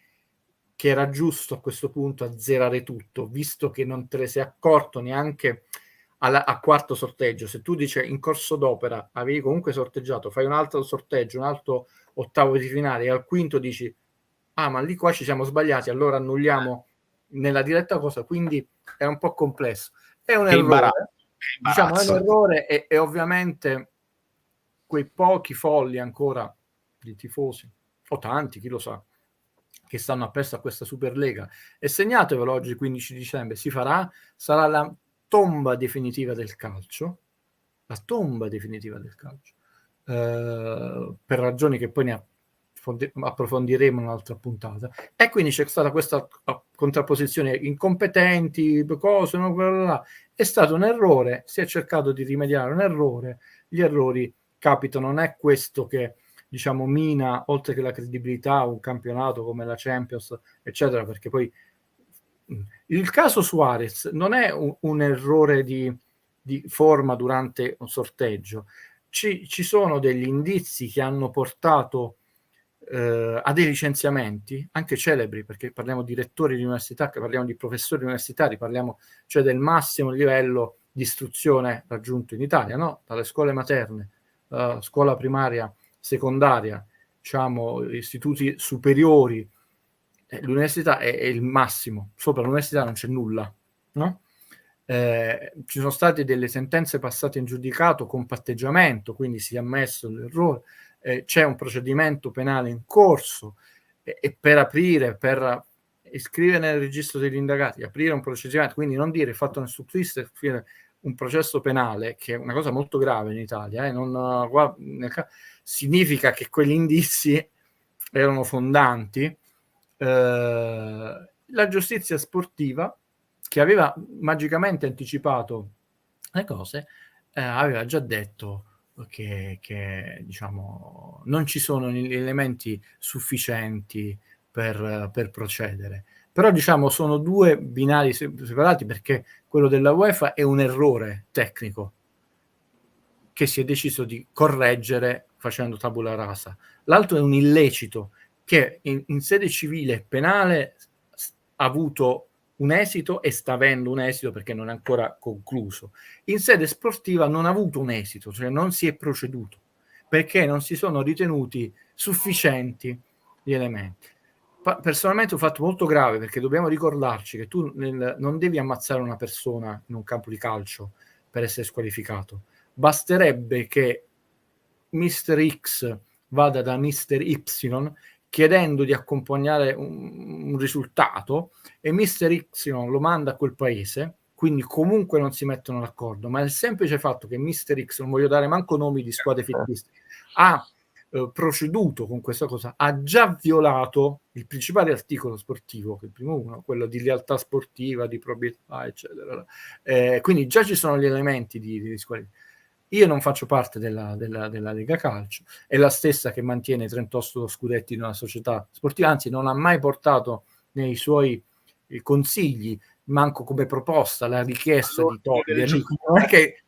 che era giusto a questo punto azzerare tutto, visto che non te ne sei accorto neanche a quarto sorteggio. Se tu dici in corso d'opera avevi comunque sorteggiato, fai un altro sorteggio, un altro ottavo di finale, e al quinto dici ma lì qua ci siamo sbagliati, allora annulliamo nella diretta cosa, quindi è un po' complesso. È un errore, diciamo, è un errore, e ovviamente quei pochi folli ancora di tifosi, o tanti, chi lo sa, che stanno appresso a questa Superlega, e segnatevelo, oggi 15 dicembre si farà, sarà la tomba definitiva del calcio, la tomba definitiva del calcio, per ragioni che poi ne approfondiremo in un'altra puntata, e quindi c'è stata questa contrapposizione, incompetenti, cose, no, là. È stato un errore, si è cercato di rimediare un errore, gli errori capitano, non è questo che diciamo mina, oltre che la credibilità, un campionato come la Champions, eccetera, perché poi il caso Suarez non è un errore di forma durante un sorteggio, ci sono degli indizi che hanno portato a dei licenziamenti anche celebri, perché parliamo di rettori di università, che parliamo di professori universitari, parliamo cioè del massimo livello di istruzione raggiunto in Italia, no? Dalle scuole materne, scuola primaria, secondaria, diciamo istituti superiori, l'università è il massimo, sopra l'università non c'è nulla, no? Ci sono state delle sentenze passate in giudicato con patteggiamento, quindi si è ammesso l'errore, c'è un procedimento penale in corso, e per iscrivere nel registro degli indagati, aprire un procedimento, quindi non dire fatto nel subsiste, un processo penale, che è una cosa molto grave in Italia, significa che quegli indizi erano fondanti. La giustizia sportiva, che aveva magicamente anticipato le cose, aveva già detto che diciamo non ci sono gli elementi sufficienti per procedere. Però diciamo sono due binari separati, perché quello della UEFA è un errore tecnico che si è deciso di correggere facendo tabula rasa. L'altro è un illecito che in sede civile e penale ha avuto un esito e sta avendo un esito, perché non è ancora concluso. In sede sportiva non ha avuto un esito, cioè non si è proceduto, perché non si sono ritenuti sufficienti gli elementi. Personalmente è un fatto molto grave, perché dobbiamo ricordarci che tu non devi ammazzare una persona in un campo di calcio per essere squalificato. Basterebbe che Mr. X vada da Mr. Y chiedendo di accompagnare un risultato, e Mr. Y lo manda a quel paese, quindi comunque non si mettono d'accordo, ma il semplice fatto che Mr. X, non voglio dare manco nomi di squadre fittiste, ha proceduto con questa cosa, ha già violato il principale articolo sportivo, che è il primo uno, quello di lealtà sportiva, di proprietà, eccetera. Quindi già ci sono gli elementi di squadra. Io non faccio parte della Lega Calcio, è la stessa che mantiene 38 scudetti in una società sportiva, anzi non ha mai portato nei suoi consigli, manco come proposta, la richiesta di togliere, non è che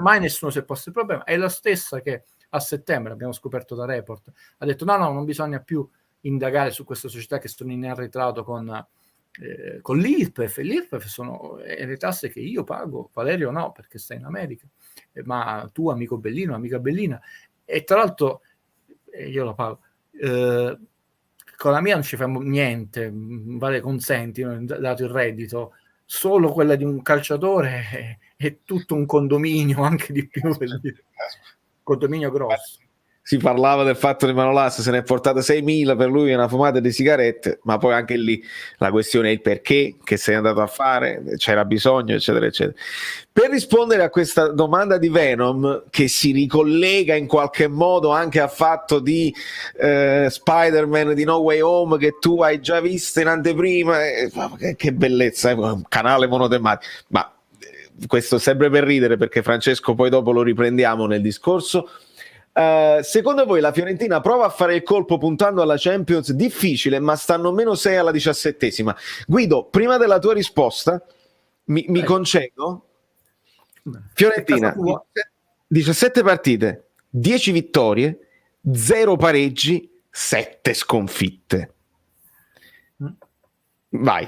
mai nessuno si è posto il problema. È la stessa che a settembre, abbiamo scoperto da Report, ha detto no, non bisogna più indagare su queste società che sono in arretrato con l'IRPEF. L'IRPEF sono le tasse che io pago, Valerio no, perché sta in America, ma tu, amico Bellino, amica Bellina, e tra l'altro io la pago. Con la mia non ci fanno niente, vale, consenti, dato il reddito, solo quella di un calciatore è tutto un condominio, anche di più, condominio grosso. Si parlava del fatto che Manolas se ne è portato 6.000 per lui, una fumata di sigarette, ma poi anche lì la questione è il perché, che sei andato a fare, c'era bisogno, eccetera, eccetera. Per rispondere a questa domanda di Venom, che si ricollega in qualche modo anche al fatto di Spider-Man di No Way Home, che tu hai già visto in anteprima, che bellezza, un canale monotematico, ma questo sempre per ridere, perché Francesco poi dopo lo riprendiamo nel discorso. Secondo voi la Fiorentina prova a fare il colpo puntando alla Champions? Difficile, ma stanno -6 alla 17ª. Guido, prima della tua risposta mi concedo. Fiorentina 17 partite, 10 vittorie, 0 pareggi, 7 sconfitte. Vai.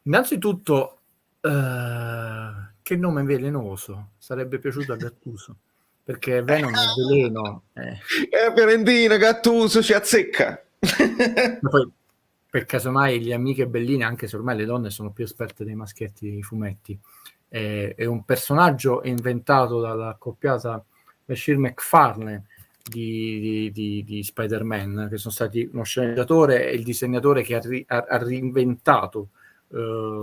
Innanzitutto che nome velenoso, sarebbe piaciuto a Gattuso, perché Venom è veleno. Fiorentina, Gattuso ci azzecca. Poi, per casomai, le amiche belline, anche se ormai le donne sono più esperte dei maschietti dei fumetti, è un personaggio inventato dalla accoppiata Bashir McFarlane, di Spider-Man, che sono stati uno sceneggiatore e il disegnatore che ha reinventato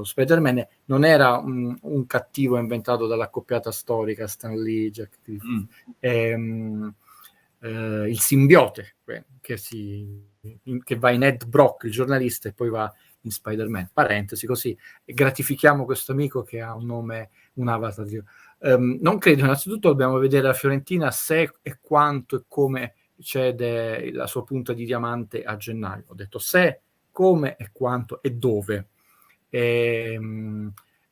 Spider-Man. Non era un cattivo inventato dall'accoppiata storica Stan Lee, Jack Griffith, il simbiote che va in Ed Brock, il giornalista, e poi va in Spider-Man. Parentesi, così gratifichiamo questo amico che ha un nome, un avatar. Non credo, innanzitutto dobbiamo vedere la Fiorentina se e quanto e come cede la sua punta di diamante a gennaio. Ho detto se, come e quanto e dove.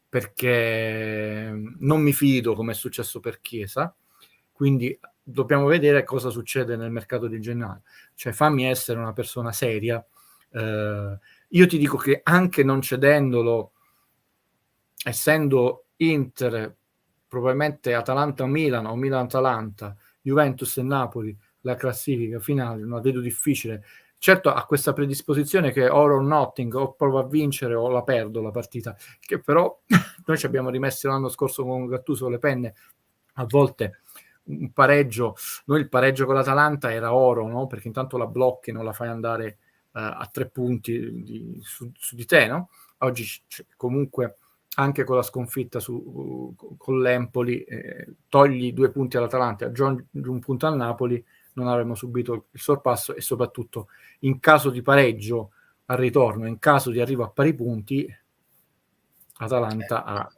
Perché non mi fido, come è successo per Chiesa, quindi dobbiamo vedere cosa succede nel mercato di gennaio. Cioè, fammi essere una persona seria. Io ti dico che anche non cedendolo, essendo Inter probabilmente Atalanta-Milan o Milan-Atalanta, Juventus e Napoli la classifica finale, non la vedo difficile. Certo, ha questa predisposizione che oro o nothing, o provo a vincere o la perdo la partita, che però noi ci abbiamo rimessi l'anno scorso con Gattuso le penne. A volte un pareggio, noi il pareggio con l'Atalanta era oro, no? Perché intanto la blocchi, non la fai andare a 3 punti su di te, no? Oggi comunque anche con la sconfitta con l'Empoli, togli 2 punti all'Atalanta, aggiungi un punto al Napoli, non avremmo subito il sorpasso, e soprattutto in caso di pareggio al ritorno, in caso di arrivo a pari punti, Atalanta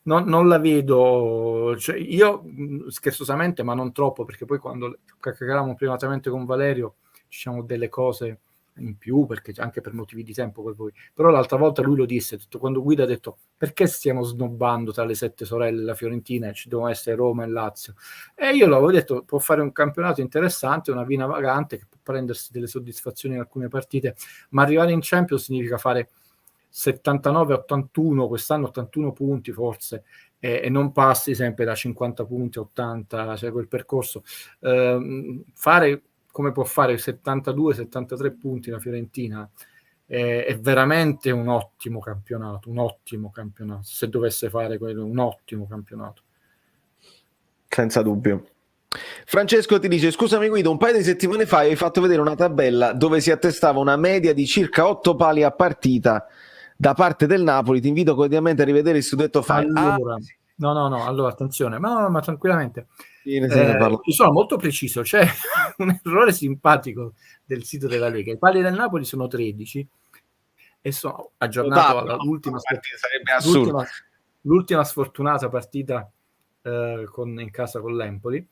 non la vedo, cioè, io scherzosamente, ma non troppo, perché poi quando chiacchieriamo privatamente con Valerio ci siamo delle cose in più, perché anche per motivi di tempo per voi. Però l'altra volta lui lo disse, quando Guida ha detto perché stiamo snobbando tra le 7 sorelle la Fiorentina e ci devono essere Roma e Lazio, e io l'avevo detto, può fare un campionato interessante, una vina vagante che può prendersi delle soddisfazioni in alcune partite, ma arrivare in Champions significa fare 79-81, quest'anno 81 punti forse, e non passi sempre da 50 punti a 80, cioè quel percorso, fare come può fare 72-73 punti la Fiorentina, è veramente un ottimo campionato, se dovesse fare quello, un ottimo campionato. Senza dubbio. Francesco ti dice: scusami Guido, un paio di settimane fa hai fatto vedere una tabella dove si attestava una media di circa 8 pali a partita da parte del Napoli. Ti invito cordialmente a rivedere il suddetto file. Allora, no, allora attenzione, ma tranquillamente. Io sono molto preciso, c'è un errore simpatico del sito della Lega. I pali del Napoli sono 13 e sono aggiornato all'ultima l'ultima sfortunata partita in casa con l'Empoli,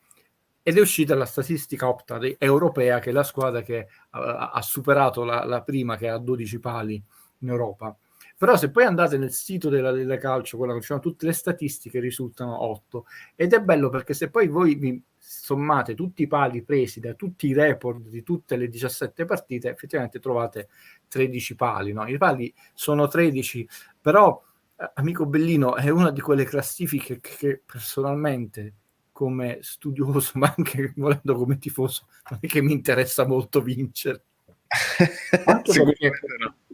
ed è uscita la statistica Opta europea, che è la squadra che ha superato la prima, che ha 12 pali in Europa. Però se poi andate nel sito della Calcio, quello che c'erano tutte le statistiche, risultano 8, ed è bello perché se poi voi vi sommate tutti i pali presi da tutti i report di tutte le 17 partite, effettivamente trovate 13 pali, no? I pali sono 13, però amico Bellino, è una di quelle classifiche che personalmente, come studioso, ma anche volendo come tifoso, non è che mi interessa molto vincere. Anche perché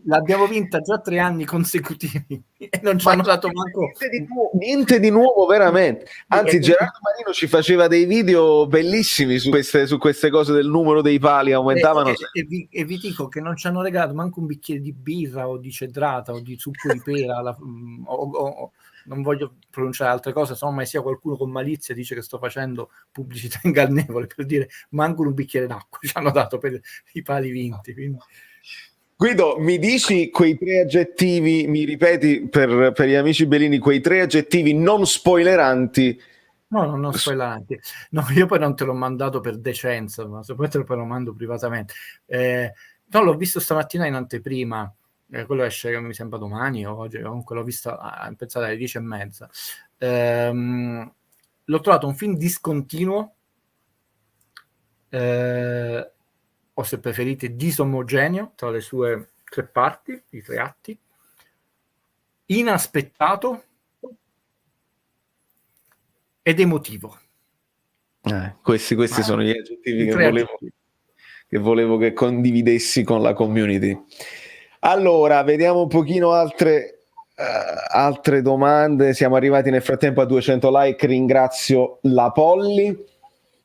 l'abbiamo vinta già 3 anni consecutivi e non ci hanno dato manco niente di nuovo veramente. Anzi, Gerardo Marino ci faceva dei video bellissimi su queste cose del numero dei pali, aumentavano e vi dico che non ci hanno regalato manco un bicchiere di birra o di cedrata o di succo di pera non voglio pronunciare altre cose, se no mai sia qualcuno con malizia dice che sto facendo pubblicità ingannevole, per dire manco un bicchiere d'acqua ci hanno dato per i pali vinti. Quindi. Guido, mi dici quei 3 aggettivi, mi ripeti per gli amici Bellini, quei 3 aggettivi non spoileranti? No, non spoileranti. No, io poi non te l'ho mandato per decenza, ma se poi te lo mando privatamente. No, l'ho visto stamattina in anteprima. Quello esce, mi sembra domani o oggi, comunque l'ho visto pensate alle 10:30. L'ho trovato un film discontinuo, o se preferite disomogeneo tra le sue 3 parti, i 3 atti, inaspettato ed emotivo. Questi sono gli aggettivi che volevo che condividessi con la community. Allora, vediamo un pochino altre domande. Siamo arrivati nel frattempo a 200 like. Ringrazio la Polly.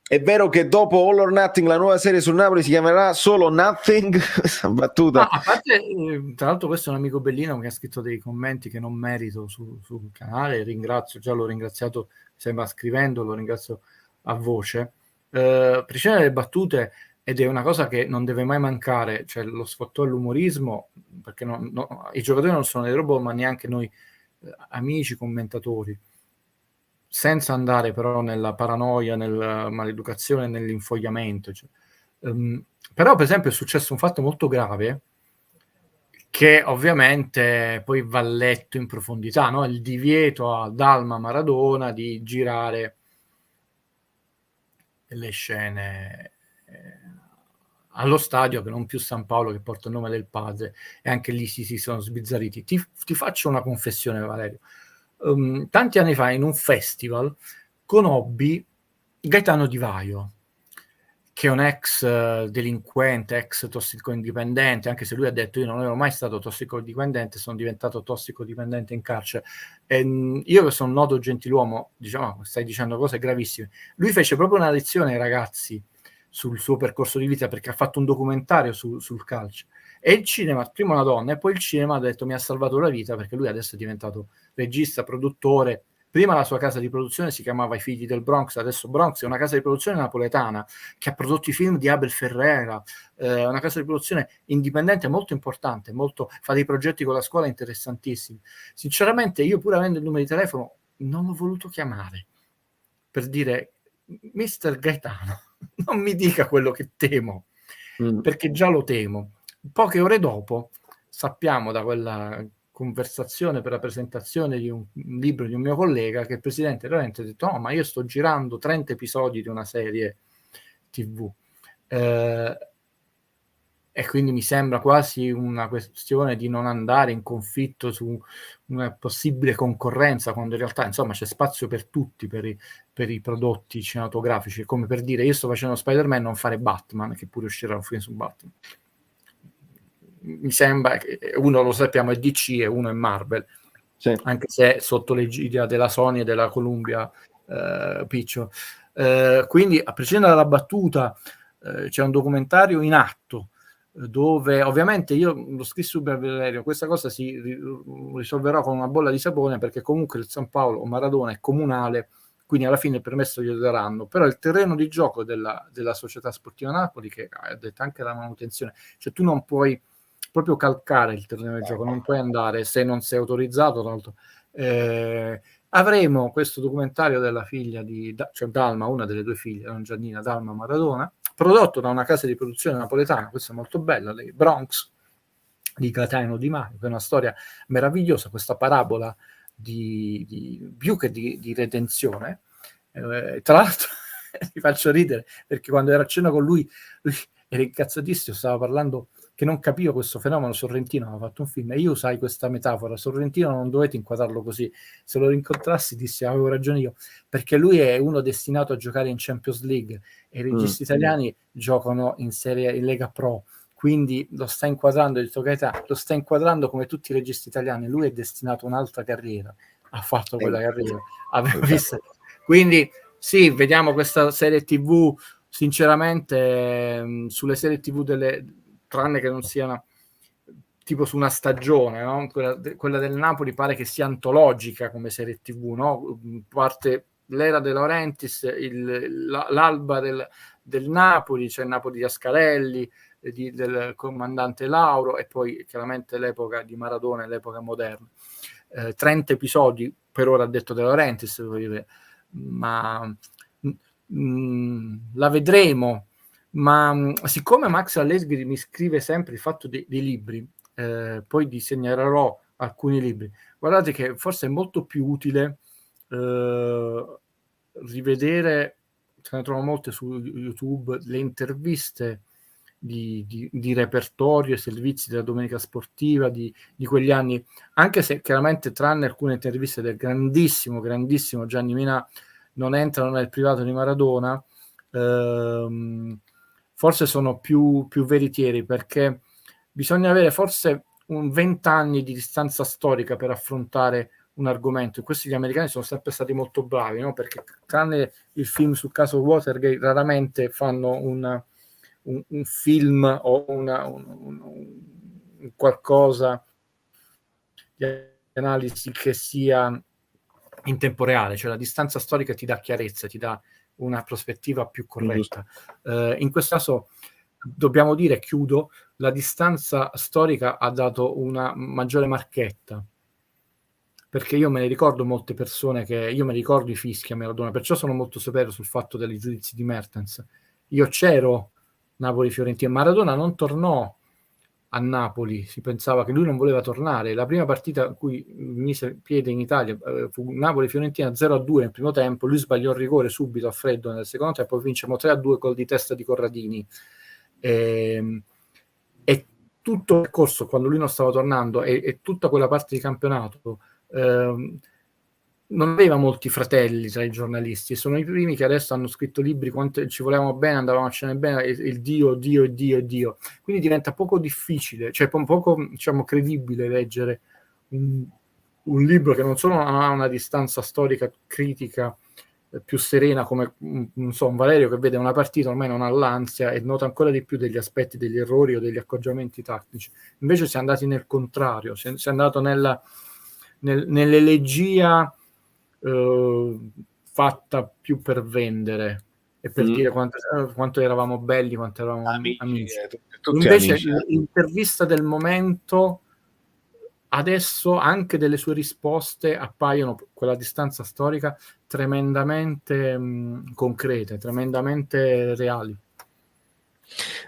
È vero che dopo All or Nothing la nuova serie sul Napoli si chiamerà solo Nothing? Battuta. A parte, tra l'altro questo è un amico bellino che ha scritto dei commenti che non merito sul canale, ringrazio, già l'ho ringraziato, sembra scrivendo, lo ringrazio a voce. Precede le battute, ed è una cosa che non deve mai mancare, cioè lo sfottò l'umorismo, perché i giocatori non sono dei robot, ma neanche noi amici commentatori, senza andare però nella paranoia, nella maleducazione, nell'infogliamento. Cioè. Però per esempio è successo un fatto molto grave che ovviamente poi va letto in profondità, no? Il divieto a Dalma Maradona di girare le scene allo stadio, che non più San Paolo, che porta il nome del padre, e anche lì si sono sbizzarriti. Ti faccio una confessione, Valerio. Tanti anni fa in un festival conobbi Gaetano Di Vaio, che è un ex delinquente, ex tossicodipendente, anche se lui ha detto io non ero mai stato tossicodipendente, sono diventato tossicodipendente in carcere. Io che sono noto gentiluomo, diciamo, stai dicendo cose gravissime. Lui fece proprio una lezione ai ragazzi sul suo percorso di vita, perché ha fatto un documentario sul calcio. E il cinema, prima una donna, e poi il cinema ha detto mi ha salvato la vita, perché lui adesso è diventato regista, produttore. Prima la sua casa di produzione si chiamava I Figli del Bronx, adesso Bronx è una casa di produzione napoletana che ha prodotto i film di Abel Ferrera, una casa di produzione indipendente molto importante, fa dei progetti con la scuola interessantissimi. Sinceramente io, pur avendo il numero di telefono, non l'ho voluto chiamare per dire Mister Gaetano, non mi dica quello che temo, perché già lo temo. Poche ore dopo sappiamo da quella conversazione per la presentazione di un libro di un mio collega che il presidente Laurenti ha detto no, ma io sto girando 30 episodi di una serie TV e quindi mi sembra quasi una questione di non andare in conflitto su una possibile concorrenza, quando in realtà insomma c'è spazio per tutti, per i prodotti cinematografici, come per dire io sto facendo Spider-Man, non fare Batman, che pure uscirà un film su Batman. Mi sembra che uno, lo sappiamo, è DC e uno è Marvel, sì. Anche se sotto l'egidia della Sony e della Columbia Picture. Quindi, a prescindere dalla battuta, c'è un documentario in atto dove ovviamente io lo scrissi su Valerio, questa cosa si risolverà con una bolla di sapone, perché comunque il San Paolo o Maradona è comunale, quindi alla fine il permesso glielo daranno, però il terreno di gioco della Società Sportiva Napoli, che ha detto anche la manutenzione, cioè tu non puoi proprio calcare il terreno di gioco, non puoi andare se non sei autorizzato. Tra l'altro avremo questo documentario della figlia cioè Dalma, una delle due figlie, non Giannina, Dalma Maradona, prodotto da una casa di produzione napoletana, questa è molto bella, le Bronx di Gaetano Di Vaio, che è una storia meravigliosa, questa parabola più che di redenzione. Tra l'altro mi faccio ridere perché quando ero a cena con lui era incazzatissimo, stava parlando che non capivo questo fenomeno. Sorrentino aveva fatto un film e io usai questa metafora: Sorrentino non dovete inquadrarlo così, se lo rincontrassi dissi avevo ragione io, perché lui è uno destinato a giocare in Champions League e i registi italiani giocano in Lega Pro, quindi lo sta inquadrando, lo sta inquadrando come tutti i registi italiani. Lui è destinato a un'altra carriera, ha fatto quella carriera, aveva visto. Quindi sì, vediamo questa serie TV. Sinceramente sulle serie TV tranne che non siano tipo su una stagione, no? Quella del Napoli pare che sia antologica come serie TV, no? Parte l'era De Laurentiis, l'alba del Napoli, c'è il Napoli di Ascarelli, del comandante Lauro, e poi chiaramente l'epoca di Maradona e l'epoca moderna. 30 episodi per ora, ha detto De Laurentiis, ma la vedremo. Ma siccome Max Allegri mi scrive sempre il fatto dei libri, poi vi segnalerò alcuni libri, guardate che forse è molto più utile rivedere, ce ne trovo molte su YouTube, le interviste di repertorio e servizi della Domenica Sportiva di quegli anni, anche se chiaramente tranne alcune interviste del grandissimo Gianni Minà non entrano nel privato di Maradona, forse sono più veritieri, perché bisogna avere forse 20 anni di distanza storica per affrontare un argomento. In questo gli americani sono sempre stati molto bravi, no? Perché tranne il film sul caso Watergate raramente fanno un film o un qualcosa di analisi che sia in tempo reale, cioè la distanza storica ti dà chiarezza, ti dà una prospettiva più corretta. In questo caso dobbiamo dire, chiudo, la distanza storica ha dato una maggiore marchetta, perché io me ne ricordo molte persone io me ricordo i fischi a Maradona, perciò sono molto severo sul fatto dei giudizi di Mertens. Io c'ero Napoli-Fiorentina, Maradona non tornò a Napoli, si pensava che lui non voleva tornare. La prima partita in cui mise piede in Italia fu Napoli-Fiorentina 0-2 nel primo tempo, lui sbagliò il rigore subito a freddo nel secondo tempo, poi vincemmo 3-2 gol di testa di Corradini. E tutto il percorso, quando lui non stava tornando, e tutta quella parte di campionato, non aveva molti fratelli tra i giornalisti, sono i primi che adesso hanno scritto libri quanto ci volevamo bene, andavamo a cena bene, il Dio, quindi diventa poco difficile, cioè poco, diciamo, credibile leggere un libro che non solo non ha una distanza storica critica più serena, come non so, un Valerio che vede una partita ormai non ha l'ansia e nota ancora di più degli aspetti, degli errori o degli accorgimenti tattici. Invece si è andati nel contrario, si è andato nell'elegia fatta più per vendere e per dire quanto eravamo belli, quanto eravamo amici. Invece l'intervista del momento adesso, anche delle sue risposte appaiono, quella distanza storica, tremendamente concrete, tremendamente reali.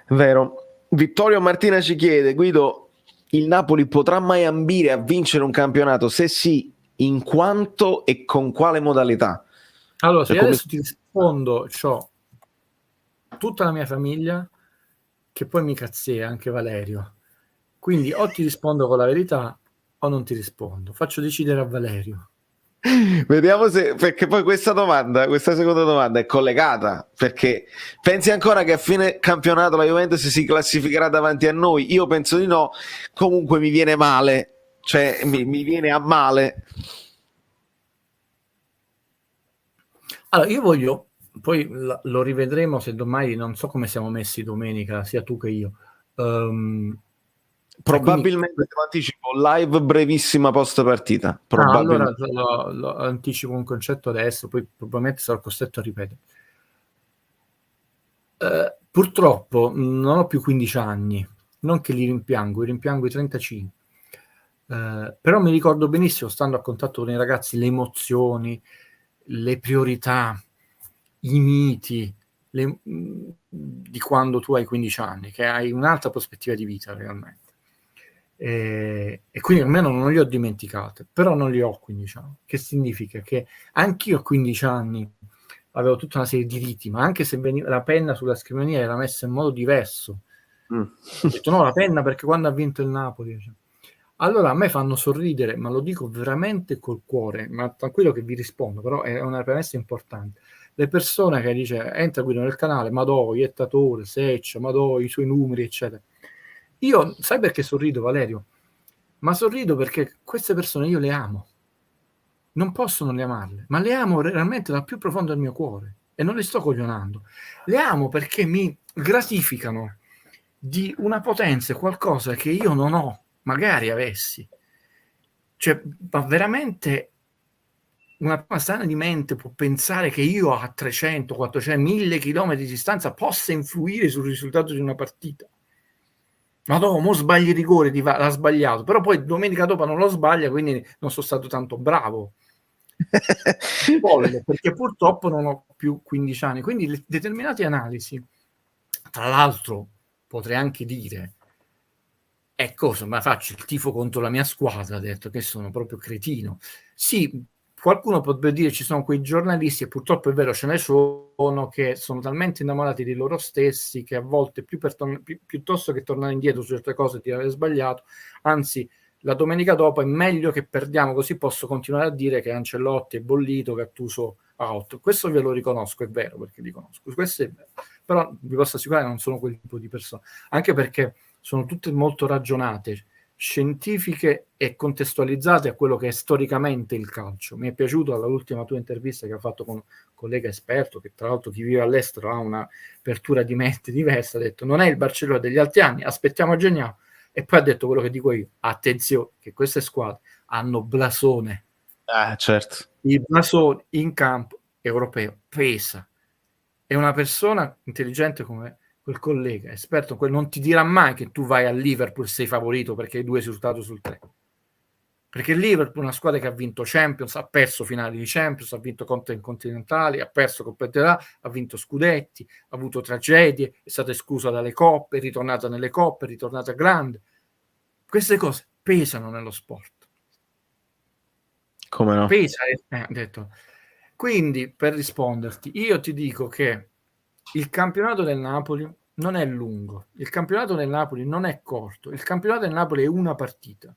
Vero. Vittorio Martina ci chiede: Guido, il Napoli potrà mai ambire a vincere un campionato? Se sì, in quanto e con quale modalità? Allora, se io adesso ti rispondo, c'ho tutta la mia famiglia che poi mi cazzea, anche Valerio. Quindi o ti rispondo con la verità o non ti rispondo. Faccio decidere a Valerio. Vediamo se, perché poi questa seconda domanda è collegata, perché pensi ancora che a fine campionato la Juventus si classificherà davanti a noi? Io penso di no, comunque mi viene male, cioè mi viene a male. Allora, io voglio, poi lo rivedremo se domani, non so come siamo messi domenica, sia tu che io. Probabilmente quindi, anticipo live brevissima post partita. Allora lo anticipo un concetto adesso, poi probabilmente sarò costretto a ripetere. Purtroppo non ho più 15 anni, non che li rimpiango i 35. Però mi ricordo benissimo, stando a contatto con i ragazzi, le emozioni, le priorità, i miti di quando tu hai 15 anni, che hai un'altra prospettiva di vita realmente. E quindi almeno non li ho dimenticate, però non li ho 15 anni, che significa che anch'io a 15 anni avevo tutta una serie di riti, ma anche se veniva la penna sulla scrivania era messa in modo diverso. Ho detto no, la penna perché quando ha vinto il Napoli, cioè. Allora a me fanno sorridere, ma lo dico veramente col cuore, ma tranquillo che vi rispondo, però è una premessa importante. Le persone che dice entra qui nel canale, Madò, Iettatore, Seccia, Madò, i suoi numeri, eccetera. Io, sai perché sorrido, Valerio? Ma sorrido perché queste persone io le amo. Non posso non le amarle, ma le amo realmente dal più profondo del mio cuore e non le sto coglionando. Le amo perché mi gratificano di una potenza, qualcosa che io non ho, magari avessi. Cioè, ma veramente una persona sana di mente può pensare che io a 300, 400, 1000 chilometri di distanza possa influire sul risultato di una partita. Ma mo sbagli il rigore, l'ha sbagliato, però poi domenica dopo non lo sbaglia, quindi non sono stato tanto bravo. Perché purtroppo non ho più 15 anni, quindi determinate analisi, tra l'altro potrei anche dire ma faccio il tifo contro la mia squadra, ha detto che sono proprio cretino. Sì, qualcuno potrebbe dire ci sono quei giornalisti, e purtroppo è vero, ce ne sono, che sono talmente innamorati di loro stessi che a volte piuttosto che tornare indietro su certe cose e di aver sbagliato, anzi la domenica dopo è meglio che perdiamo, così posso continuare a dire che Ancelotti è bollito, Gattuso out. Questo ve lo riconosco, è vero, perché li conosco, questo è vero. Però vi posso assicurare che non sono quel tipo di persone, anche perché sono tutte molto ragionate. scientifiche e contestualizzate a quello che è storicamente il calcio. Mi è piaciuto all'ultima tua intervista che ha fatto con un collega esperto, che tra l'altro chi vive all'estero ha un'apertura di mente diversa, ha detto non è il Barcellona degli altri anni, aspettiamo a gennaio, e poi ha detto quello che dico io, attenzione che queste squadre hanno blasone, Certo. il blasone in campo europeo pesa, e una persona intelligente come quel collega esperto non ti dirà mai che tu vai a Liverpool sei favorito perché hai 2 risultati sul 3, perché il Liverpool è una squadra che ha vinto Champions, ha perso finali di Champions, ha vinto continentali, ha perso competitività, ha vinto scudetti, ha avuto tragedie, è stata esclusa dalle coppe, è ritornata nelle coppe, è ritornata grande. Queste cose pesano nello sport. Come no? Pesa, detto. Quindi, per risponderti, io ti dico che il campionato del Napoli non è lungo, il campionato del Napoli non è corto, il campionato del Napoli è una partita.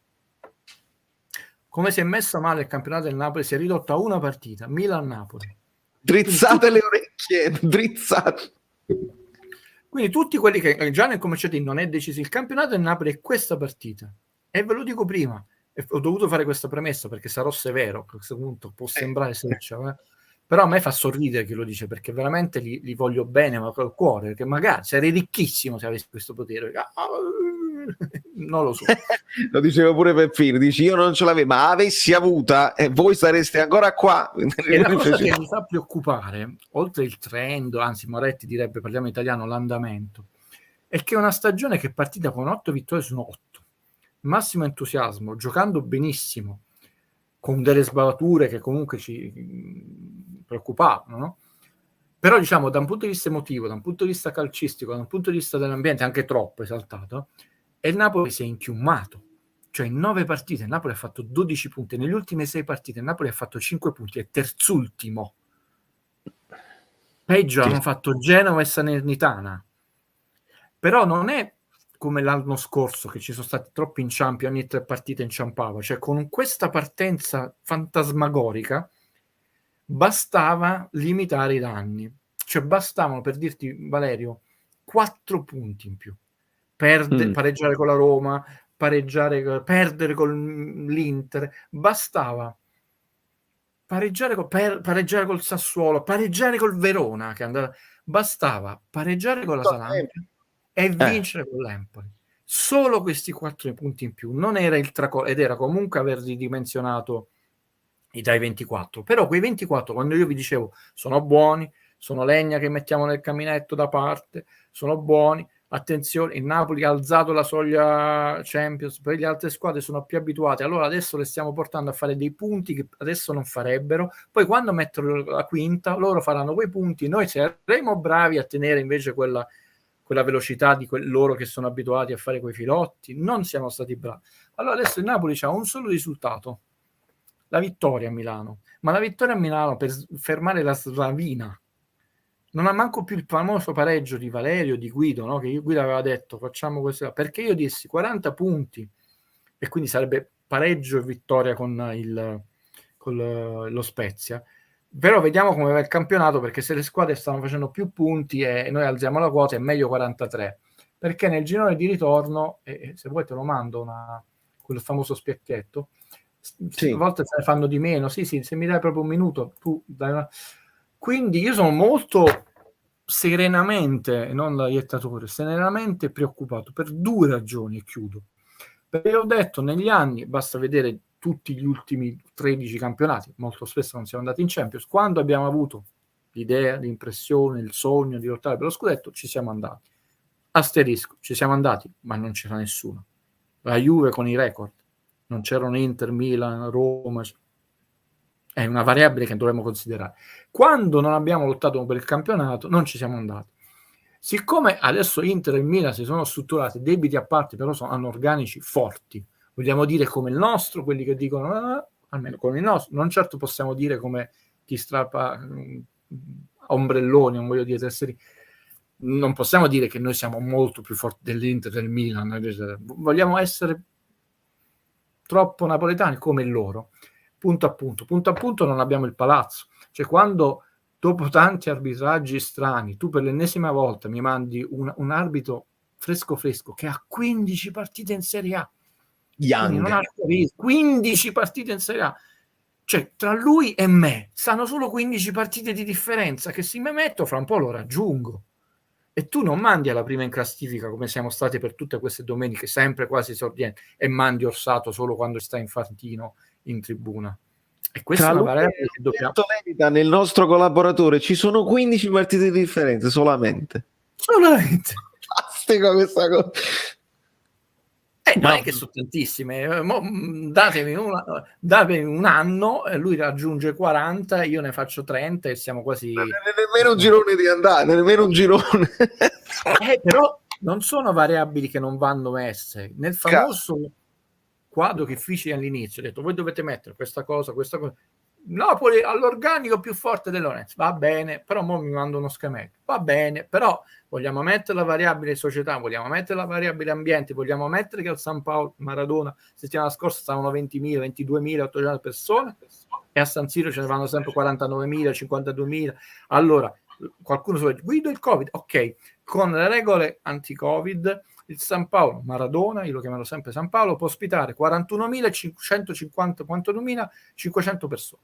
Come si è messo male il campionato del Napoli, si è ridotto a una partita, Milan-Napoli. Drizzate le orecchie, drizzate. Quindi tutti quelli che già nel cominciato non è deciso il campionato del Napoli è questa partita. E ve lo dico prima, ho dovuto fare questa premessa perché sarò severo, a questo punto può sembrare seccio, però a me fa sorridere chi lo dice, perché veramente li voglio bene, ma col cuore, perché magari sarei ricchissimo se avessi questo potere. Non lo so. Lo dicevo pure Peppino, dici io non ce l'avevo, ma avessi avuta e voi sareste ancora qua. E la cosa che mi fa preoccupare, oltre il trend, anzi Moretti direbbe, parliamo italiano, l'andamento, è che è una stagione che è partita con 8 vittorie su 8, massimo entusiasmo, giocando benissimo, con delle sbavature che comunque ci preoccupavano, no? Però diciamo da un punto di vista emotivo, da un punto di vista calcistico, da un punto di vista dell'ambiente anche troppo esaltato, e il Napoli si è inchiummato, cioè in 9 partite il Napoli ha fatto 12 punti, nelle ultime 6 partite il Napoli ha fatto 5 punti, è terzultimo, peggio hanno fatto Genova e Salernitana, però non è come l'anno scorso che ci sono stati troppi inciampi, ogni 3 partite inciampava, cioè con questa partenza fantasmagorica bastava limitare i danni, cioè bastavano, per dirti Valerio, 4 punti in più, pareggiare con la Roma, perdere con l'Inter, bastava pareggiare col Sassuolo, pareggiare col Verona, che andava, bastava pareggiare con la Salernitana e vincere con l'Empoli. Solo questi 4 punti in più, non era il tracollo, ed era comunque aver ridimensionato dai 24, però quei 24, quando io vi dicevo sono buoni, sono legna che mettiamo nel caminetto da parte, sono buoni, attenzione, il Napoli ha alzato la soglia Champions, per le altre squadre sono più abituate, allora adesso le stiamo portando a fare dei punti che adesso non farebbero, poi quando mettono la quinta loro faranno quei punti, noi saremo bravi a tenere invece quella velocità di loro che sono abituati a fare quei filotti, non siamo stati bravi. Allora adesso il Napoli ha un solo risultato, la vittoria a Milano, ma la vittoria a Milano per fermare la slavina non ha manco più il famoso pareggio di Valerio, di Guido, no? Che Guido aveva detto facciamo questo, perché io dissi 40 punti e quindi sarebbe pareggio e vittoria con lo Spezia, però vediamo come va il campionato, perché se le squadre stanno facendo più punti e noi alziamo la quota è meglio 43, perché nel girone di ritorno, se vuoi te lo mando quel famoso specchietto, sì. A volte se ne fanno di meno, sì, se mi dai proprio un minuto tu dai quindi io sono molto serenamente, non da iettatore, serenamente preoccupato per 2 ragioni, e chiudo, perché ho detto negli anni, basta vedere tutti gli ultimi 13 campionati, molto spesso non siamo andati in Champions, quando abbiamo avuto l'idea, l'impressione, il sogno di lottare per lo scudetto, ci siamo andati, asterisco, ci siamo andati, ma non c'era nessuno, la Juve con i record, non c'erano Inter, Milan, Roma, è una variabile che dovremmo considerare. Quando non abbiamo lottato per il campionato non ci siamo andati. Siccome adesso Inter e Milan si sono strutturati, debiti a parte, però hanno organici forti, vogliamo dire come il nostro, quelli che dicono almeno come il nostro, non certo possiamo dire come chi strappa ombrelloni, non voglio dire tesseri, non possiamo dire che noi siamo molto più forti dell'Inter, del Milan, vogliamo essere troppo napoletani come loro. Punto a punto non abbiamo il palazzo, cioè quando dopo tanti arbitraggi strani tu per l'ennesima volta mi mandi un arbitro fresco che ha 15 partite in Serie A, Quindi non ha 15 partite in Serie A. Cioè, tra lui e me stanno solo 15 partite di differenza, che se mi metto fra un po' lo raggiungo. E tu non mandi alla prima in classifica, come siamo stati per tutte queste domeniche, sempre quasi esordienti, e mandi Orsato solo quando sta Infantino in tribuna. E questa è una variabile che dobbiamo... Nel nostro collaboratore ci sono 15 partite di differenza solamente. Fantastica questa cosa. Non è che sono tantissime, datemi un anno, lui raggiunge 40, io ne faccio 30 e siamo quasi... Nemmeno un girone di andare, nemmeno un girone. Però non sono variabili che non vanno messe. Nel famoso quadro che feci all'inizio, ho detto, voi dovete mettere questa cosa. Napoli all'organico più forte dell'Orense, va bene, però mo mi mando uno scheletro, va bene, però vogliamo mettere la variabile società, vogliamo mettere la variabile ambiente, vogliamo mettere che al San Paolo Maradona settimana scorsa stavano 20.000, 22.800 persone e a San Siro ce ne vanno sempre 49.000, 52.000. Allora qualcuno sulle guido il Covid, ok, con le regole anti-Covid il San Paolo Maradona, io lo chiamerò sempre San Paolo, può ospitare 41.550 persone,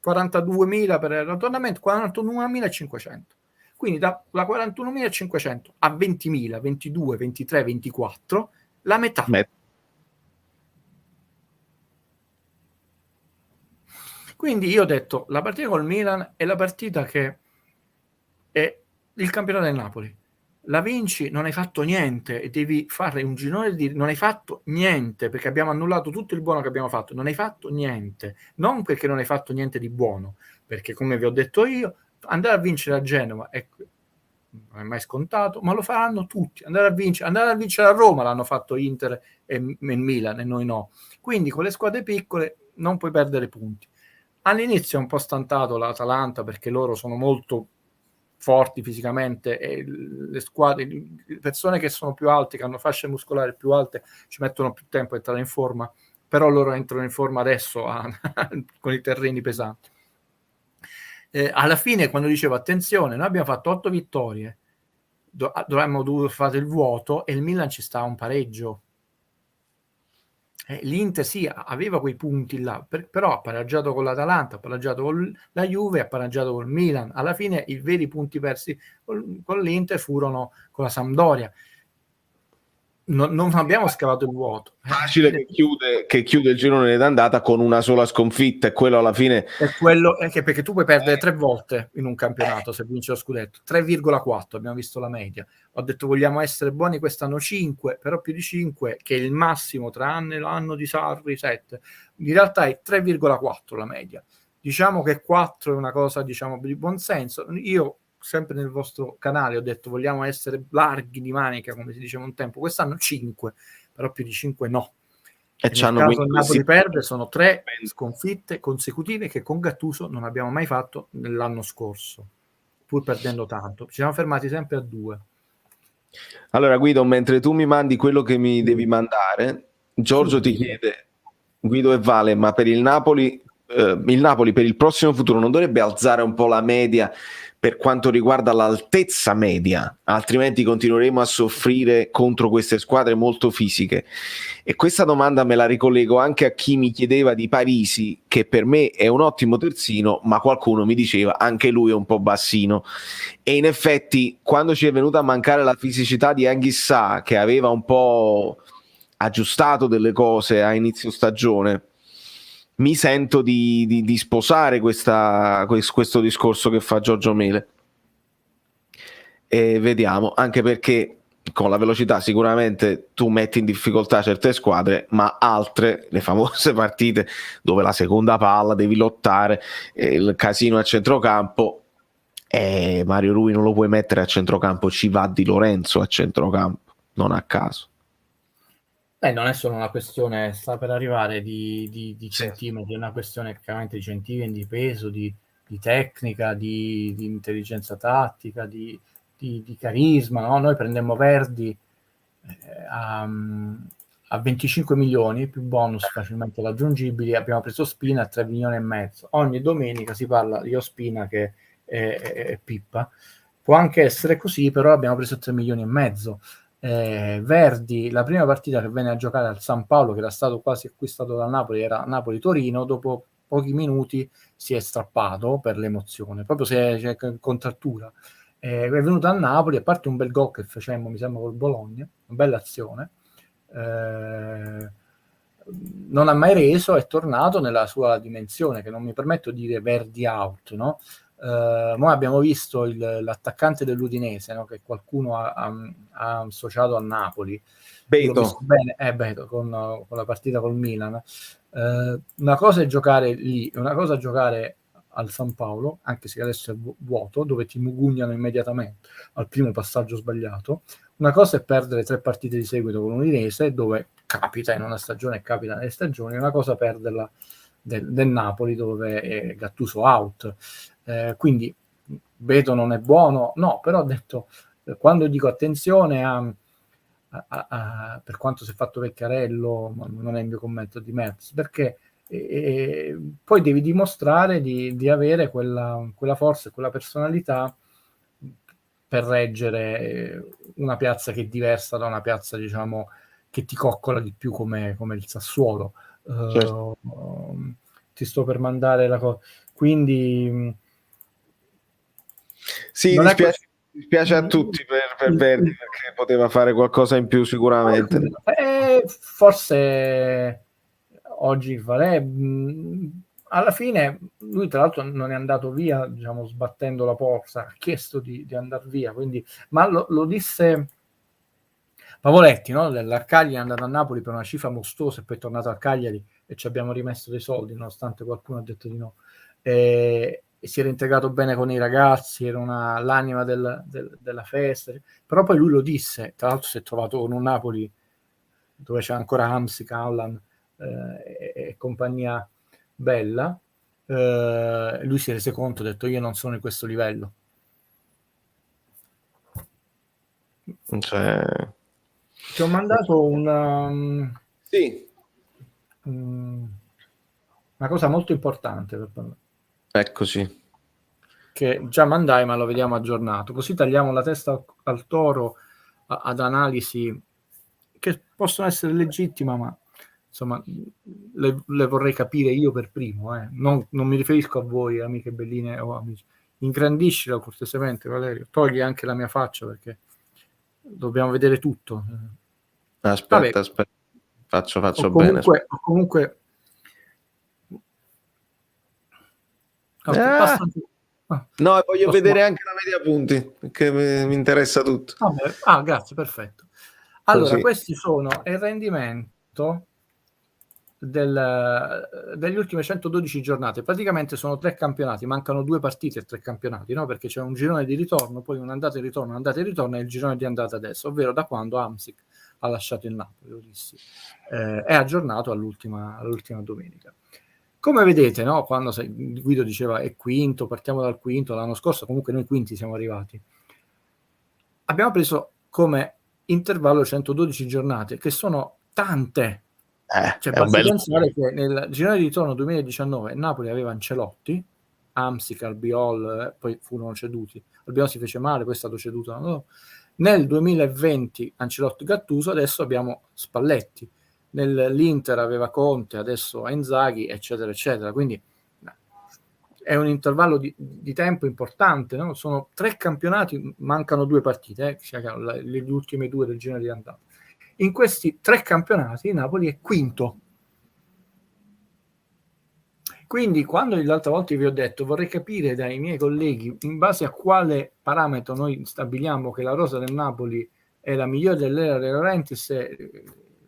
42.000 per il tornamento, 41.500. Quindi da 41.500 a 20.000, 22, 23, 24, la metà. Quindi io ho detto, la partita col Milan è la partita che è il campionato del Napoli. La vinci, non hai fatto niente e devi fare un girone di... Non hai fatto niente perché abbiamo annullato tutto il buono che abbiamo fatto. Non hai fatto niente. Non perché non hai fatto niente di buono, perché come vi ho detto io, andare a vincere a Genova non è mai scontato, ma lo faranno tutti. Andare a vincere a Roma l'hanno fatto Inter e Milan e noi no. Quindi con le squadre piccole non puoi perdere punti. All'inizio è un po' stantato l'Atalanta perché loro sono molto forti fisicamente e le squadre, le persone che sono più alte, che hanno fasce muscolari più alte, ci mettono più tempo a entrare in forma, però loro entrano in forma adesso con i terreni pesanti. Alla fine, quando dicevo attenzione, noi abbiamo fatto 8 vittorie, dovremmo fare il vuoto e il Milan ci sta a un pareggio. L'Inter sì, aveva quei punti là, però ha pareggiato con l'Atalanta, ha pareggiato con la Juve, ha pareggiato col Milan. Alla fine i veri punti persi con l'Inter furono con la Sampdoria. Non abbiamo scavato il vuoto. Facile che chiude il girone d'andata con una sola sconfitta e quello alla fine è quello perché tu puoi perdere 3 volte in un campionato se vinci lo scudetto, 3,4 abbiamo visto la media. Ho detto vogliamo essere buoni quest'anno 5, però più di 5 che è il massimo tra l'anno di Sarri 7, in realtà è 3,4 la media. Diciamo che 4 è una cosa diciamo di buon senso. Io sempre nel vostro canale ho detto vogliamo essere larghi di manica come si diceva un tempo, quest'anno 5, però più di 5 no. E nel caso il Napoli perde sono 3 sconfitte consecutive che con Gattuso non abbiamo mai fatto nell'anno scorso, pur perdendo tanto. Ci siamo fermati sempre a 2. Allora Guido, mentre tu mi mandi quello che mi devi mandare, Giorgio ti chiede, Guido e Vale, ma per il Napoli per il prossimo futuro non dovrebbe alzare un po' la media per quanto riguarda l'altezza media, altrimenti continueremo a soffrire contro queste squadre molto fisiche? E questa domanda me la ricollego anche a chi mi chiedeva di Parisi, che per me è un ottimo terzino, ma qualcuno mi diceva anche lui è un po' bassino. E in effetti quando ci è venuta a mancare la fisicità di Anghissà, che aveva un po' aggiustato delle cose a inizio stagione, mi sento di sposare questo discorso che fa Giorgio Mele e vediamo, anche perché con la velocità sicuramente tu metti in difficoltà certe squadre, ma altre, le famose partite dove la seconda palla devi lottare, il casino a centrocampo, Mario Rui non lo puoi mettere a centrocampo, ci va Di Lorenzo a centrocampo, non a caso. Non è solo una questione, sta per arrivare di centimetri, è una questione chiaramente di centimetri, di peso, di tecnica, di intelligenza tattica, di carisma. No? Noi prendemmo Verdi a 25 milioni più bonus facilmente raggiungibili, abbiamo preso Spina a 3 milioni e mezzo. Ogni domenica si parla di Ospina che è Pippa. Può anche essere così, però abbiamo preso 3 milioni e mezzo. Verdi, la prima partita che venne a giocare al San Paolo, che era stato quasi acquistato dal Napoli, era Napoli-Torino. Dopo pochi minuti si è strappato per l'emozione, proprio se c'è contrattura. È venuto a Napoli, a parte un bel gol che facemmo, mi sembra, col Bologna, una bella azione, non ha mai reso, è tornato nella sua dimensione, che non mi permetto di dire Verdi out, no? Noi abbiamo visto l'attaccante dell'Udinese, no? Che qualcuno ha associato a Napoli. Beto. Bene, Beto, con la partita col Milan. Una cosa è giocare lì, una cosa è giocare al San Paolo, anche se adesso è vuoto, dove ti mugugnano immediatamente al primo passaggio sbagliato. Una cosa è perdere 3 partite di seguito con l'Udinese, dove capita in una stagione e capita nelle stagioni. Una cosa è perderla del Napoli, dove è Gattuso out. Quindi Beto non è buono, no, però ho detto, quando dico attenzione per quanto si è fatto Vecchiarello, ma non è il mio commento di Merz, perché poi devi dimostrare di avere quella forza e quella personalità per reggere una piazza che è diversa da una piazza, diciamo, che ti coccola di più come il Sassuolo. Certo. Ti sto per mandare la cosa, quindi sì, dispiace a tutti per Verdi, perché poteva fare qualcosa in più sicuramente. Forse oggi alla fine lui tra l'altro non è andato via, diciamo, sbattendo la porta, ha chiesto di andare via, quindi, ma lo disse Pavoletti, no? L'Arcadia è andato a Napoli per una cifra mostruosa e poi è tornato al Cagliari e ci abbiamo rimesso dei soldi, nonostante qualcuno ha detto di no. E si era integrato bene con i ragazzi, era l'anima della festa, però poi lui lo disse, tra l'altro si è trovato con un Napoli dove c'è ancora Hamsik, Allan e compagnia bella. Lui si è reso conto, ha detto: io non sono in questo livello. Cioè... Ti ho mandato una cosa molto importante per parlare. Eccoci. Che già mandai, ma lo vediamo aggiornato, così tagliamo la testa al toro ad analisi che possono essere legittime, ma insomma le vorrei capire io per primo. Non mi riferisco a voi, amiche belline o amici. Ingrandiscila cortesemente, Valerio, togli anche la mia faccia, perché dobbiamo vedere tutto. Aspetta, faccio bene. Comunque no, voglio vedere anche la media punti, perché mi interessa tutto. Grazie, perfetto. Allora, Così. questi sono il rendimento degli ultime 112 giornate. Praticamente sono 3 campionati, mancano 2 partite e 3 campionati, no? Perché c'è un girone di ritorno, poi un'andata e ritorno e il girone di andata adesso, ovvero da quando Hamsik ha lasciato il Napoli, lo dissi, è aggiornato all'ultima domenica. Come vedete, no? Quando Guido diceva è quinto, partiamo dal quinto, l'anno scorso comunque noi quinti siamo arrivati. Abbiamo preso come intervallo 112 giornate, che sono tante. Cioè, basti pensare che nel girone di ritorno 2019 Napoli aveva Ancelotti, Hamsik, Albiol, poi furono ceduti. Albiol si fece male, poi è stato ceduto. No? Nel 2020 Ancelotti, Gattuso, adesso abbiamo Spalletti. L'Inter aveva Conte, adesso Inzaghi, eccetera, eccetera. Quindi è un intervallo di tempo importante, no? Sono 3 campionati, mancano 2 partite, le ultime 2 del girone di andata. In questi 3 campionati Napoli è quinto. Quindi quando l'altra volta vi ho detto vorrei capire dai miei colleghi in base a quale parametro noi stabiliamo che la rosa del Napoli è la migliore dell'era De Laurentiis, se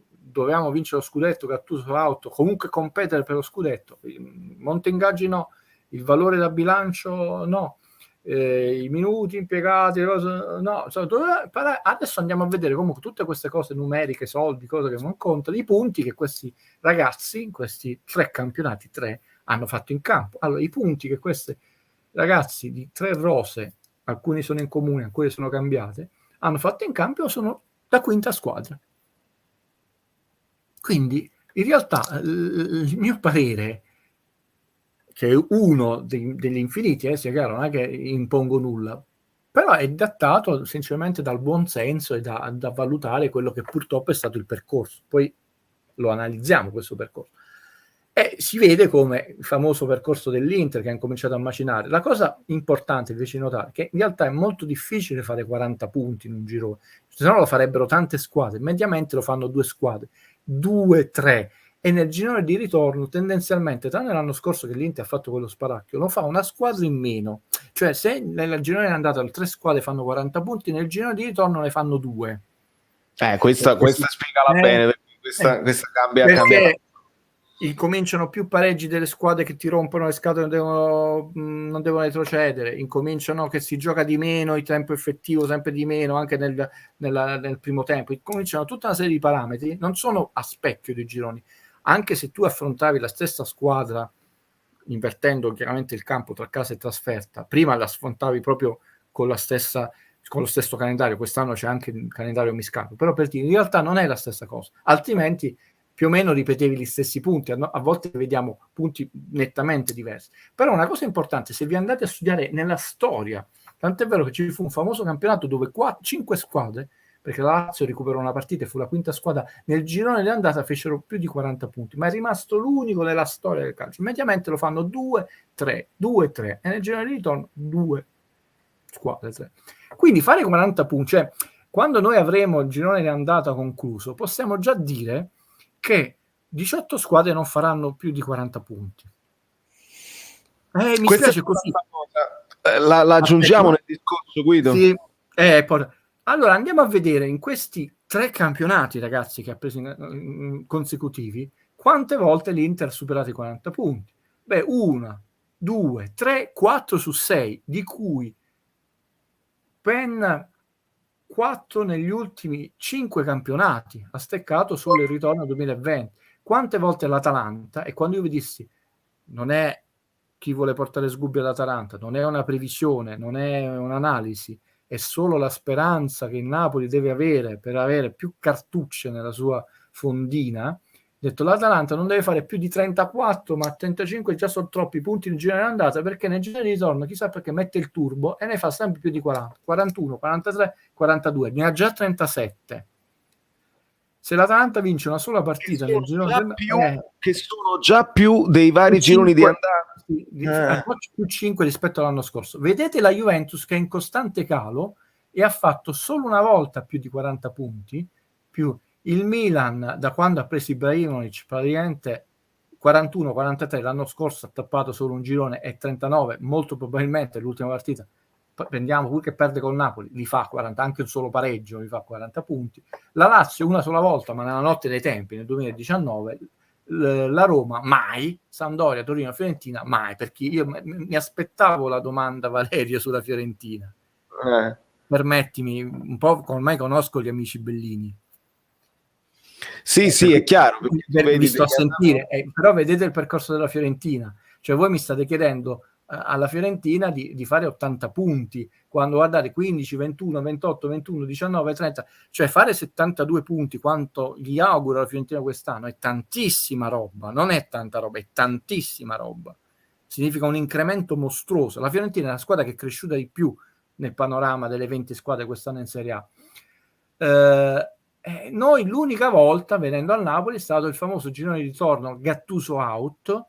dovevamo vincere lo scudetto, Gattuso auto, comunque competere per lo scudetto, monte ingaggi no, il valore da bilancio no, i minuti impiegati no, adesso andiamo a vedere comunque tutte queste cose numeriche, soldi, cose che non contano, i punti che questi ragazzi in questi 3 campionati, 3 hanno fatto in campo. Allora, i punti che questi ragazzi di 3 rose, alcuni sono in comune, alcune sono cambiate, hanno fatto in campo sono la quinta squadra. Quindi, in realtà, il mio parere, che è uno degli infiniti, sia chiaro, non è che impongo nulla, però è dattato sinceramente dal buon senso e da valutare quello che purtroppo è stato il percorso. Poi lo analizziamo questo percorso. E si vede come il famoso percorso dell'Inter che ha incominciato a macinare. La cosa importante invece di notare è che in realtà è molto difficile fare 40 punti in un girone, se no lo farebbero tante squadre, mediamente lo fanno 2 squadre, 2-3, e nel girone di ritorno tendenzialmente, tranne l'anno scorso che l'Inter ha fatto quello sparacchio, lo fa una squadra in meno, cioè se nel girone è andato 3 squadre fanno 40 punti, nel girone di ritorno ne fanno 2. Questa spiegala bene, perché questa cambia. Incominciano più pareggi delle squadre che ti rompono le scatole, non devono retrocedere, incominciano che si gioca di meno, il tempo effettivo sempre di meno anche nel primo tempo, cominciano tutta una serie di parametri, non sono a specchio dei gironi, anche se tu affrontavi la stessa squadra invertendo chiaramente il campo tra casa e trasferta, prima la affrontavi proprio con lo stesso calendario, quest'anno c'è anche il calendario miscato, però per dire in realtà non è la stessa cosa, altrimenti più o meno ripetevi gli stessi punti, a volte vediamo punti nettamente diversi. Però una cosa importante, se vi andate a studiare nella storia, tant'è vero che ci fu un famoso campionato dove 5 squadre, perché la Lazio recuperò una partita e fu la quinta squadra, nel girone di andata fecero più di 40 punti, ma è rimasto l'unico nella storia del calcio. Mediamente lo fanno 2-3, 2-3, e nel girone di ritorno 2 squadre, 3. Quindi fare 40 punti, cioè quando noi avremo il girone di andata concluso, possiamo già dire che 18 squadre non faranno più di 40 punti. Mi spiace così. La aggiungiamo nel discorso, Guido? Sì. Allora andiamo a vedere in questi 3 campionati, ragazzi, che ha preso consecutivi, quante volte l'Inter ha superato i 40 punti. 1, 2, 3, 4 su 6, di cui ben 4 negli ultimi 5 campionati, ha steccato solo il ritorno 2020. Quante volte l'Atalanta, e quando io vi dissi non è chi vuole portare sgubbio all'Atalanta, non è una previsione, non è un'analisi, è solo la speranza che il Napoli deve avere per avere più cartucce nella sua fondina, ho detto l'Atalanta non deve fare più di 34, ma 35 già sono troppi punti in girone d'andata, perché nel girone di ritorno chissà perché mette il turbo e ne fa sempre più di 40, 41, 43, 42, ne ha già 37. Se l'Atalanta vince una sola partita nel girone che sono già più dei vari gironi di andata, più 5 rispetto all'anno scorso. Vedete la Juventus che è in costante calo e ha fatto solo una volta più di 40 punti, più il Milan da quando ha preso Ibrahimovic praticamente 41-43, l'anno scorso ha tappato solo un girone e 39, molto probabilmente l'ultima partita prendiamo lui che perde con Napoli, li fa 40, anche un solo pareggio li fa 40 punti. La Lazio una sola volta, ma nella notte dei tempi, nel 2019, la Roma mai, Sampdoria, Torino, Fiorentina mai, perché io mi aspettavo la domanda, Valerio, sulla Fiorentina. Permettimi, un po' ormai conosco gli amici Bellini. Sì, è chiaro. Vi sto a sentire, però vedete il percorso della Fiorentina, cioè voi mi state chiedendo alla Fiorentina di fare 80 punti, quando guardate 15, 21, 28, 21, 19, 30, cioè fare 72 punti, quanto gli auguro alla Fiorentina quest'anno, è tantissima roba, non è tanta roba, è tantissima roba, significa un incremento mostruoso. La Fiorentina è la squadra che è cresciuta di più nel panorama delle 20 squadre quest'anno in Serie A. Noi l'unica volta venendo al Napoli è stato il famoso girone di ritorno Gattuso out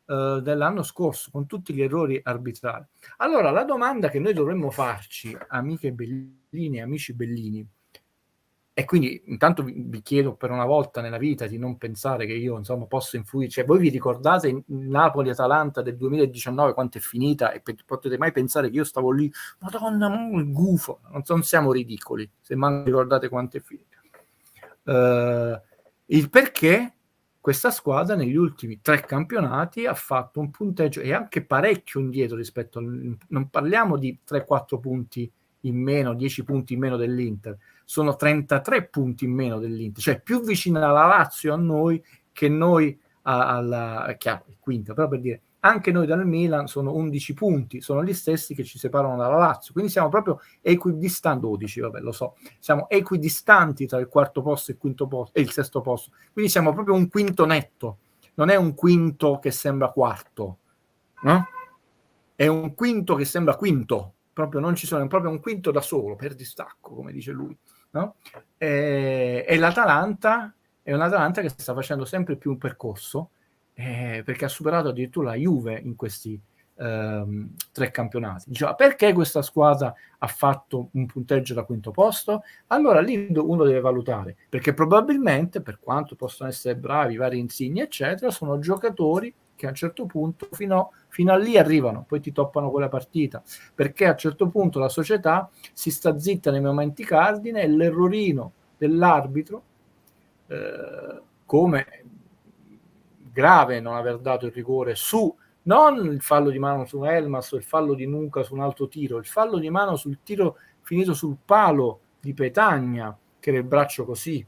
dell'anno scorso, con tutti gli errori arbitrali. Allora la domanda che noi dovremmo farci, amiche Bellini e amici Bellini, e quindi intanto vi chiedo per una volta nella vita di non pensare che io insomma posso influire, cioè voi vi ricordate il Napoli-Atalanta del 2019 quanto è finita e potete mai pensare che io stavo lì, madonna, gufo, non siamo ridicoli se mai ricordate quanto è finita. Il perché questa squadra negli ultimi 3 campionati ha fatto un punteggio e anche parecchio indietro rispetto non parliamo di 3-4 punti in meno, 10 punti in meno dell'Inter, sono 33 punti in meno dell'Inter, cioè più vicina alla Lazio a noi che noi alla quinta, però per dire anche noi dal Milan sono 11 punti, sono gli stessi che ci separano dalla Lazio, quindi siamo proprio equidistanti, 12, vabbè lo so, siamo equidistanti tra il quarto posto e il quinto posto e il sesto posto, quindi siamo proprio un quinto netto, non è un quinto che sembra quarto, no? È un quinto che sembra quinto, proprio non ci sono, è proprio un quinto da solo per distacco, come dice lui, no? E l'Atalanta è un'Atalanta che sta facendo sempre più un percorso, perché ha superato addirittura la Juve in questi 3 campionati. Diceva, perché questa squadra ha fatto un punteggio da quinto posto? Allora lì uno deve valutare, perché probabilmente, per quanto possono essere bravi, vari Insigne eccetera, sono giocatori che a un certo punto fino a lì arrivano, poi ti toppano quella partita, perché a un certo punto la società si sta zitta nei momenti cardine e l'errorino dell'arbitro, come grave non aver dato il rigore su non il fallo di mano su Elmas o il fallo di Nuca su un altro tiro, il fallo di mano sul tiro finito sul palo di Petagna, che era il braccio così,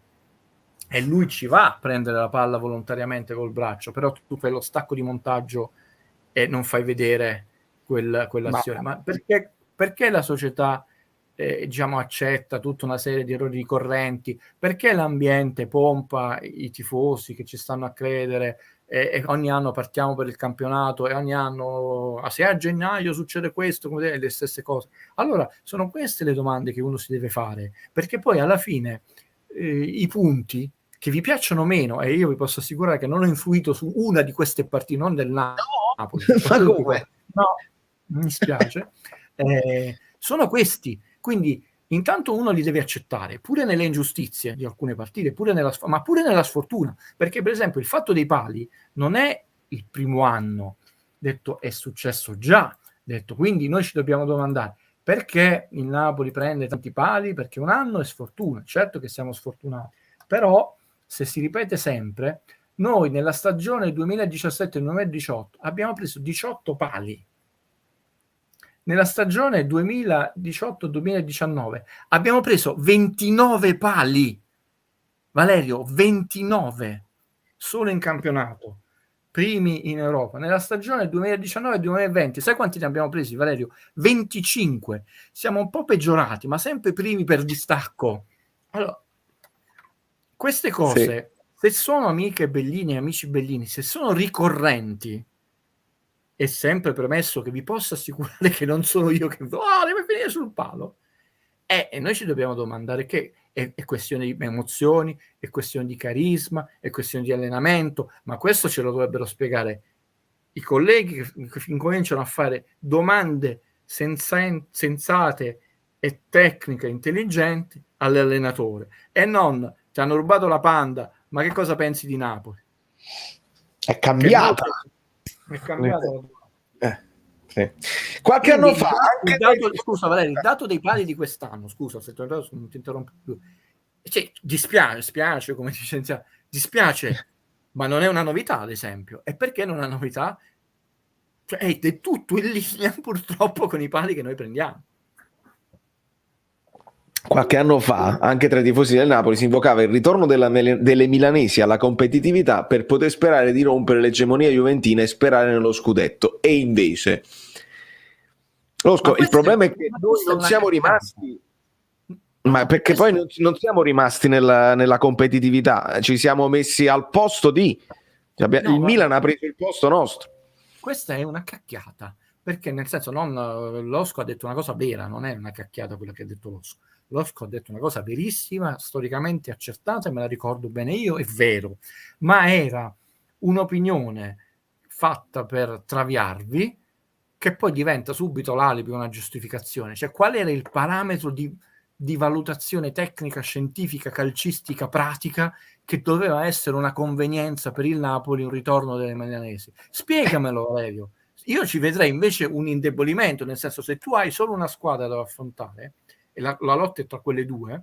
e lui ci va a prendere la palla volontariamente col braccio, però tu fai lo stacco di montaggio e non fai vedere quell'azione. Ma perché la società diciamo accetta tutta una serie di errori ricorrenti? Perché l'ambiente pompa i tifosi che ci stanno a credere e ogni anno partiamo per il campionato e ogni anno se a gennaio succede questo, come le stesse cose? Allora sono queste le domande che uno si deve fare, perché poi alla fine i punti che vi piacciono meno, e io vi posso assicurare che non ho influito su una di queste partite, non del Napoli, Ma come? no, mi spiace, sono questi. Quindi intanto uno li deve accettare, pure nelle ingiustizie di alcune partite, ma pure nella sfortuna, perché per esempio il fatto dei pali non è il primo anno, detto è successo già, detto, quindi noi ci dobbiamo domandare perché il Napoli prende tanti pali, perché un anno è sfortuna, certo che siamo sfortunati, però se si ripete sempre, noi nella stagione 2017-2018 abbiamo preso 18 pali. Nella stagione 2018-2019 abbiamo preso 29 pali. Valerio, 29 solo in campionato, primi in Europa. Nella stagione 2019-2020, sai quanti ne abbiamo presi, Valerio? 25. Siamo un po' peggiorati, ma sempre primi per distacco. Allora, queste cose, se sono amiche Bellini e amici Bellini, se sono ricorrenti, è sempre premesso che vi posso assicurare che non sono io che deve finire sul palo, e noi ci dobbiamo domandare che è questione di emozioni, è questione di carisma, è questione di allenamento, ma questo ce lo dovrebbero spiegare i colleghi che incominciano a fare domande sensate e tecniche intelligenti all'allenatore, e non ti hanno rubato la Panda, ma che cosa pensi di Napoli? È cambiata. È cambiato. Sì. Qualche anno fa scusa Valerio, il dato dei pali di quest'anno, scusa se non ti interrompo più, cioè, dispiace come dispiace, ma non è una novità, ad esempio. E perché non è una novità? Cioè, è tutto in linea purtroppo con i pali che noi prendiamo. Qualche anno fa, anche tra i tifosi del Napoli, si invocava il ritorno delle milanesi alla competitività per poter sperare di rompere l'egemonia juventina e sperare nello scudetto. E invece, il problema è che noi non siamo rimasti, ma perché poi non siamo rimasti nella competitività, ci siamo messi al posto di... il Milan ha preso il posto nostro. Questa è una cacchiata, perché nel senso Losco ha detto una cosa vera, non è una cacchiata quella che ha detto Losco. Losco ha detto una cosa verissima, storicamente accertata, e me la ricordo bene io, è vero, ma era un'opinione fatta per traviarvi, che poi diventa subito l'alibi, una giustificazione. Cioè, qual era il parametro di valutazione tecnica, scientifica, calcistica, pratica, che doveva essere una convenienza per il Napoli, un ritorno delle milanesi? Spiegamelo, Valerio. Io ci vedrei invece un indebolimento, nel senso, se tu hai solo una squadra da affrontare e la lotta è tra quelle due,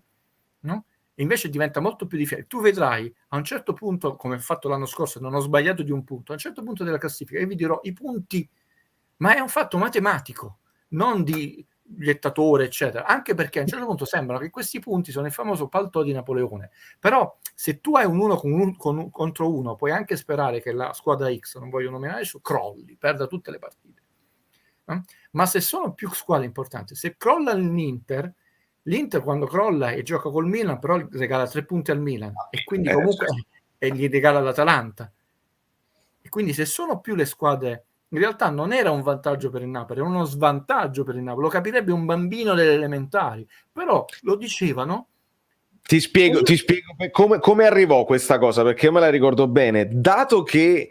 no? E invece diventa molto più difficile. Tu vedrai a un certo punto, come ho fatto l'anno scorso, non ho sbagliato di un punto, a un certo punto della classifica, e vi dirò i punti, ma è un fatto matematico, non di jettatore, eccetera, anche perché a un certo punto sembrano che questi punti sono il famoso paltò di Napoleone. Però se tu hai un 1 contro 1, puoi anche sperare che la squadra X, non voglio nominare, crolli, perda tutte le partite. Ma se sono più squadre importanti, se crolla l'Inter quando crolla e gioca col Milan, però regala 3 punti al Milan, e quindi comunque e gli regala l'Atalanta. E quindi se sono più le squadre in realtà non era un vantaggio per il Napoli, era uno svantaggio per il Napoli. Lo capirebbe un bambino delle elementari, però lo dicevano. Ti spiego come arrivò questa cosa, perché io me la ricordo bene. Dato che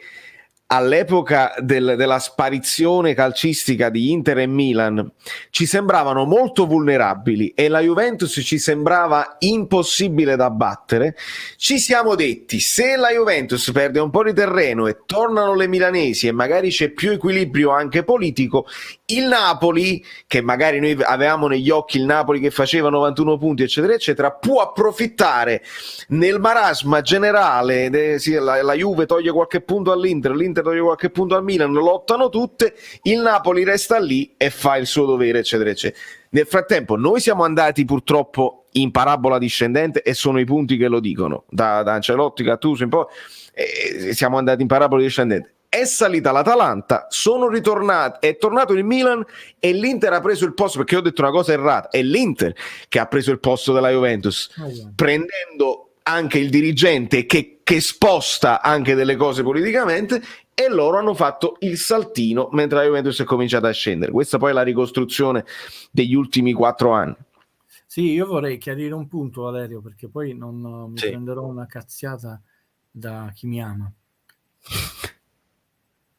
all'epoca della sparizione calcistica di Inter e Milan ci sembravano molto vulnerabili e la Juventus ci sembrava impossibile da battere, ci siamo detti: se la Juventus perde un po' di terreno e tornano le milanesi e magari c'è più equilibrio anche politico, il Napoli, che magari noi avevamo negli occhi il Napoli che faceva 91 punti eccetera eccetera, può approfittare nel marasma generale, la Juve toglie qualche punto all'Inter, l'Inter toglie qualche punto al Milan, lottano tutte, il Napoli resta lì e fa il suo dovere eccetera eccetera. Nel frattempo noi siamo andati purtroppo in parabola discendente, e sono i punti che lo dicono, da Ancelotti, Gattuso in poi, siamo andati in parabola discendente. È salita l'Atalanta, è tornato il Milan e l'Inter ha preso il posto, perché ho detto una cosa errata, è l'Inter che ha preso il posto della Juventus, prendendo anche il dirigente che sposta anche delle cose politicamente, e loro hanno fatto il saltino mentre la Juventus è cominciata a scendere. Questa poi è la ricostruzione degli ultimi 4 anni. Sì, io vorrei chiarire un punto, Valerio, perché poi non mi prenderò una cazziata da chi mi ama.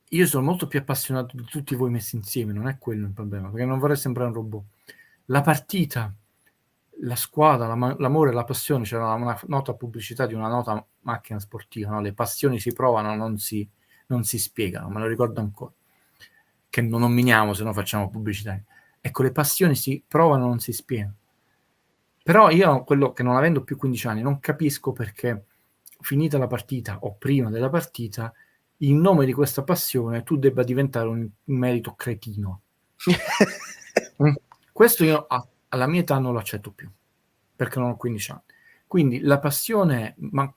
Io sono molto più appassionato di tutti voi messi insieme, non è quello il problema, perché non vorrei sembrare un robot. La partita, la squadra, l'amore, la passione, c'era una nota pubblicità di una nota macchina sportiva, no? Le passioni si provano, non si spiegano, me lo ricordo ancora, che non nominiamo se no facciamo pubblicità. Ecco, le passioni si provano, non si spiegano. Però io, quello che non avendo più 15 anni, non capisco perché finita la partita o prima della partita, in nome di questa passione tu debba diventare un merito cretino. Questo io alla mia età non lo accetto più, perché non ho 15 anni. Quindi la passione, ma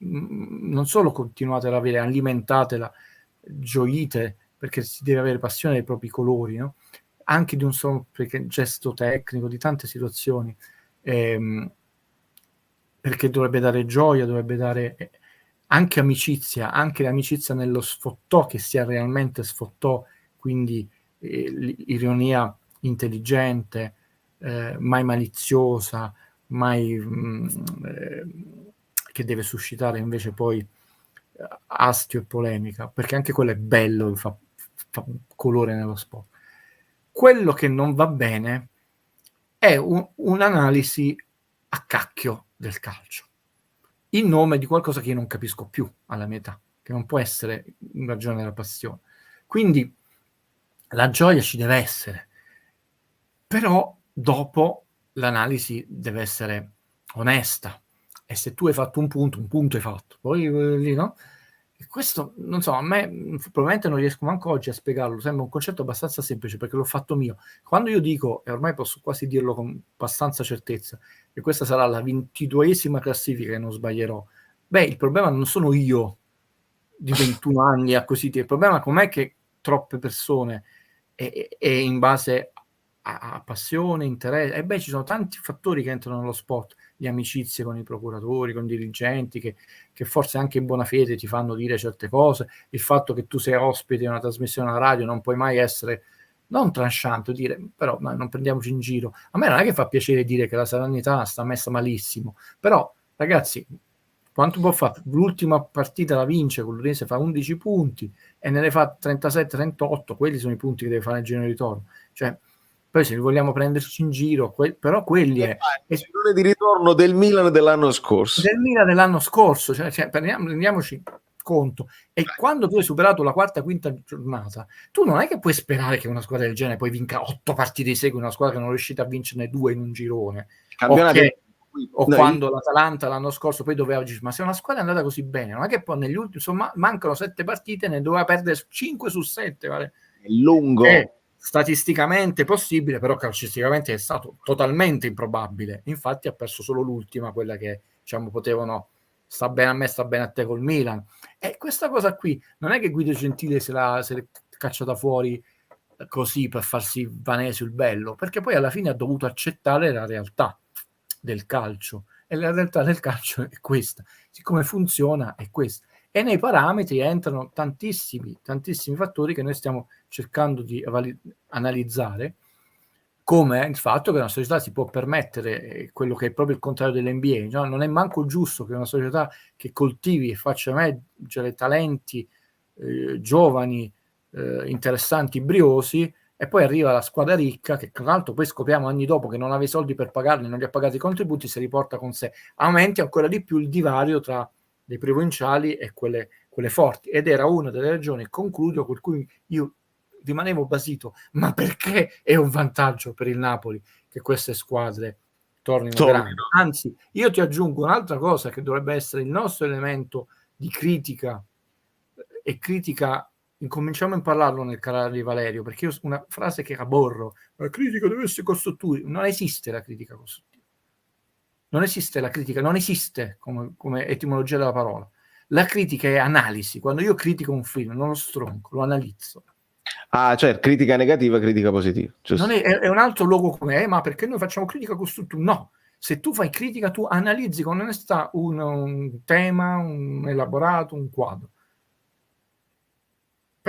non solo continuate ad avere, alimentatela, gioite, perché si deve avere passione dei propri colori, no? Anche di un solo gesto tecnico, di tante situazioni, perché dovrebbe dare gioia, dovrebbe dare anche amicizia, anche l'amicizia nello sfottò, che sia realmente sfottò, quindi ironia intelligente, mai maliziosa, mai che deve suscitare invece poi astio e polemica, perché anche quello è bello, fa colore nello sport. Quello che non va bene è un'analisi a cacchio del calcio, in nome di qualcosa che io non capisco più alla mia età, che non può essere in ragione della passione. Quindi la gioia ci deve essere, però dopo l'analisi deve essere onesta, e se tu hai fatto un punto hai fatto, poi lì no? E questo, non so, a me probabilmente non riesco manco oggi a spiegarlo, sembra un concetto abbastanza semplice perché l'ho fatto mio. Quando io dico, e ormai posso quasi dirlo con abbastanza certezza, che questa sarà la 22esima classifica e non sbaglierò, beh, il problema non sono io di 21 anni acquisiti, il problema com'è che troppe persone e in base a passione, interesse, e beh, ci sono tanti fattori che entrano nello sport, le amicizie con i procuratori, con i dirigenti che forse anche in buona fede ti fanno dire certe cose, il fatto che tu sei ospite di una trasmissione alla radio, non puoi mai essere non tranchant, dire però non prendiamoci in giro. A me non è che fa piacere dire che la Salernitana sta messa malissimo, però ragazzi, quanto può fare? L'ultima partita la vince, con l'Udinese fa 11 punti e ne fa 37-38, quelli sono i punti che deve fare il giro di ritorno, cioè poi se vogliamo prenderci in giro, però quelli è il girone di ritorno del Milan dell'anno scorso. Del Milan dell'anno scorso, cioè rendiamoci conto. E quando tu hai superato la quarta, quinta giornata, tu non è che puoi sperare che una squadra del genere poi vinca 8 partite di seguito, una squadra che non è riuscita a vincerne 2 in un girone. Quando l'Atalanta l'anno scorso poi doveva dire, ma se una squadra è andata così bene, non è che poi negli ultimi, insomma, mancano 7 partite, ne doveva perdere 5 su 7, vale? È lungo. Statisticamente possibile, però calcisticamente è stato totalmente improbabile. Infatti ha perso solo l'ultima, quella che diciamo potevano sta bene a me, sta bene a te col Milan. E questa cosa qui non è che Guido Gentile se l'è cacciata fuori così per farsi vanere sul bello, perché poi alla fine ha dovuto accettare la realtà del calcio, e la realtà del calcio è questa, siccome funziona è questa. E nei parametri entrano tantissimi fattori che noi stiamo cercando di analizzare, come il fatto che una società si può permettere quello che è proprio il contrario dell'NBA, no? Non è manco giusto che una società che coltivi e faccia emergere talenti giovani, interessanti, briosi, e poi arriva la squadra ricca, che tra l'altro poi scopriamo anni dopo che non aveva i soldi per pagarli, non li ha pagati i contributi, si riporta con sé. Aumenti ancora di più il divario tra le provinciali e quelle forti, ed era una delle ragioni, concludo, per cui io rimanevo basito, ma perché è un vantaggio per il Napoli che queste squadre tornino grandi? Anzi, io ti aggiungo un'altra cosa che dovrebbe essere il nostro elemento di critica, e critica, incominciamo a parlarlo nel canale di Valerio, perché io una frase che aborro, la critica deve essere costruttiva. Non esiste la critica costruttiva, non esiste la critica, non esiste come etimologia della parola. La critica è analisi. Quando io critico un film non lo stronco, lo analizzo. Ah, cioè critica negativa, critica positiva. Non è un altro luogo come ma perché noi facciamo critica costruttiva? No, se tu fai critica tu analizzi con onestà un tema, un elaborato, un quadro.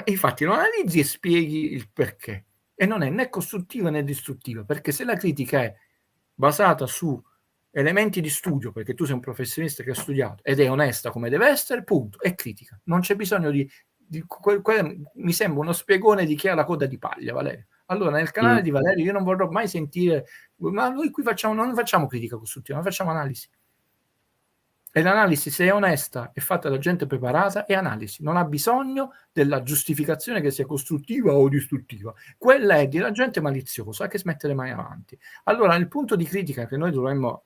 Infatti lo analizzi e spieghi il perché, e non è né costruttiva né distruttiva, perché se la critica è basata su elementi di studio, perché tu sei un professionista che ha studiato ed è onesta come deve essere, punto, è critica. Non c'è bisogno mi sembra uno spiegone di chi ha la coda di paglia, Valerio. Allora nel canale di Valerio io non vorrò mai sentire, ma noi qui non facciamo critica costruttiva, non facciamo analisi. E l'analisi, se è onesta e fatta da gente preparata, è analisi, non ha bisogno della giustificazione che sia costruttiva o distruttiva. Quella è di gente maliziosa che smette le mani avanti. Allora il punto di critica che noi dovremmo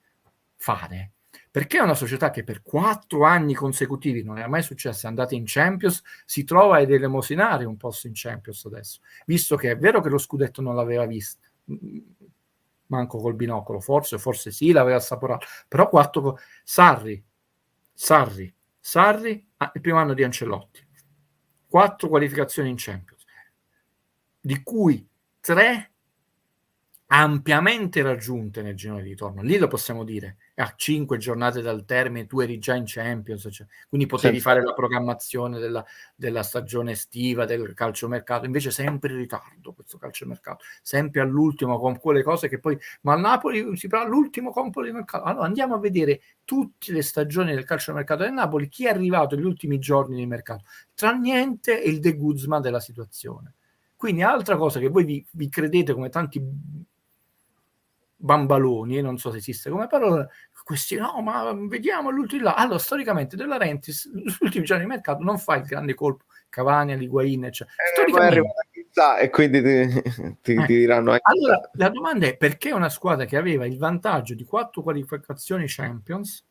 fare, perché una società che per 4 anni consecutivi non è mai successo, è andata in Champions, si trova ad elemosinare un posto in Champions adesso, visto che è vero che lo scudetto non l'aveva visto, manco col binocolo, forse sì, l'aveva assaporato, però 4 Sarri, il primo anno di Ancelotti, 4 qualificazioni in Champions, di cui 3 ampiamente raggiunte nel girone di ritorno. Lì lo possiamo dire, a 5 giornate dal termine tu eri già in Champions, cioè, quindi potevi fare la programmazione della stagione estiva, del calciomercato, invece sempre in ritardo questo calciomercato, sempre all'ultimo con quelle cose che poi, ma al Napoli si parla all'ultimo colpo di mercato. Allora andiamo a vedere tutte le stagioni del calciomercato del Napoli, chi è arrivato negli ultimi giorni di mercato, tra niente e il De Guzman della situazione. Quindi altra cosa che voi vi credete come tanti bambaloni, non so se esiste come parola, questi no, ma vediamo l'ultimo là. Allora, storicamente De Laurentiis, negli ultimi giorni di mercato, non fa il grande colpo, Cavani, Higuain, eccetera. Storicamente. E quindi ti diranno anche. Allora, la domanda è: perché una squadra che aveva il vantaggio di 4 qualificazioni Champions,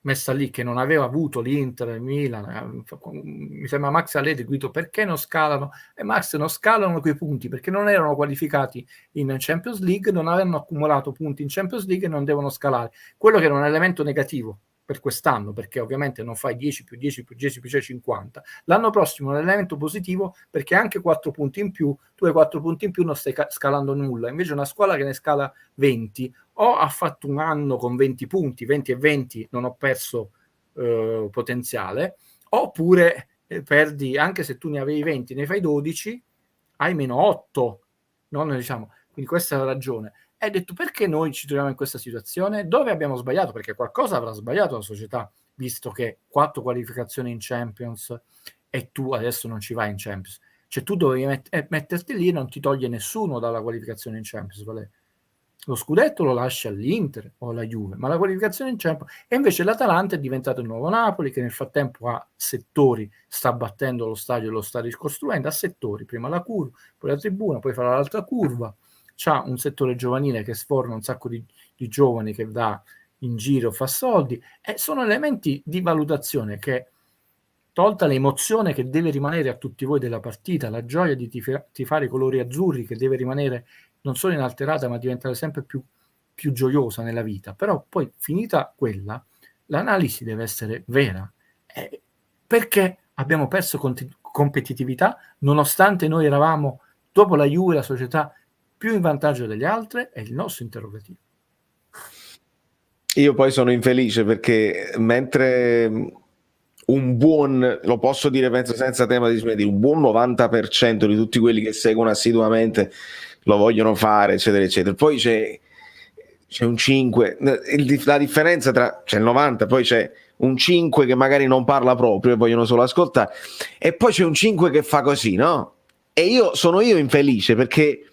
messa lì, che non aveva avuto l'Inter, il Milan, mi sembra Max Allegri, guido, perché non scalano? E Max, non scalano quei punti perché non erano qualificati in Champions League, non avevano accumulato punti in Champions League e non devono scalare. Quello che era un elemento negativo per quest'anno, perché ovviamente non fai 10 più 10 più 10 più 10 50. L'anno prossimo è un elemento positivo perché anche 4 punti in più, tu hai 4 punti in più, non stai scalando nulla. Invece una squadra che ne scala 20 o ha fatto un anno con 20 punti, 20 e 20, non ho perso potenziale, oppure perdi, anche se tu ne avevi 20, ne fai 12, hai meno 8, non diciamo. Quindi questa è la ragione. E hai detto: perché noi ci troviamo in questa situazione? Dove abbiamo sbagliato? Perché qualcosa avrà sbagliato la società, visto che 4 qualificazioni in Champions e tu adesso non ci vai in Champions. Cioè tu dovevi metterti lì e non ti toglie nessuno dalla qualificazione in Champions, Valerio. Lo scudetto lo lascia all'Inter o alla Juve, ma la qualificazione in Champions. E invece l'Atalanta è diventato il nuovo Napoli, che nel frattempo a settori sta battendo lo stadio e lo sta ricostruendo a settori, prima la curva, poi la tribuna, poi farà l'altra curva. C'ha un settore giovanile che sforna un sacco di giovani che dà in giro, fa soldi, e sono elementi di valutazione che, tolta l'emozione che deve rimanere a tutti voi della partita, la gioia di tifare i colori azzurri che deve rimanere non solo inalterata ma diventare sempre più gioiosa nella vita, però poi finita quella, l'analisi deve essere vera. Perché abbiamo perso competitività nonostante noi eravamo, dopo la Juve, la società più in vantaggio delle altre? È il nostro interrogativo. Io poi sono infelice perché mentre un buon, lo posso dire penso senza tema di smettere, un buon 90% di tutti quelli che seguono assiduamente lo vogliono fare, eccetera, eccetera. Poi c'è un 5, la differenza c'è il 90, poi c'è un 5 che magari non parla proprio e vogliono solo ascoltare, e poi c'è un 5 che fa così, no? E sono io infelice perché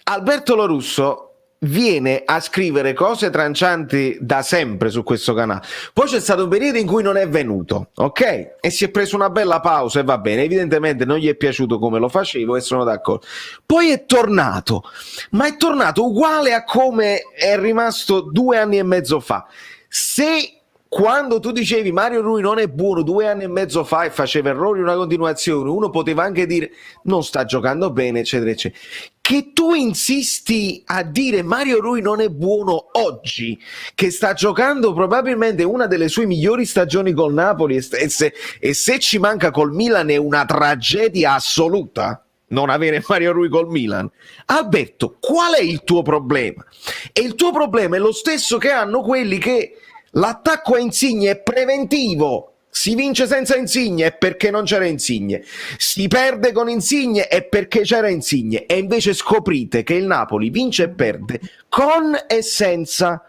Alberto Lorusso viene a scrivere cose trancianti da sempre su questo canale. Poi c'è stato un periodo in cui non è venuto, ok? E si è preso una bella pausa e va bene. Evidentemente non gli è piaciuto come lo facevo e sono d'accordo. Poi è tornato, ma è tornato uguale a come è rimasto 2 anni e mezzo fa. Se quando tu dicevi Mario Rui non è buono 2 anni e mezzo fa e faceva errori in una continuazione, uno poteva anche dire non sta giocando bene, eccetera, eccetera. Che tu insisti a dire Mario Rui non è buono oggi, che sta giocando probabilmente una delle sue migliori stagioni col Napoli, e se ci manca col Milan è una tragedia assoluta non avere Mario Rui col Milan. Alberto, qual è il tuo problema? E il tuo problema è lo stesso che hanno quelli che l'attacco a Insigne è preventivo. Si vince senza Insigne è perché non c'era Insigne, si perde con Insigne è perché c'era Insigne, e invece scoprite che il Napoli vince e perde con e senza,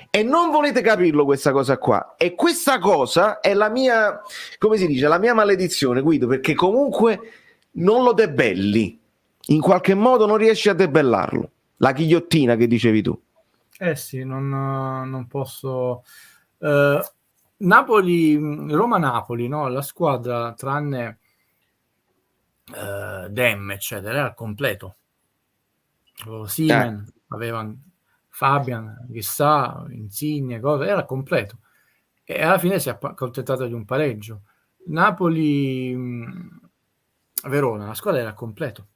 e non volete capirlo questa cosa qua, e questa cosa è la mia, come si dice, la mia maledizione, Guido, perché comunque non lo debelli, in qualche modo non riesci a debellarlo, la ghigliottina che dicevi tu. Sì, non posso. Napoli, Roma-Napoli, no? La squadra tranne Dem, eccetera, era al completo. Simen, avevano Fabian, chissà, Insigne, cose, era al completo. E alla fine si è accontentato di un pareggio. Napoli-Verona, la squadra era al completo.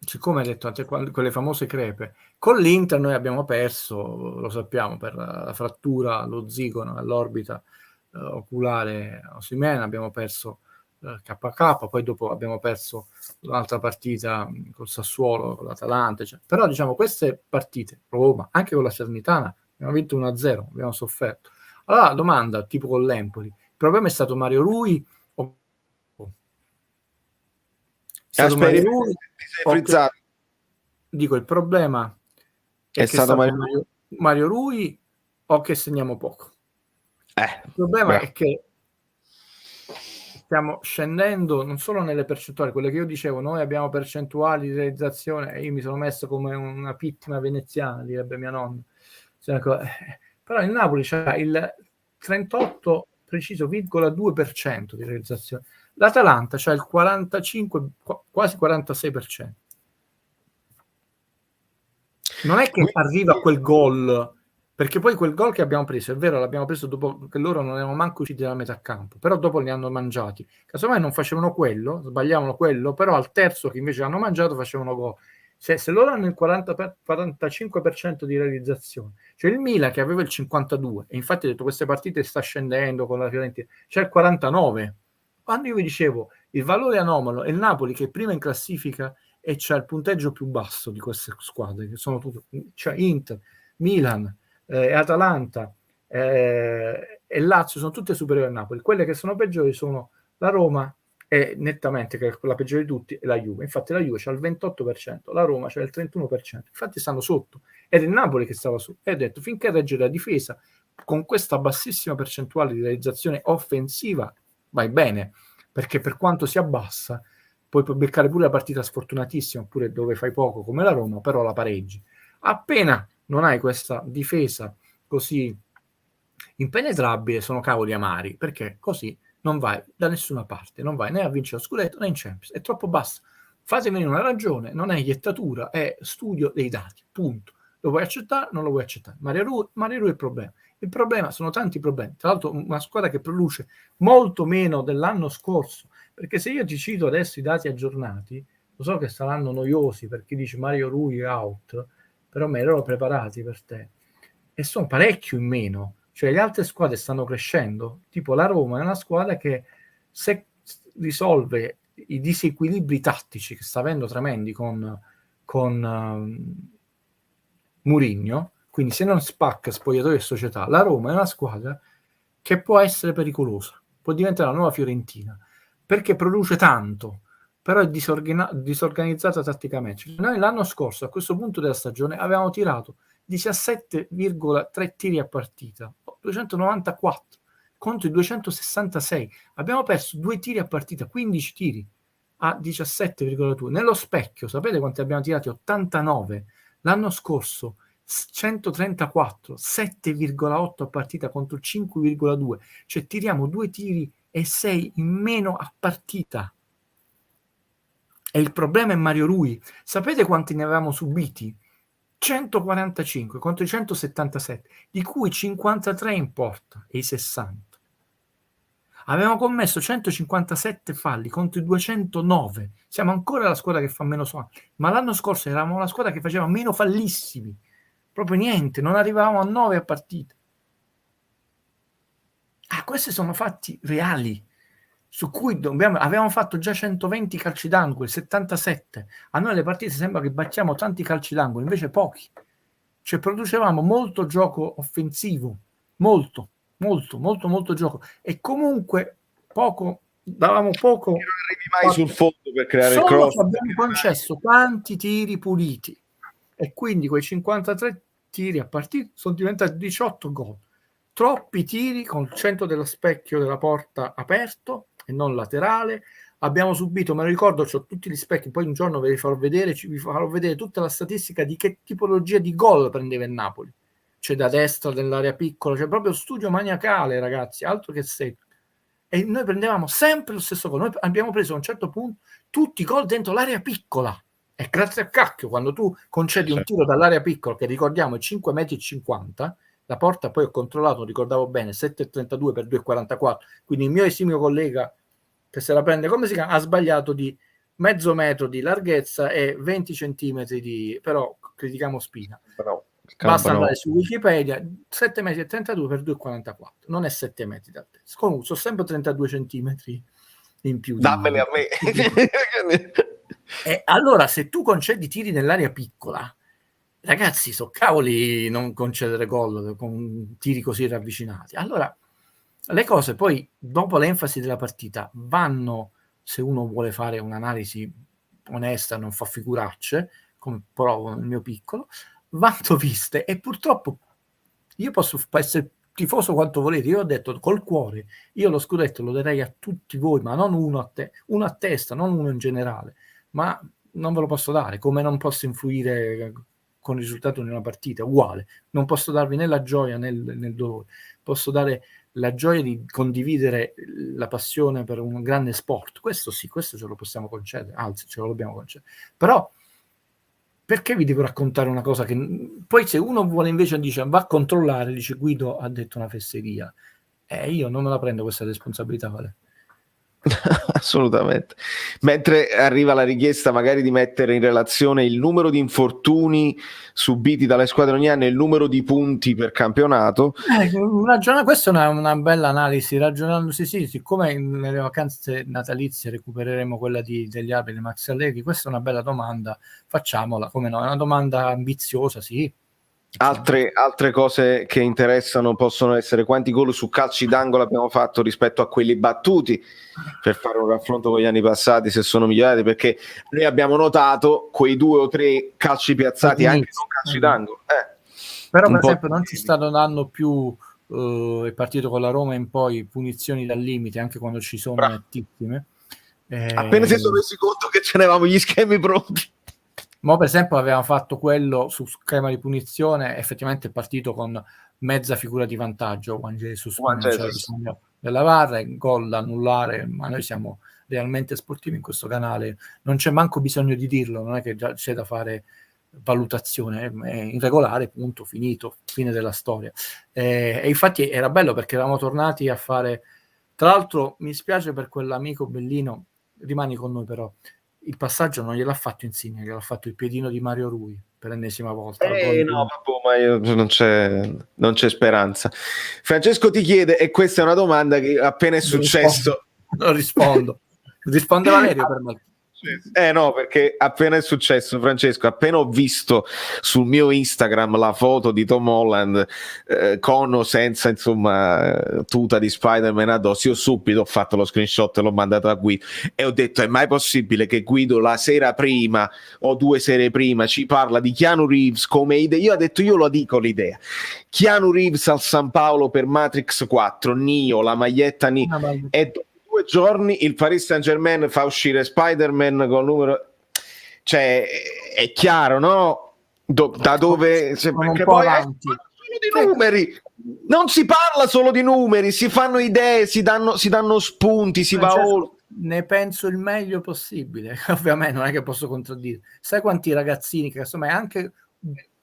Siccome hai detto quelle famose crepe, con l'Inter noi abbiamo perso, lo sappiamo, per la frattura allo zigono, all'orbita oculare Osimhen, abbiamo perso KK, poi dopo abbiamo perso un'altra partita col Sassuolo, con l'Atalanta, però diciamo queste partite, Roma, anche con la Salernitana, abbiamo vinto 1-0, abbiamo sofferto. Allora domanda, tipo con l'Empoli, il problema è stato Mario Rui o Aspetta, dico, il problema è stato Mario Rui o che segniamo poco? Il problema è che stiamo scendendo non solo nelle percentuali, quelle che io dicevo, noi abbiamo percentuali di realizzazione e io mi sono messo come una pittima veneziana, direbbe mia nonna. Però il Napoli c'ha il 38,2% di realizzazione. L'Atalanta c'ha il 45, quasi 46%. Non è che arriva quel gol, perché poi quel gol che abbiamo preso, è vero, l'abbiamo preso dopo che loro non erano manco usciti dalla metà campo, però dopo li hanno mangiati. Casomai non facevano quello, sbagliavano quello, però al terzo che invece hanno mangiato facevano gol. Se loro hanno il 45% di realizzazione, cioè il Milan che aveva il 52%, e infatti ho detto queste partite sta scendendo con la Fiorentina, c'è il 49%. Quando io vi dicevo il valore anomalo è il Napoli che è prima in classifica e c'è il punteggio più basso di queste squadre, che sono tutte, cioè Inter, Milan, Atalanta e Lazio, sono tutte superiori a Napoli. Quelle che sono peggiori sono la Roma e nettamente, che è la peggiore di tutti, è la Juve. Infatti la Juve c'ha il 28%, la Roma c'ha il 31%, infatti stanno sotto, ed è il Napoli che stava su. E ho detto, finché regge la difesa con questa bassissima percentuale di realizzazione offensiva vai bene, perché per quanto si abbassa puoi beccare pure la partita sfortunatissima, oppure dove fai poco come la Roma, però la pareggi. Appena non hai questa difesa così impenetrabile, sono cavoli amari, perché così non vai da nessuna parte, non vai né a vincere lo scudetto né in Champions, è troppo basso. Fatemi una ragione, non è iettatura, è studio dei dati, punto. Lo vuoi accettare? Non lo vuoi accettare. Mario Rui è il problema. Il problema sono tanti problemi. Tra l'altro una squadra che produce molto meno dell'anno scorso, perché se io ti cito adesso i dati aggiornati, lo so che saranno noiosi per chi dice Mario Rui out, però me li ero preparati per te, e sono parecchio in meno. Cioè le altre squadre stanno crescendo, tipo la Roma è una squadra che se risolve i disequilibri tattici che sta avendo tremendi con Mourinho, Quindi se non spacca spogliatoio e società, la Roma è una squadra che può essere pericolosa, può diventare la nuova Fiorentina, perché produce tanto, però è disorganizzata tatticamente. Noi l'anno scorso, a questo punto della stagione, avevamo tirato 17,3 tiri a partita, 294 contro i 266. Abbiamo perso 2 tiri a partita, 15 tiri a 17,2. Nello specchio, sapete quanti abbiamo tirati? 89. L'anno scorso 134, 7,8 a partita contro 5,2. Cioè tiriamo 2 tiri e 6 in meno a partita. E il problema è Mario Rui. Sapete quanti ne avevamo subiti? 145 contro i 177, di cui 53 in porta e i 60. Avevamo commesso 157 falli contro i 209. Siamo ancora la squadra che fa meno falli, ma l'anno scorso eravamo la squadra che faceva meno fallissimi. Proprio niente, non arrivavamo a 9 a partita. Questi sono fatti reali su cui avevamo fatto già 120 calci d'angolo, 77. A noi le partite sembra che battiamo tanti calci d'angolo, invece pochi. Cioè producevamo molto gioco offensivo, molto gioco, e comunque davamo poco. Non arrivi mai sul fondo per creare il solo cross. Abbiamo concesso tanti tiri puliti e quindi quei 53 tiri a partita sono diventati 18 gol. Troppi tiri con il centro dello specchio della porta aperto e non laterale. Abbiamo subito, me lo ricordo, c'ho tutti gli specchi, poi un giorno vi farò vedere tutta la statistica di che tipologia di gol prendeva il Napoli. Cioè da destra dell'area piccola, cioè proprio studio maniacale, ragazzi, altro che secco. E noi prendevamo sempre lo stesso gol. Noi abbiamo preso a un certo punto tutti i gol dentro l'area piccola. E grazie a cacchio, quando tu concedi un tiro dall'area piccola, che ricordiamo è 5,50 m, la porta poi ho controllato, ricordavo bene, 7,32 per 2,44, quindi il mio esimio collega che se la prende, come si chiama, ha sbagliato di mezzo metro di larghezza e 20 centimetri di, però critichiamo Spina. Basta andare su Wikipedia, 7,32 per 2,44, non è 7 metri d'altezza. Comunque sono sempre 32 centimetri in più. Dammeli a me. E allora se tu concedi tiri nell'area piccola, ragazzi, so cavoli non concedere gol con tiri così ravvicinati. Allora le cose poi, dopo l'enfasi della partita, vanno, se uno vuole fare un'analisi onesta, non fa figuracce, come provo nel mio piccolo, vanno viste. E purtroppo io posso essere tifoso quanto volete, io ho detto col cuore, io lo scudetto lo darei a tutti voi, ma non uno a testa, non uno in generale, ma non ve lo posso dare, come non posso influire con il risultato di una partita, uguale, non posso darvi né la gioia né nel dolore, posso dare la gioia di condividere la passione per un grande sport, questo sì, questo ce lo possiamo concedere, anzi ce lo dobbiamo concedere, però perché vi devo raccontare una cosa che poi se uno vuole invece dice va a controllare, dice Guido ha detto una fesseria, io non me la prendo questa responsabilità, Vale. Assolutamente. Mentre arriva la richiesta magari di mettere in relazione il numero di infortuni subiti dalle squadre ogni anno e il numero di punti per campionato, questa è una bella analisi, ragionandosi sì, siccome nelle vacanze natalizie recupereremo quella degli arbitri Max Allegri, questa è una bella domanda, facciamola, come no, è una domanda ambiziosa, sì. Altre cose che interessano possono essere quanti gol su calci d'angolo abbiamo fatto rispetto a quelli battuti, per fare un raffronto con gli anni passati, se sono migliorati, perché noi abbiamo notato quei 2 o 3 calci piazzati anche non calci d'angolo. Però per esempio non ci stanno dando più il partito con la Roma in poi punizioni dal limite, anche quando ci sono nettissime. Appena si sono resi conto che c'avevamo gli schemi pronti. Ma per esempio avevamo fatto quello su schema di punizione, effettivamente è partito con mezza figura di vantaggio, Juan Jesus della VAR, gol da annullare, ma noi siamo realmente sportivi in questo canale, non c'è manco bisogno di dirlo, non è che già c'è da fare valutazione, è irregolare, punto, finito, fine della storia. E infatti era bello perché eravamo tornati a fare, tra l'altro mi spiace per quell'amico Bellino, rimani con noi però, il passaggio non gliel'ha fatto Insigne, gliel'ha fatto il piedino di Mario Rui per l'ennesima volta. No, ma non c'è speranza. Francesco ti chiede, e questa è una domanda che appena è successo non rispondo. Risponde Valerio per me. No, perché appena è successo, Francesco, appena ho visto sul mio Instagram la foto di Tom Holland con o senza, insomma, tuta di Spider-Man addosso, io subito ho fatto lo screenshot e l'ho mandato a Guido e ho detto: è mai possibile che Guido la sera prima o 2 sere prima ci parla di Keanu Reeves come idea? Io ho detto, io lo dico l'idea: Keanu Reeves al San Paolo per Matrix 4, Neo, la maglietta Neo, e 2 giorni il Paris Saint-Germain fa uscire Spider-Man col numero, cioè è chiaro, no? Da dove un po' poi avanti. Solo di numeri, non si parla solo di numeri, si fanno idee, si danno spunti, si va oltre. Ne penso il meglio possibile, ovviamente non è che posso contraddire. Sai quanti ragazzini, che insomma anche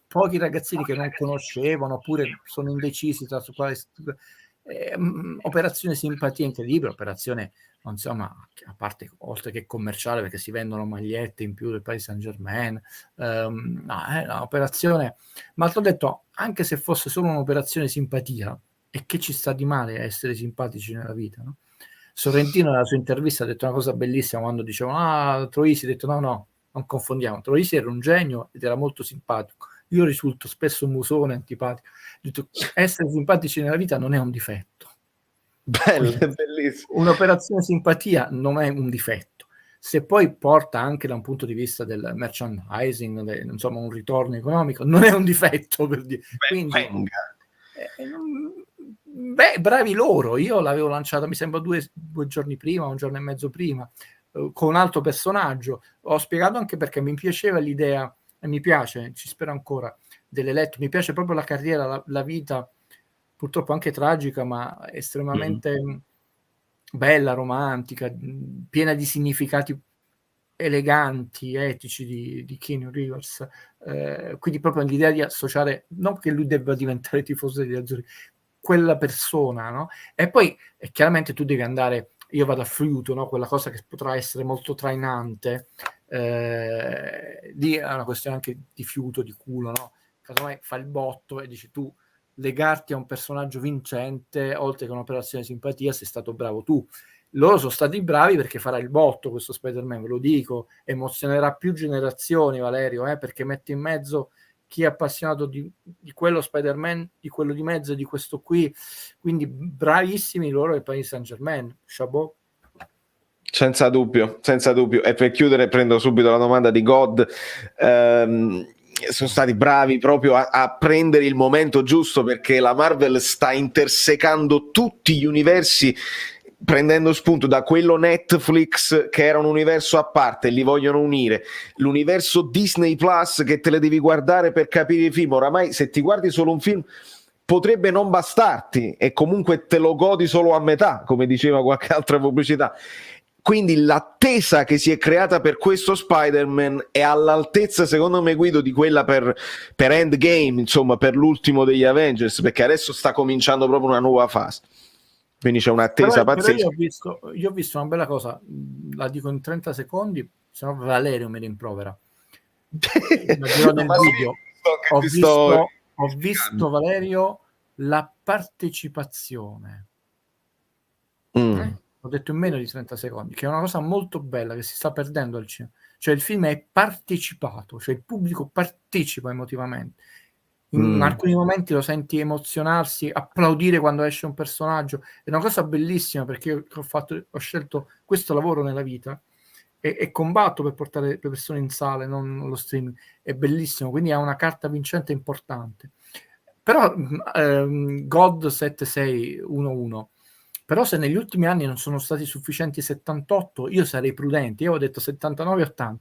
pochi ragazzini che non conoscevano oppure sono indecisi tra su quale operazione simpatia incredibile, operazione insomma, a parte oltre che commerciale, perché si vendono magliette in più del Paris Saint-Germain, un'operazione, ma ti ho detto, anche se fosse solo un'operazione simpatia, e che ci sta di male a essere simpatici nella vita, no? Sorrentino nella sua intervista ha detto una cosa bellissima quando dicevano Troisi, ha detto no, non confondiamo, Troisi era un genio ed era molto simpatico, io risulto spesso un musone antipatico. Ho detto, essere simpatici nella vita non è un difetto. Bello, bellissimo. Un'operazione simpatia non è un difetto, se poi porta anche da un punto di vista del merchandising, insomma un ritorno economico, non è un difetto, per dire. Quindi bravi loro, io l'avevo lanciata mi sembra 2 giorni prima, 1 giorno e mezzo prima, con un altro personaggio. Ho spiegato anche perché mi piaceva l'idea, e mi piace, ci spero ancora, dell'eletto, mi piace proprio la carriera, la vita, purtroppo anche tragica, ma estremamente bella, romantica, piena di significati eleganti, etici di Keanu Reeves, quindi proprio l'idea di associare, non che lui debba diventare tifoso degli azzurri, quella persona, no? E poi chiaramente tu devi andare, io vado a Friuto, no? Quella cosa che potrà essere molto trainante, lì è una questione anche di fiuto, di culo, no? Casomai fa il botto e dici tu, legarti a un personaggio vincente, oltre che un'operazione di simpatia, sei stato bravo tu. Loro sono stati bravi perché farà il botto questo Spider-Man, ve lo dico, emozionerà più generazioni, Valerio, perché mette in mezzo chi è appassionato di quello Spider-Man, di quello di mezzo e di questo qui, quindi bravissimi loro del Paris Saint-Germain, chapeau. Senza dubbio. E per chiudere prendo subito la domanda di God. Sono stati bravi proprio a prendere il momento giusto, perché la Marvel sta intersecando tutti gli universi, prendendo spunto da quello Netflix che era un universo a parte, li vogliono unire, l'universo Disney Plus che te le devi guardare per capire i film. Oramai se ti guardi solo un film potrebbe non bastarti e comunque te lo godi solo a metà, come diceva qualche altra pubblicità. Quindi l'attesa che si è creata per questo Spider-Man è all'altezza, secondo me, Guido, di quella per Endgame, insomma, per l'ultimo degli Avengers, perché adesso sta cominciando proprio una nuova fase. Quindi c'è un'attesa pazzesca. Io ho visto una bella cosa, la dico in 30 secondi, se no Valerio mi rimprovera. Ho visto, Valerio, la partecipazione. Ho detto in meno di 30 secondi, che è una cosa molto bella che si sta perdendo al cinema. Cioè il film è partecipato, cioè il pubblico partecipa emotivamente. In alcuni momenti lo senti emozionarsi, applaudire quando esce un personaggio. È una cosa bellissima, perché io ho scelto questo lavoro nella vita e combatto per portare le persone in sale, non lo streaming. È bellissimo, quindi ha una carta vincente importante. Però God 7611, però se negli ultimi anni non sono stati sufficienti 78, io sarei prudente. Io ho detto 79-80,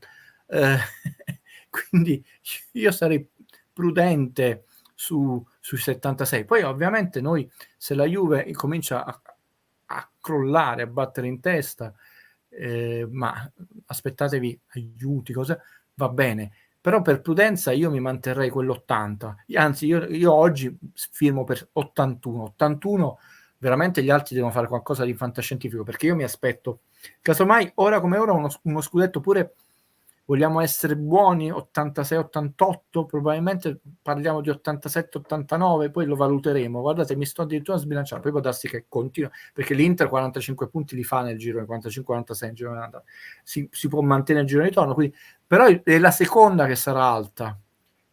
quindi io sarei prudente sui 76. Poi ovviamente noi, se la Juve comincia a crollare, a battere in testa, ma aspettatevi aiuti, cosa va bene, però per prudenza io mi manterrei quell'80, anzi io oggi firmo per 81 veramente. Gli altri devono fare qualcosa di fantascientifico, perché io mi aspetto casomai ora come ora uno scudetto pure Vogliamo essere buoni 86-88? Probabilmente parliamo di 87-89, poi lo valuteremo. Guardate, mi sto addirittura sbilanciando, poi può darsi che continua, perché l'Inter 45 punti li fa nel giro, 45-46 nel giro di andata. Si può mantenere il giro di ritorno, quindi, però è la seconda che sarà alta,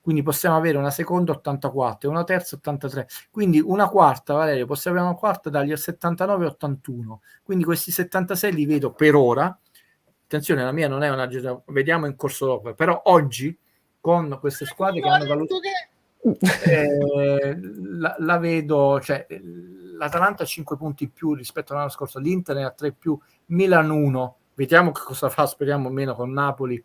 quindi possiamo avere una seconda 84 e una terza 83, quindi una quarta, Valerio, possiamo avere una quarta dagli 79-81, quindi questi 76 li vedo per ora. Attenzione, la mia non è una, vediamo in corso d'opera, però oggi con queste squadre che hanno valutato la vedo, cioè l'Atalanta ha 5 punti in più rispetto all'anno scorso, l'Inter ne ha 3 più, Milan 1, vediamo che cosa fa, speriamo meno con Napoli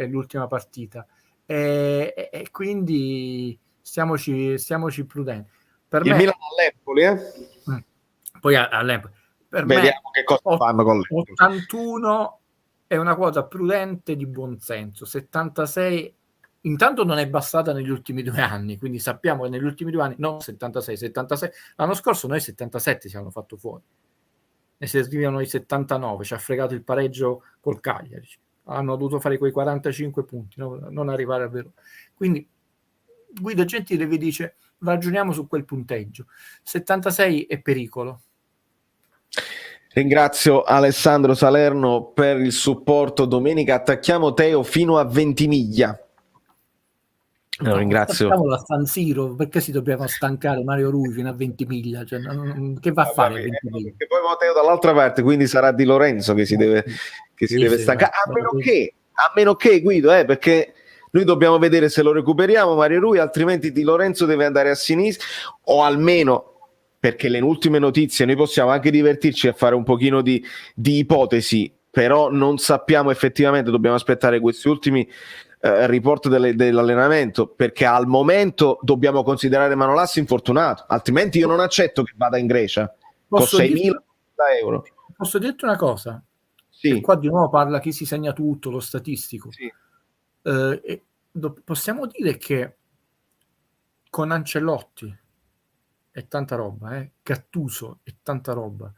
l'ultima partita, e quindi stiamoci prudenti. Per il me, Milan all'Empoli, poi all'Empoli, per vediamo me che cosa fanno con l'Empoli. 81 è una quota prudente di buon senso, 76 intanto non è bastata negli ultimi 2 anni, quindi sappiamo che negli ultimi 2 anni, no 76, l'anno scorso noi 77 ci hanno fatto fuori, ne servivano i 79, ci ha fregato il pareggio col Cagliari, hanno dovuto fare quei 45 punti, non arrivare a vero. Quindi Guido Gentile vi dice ragioniamo su quel punteggio, 76 è pericolo. Ringrazio Alessandro Salerno per il supporto. Domenica attacchiamo Teo fino a Ventimiglia. No, ringrazio. Facciamolo a San Siro, perché si dobbiamo stancare Mario Rui fino a Ventimiglia? Cioè, che va a fare a Ventimiglia? Perché poi Teo dall'altra parte, quindi sarà Di Lorenzo che si deve stancare. A meno che Guido, perché noi dobbiamo vedere se lo recuperiamo Mario Rui, altrimenti Di Lorenzo deve andare a sinistra, o almeno, perché le ultime notizie noi possiamo anche divertirci a fare un pochino di ipotesi, però non sappiamo effettivamente, dobbiamo aspettare questi ultimi report dell'allenamento, perché al momento dobbiamo considerare Manolas infortunato, altrimenti io non accetto che vada in Grecia con 6.000 euro. Posso dirti una cosa? Sì. E qua di nuovo parla chi si segna tutto, lo statistico. Sì. Possiamo dire che con Ancelotti è tanta roba, Gattuso è tanta roba,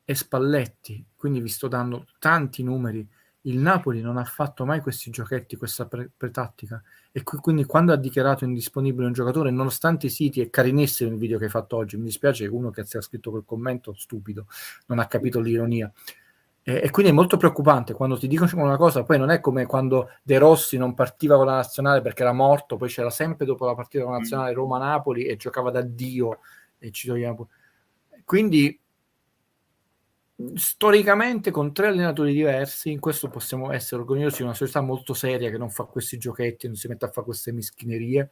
e Spalletti, quindi vi sto dando tanti numeri, il Napoli non ha fatto mai questi giochetti, questa pretattica, e quindi quando ha dichiarato indisponibile un giocatore, nonostante i siti, è carinissimo il video che hai fatto oggi, mi dispiace che uno che si è scritto quel commento stupido non ha capito l'ironia, e quindi è molto preoccupante quando ti dicono una cosa, poi non è come quando De Rossi non partiva con la nazionale perché era morto, poi c'era sempre dopo la partita con la nazionale Roma-Napoli e giocava da Dio e ci togliamo. Quindi storicamente con 3 allenatori diversi, in questo possiamo essere orgogliosi di una società molto seria che non fa questi giochetti, non si mette a fare queste meschinerie.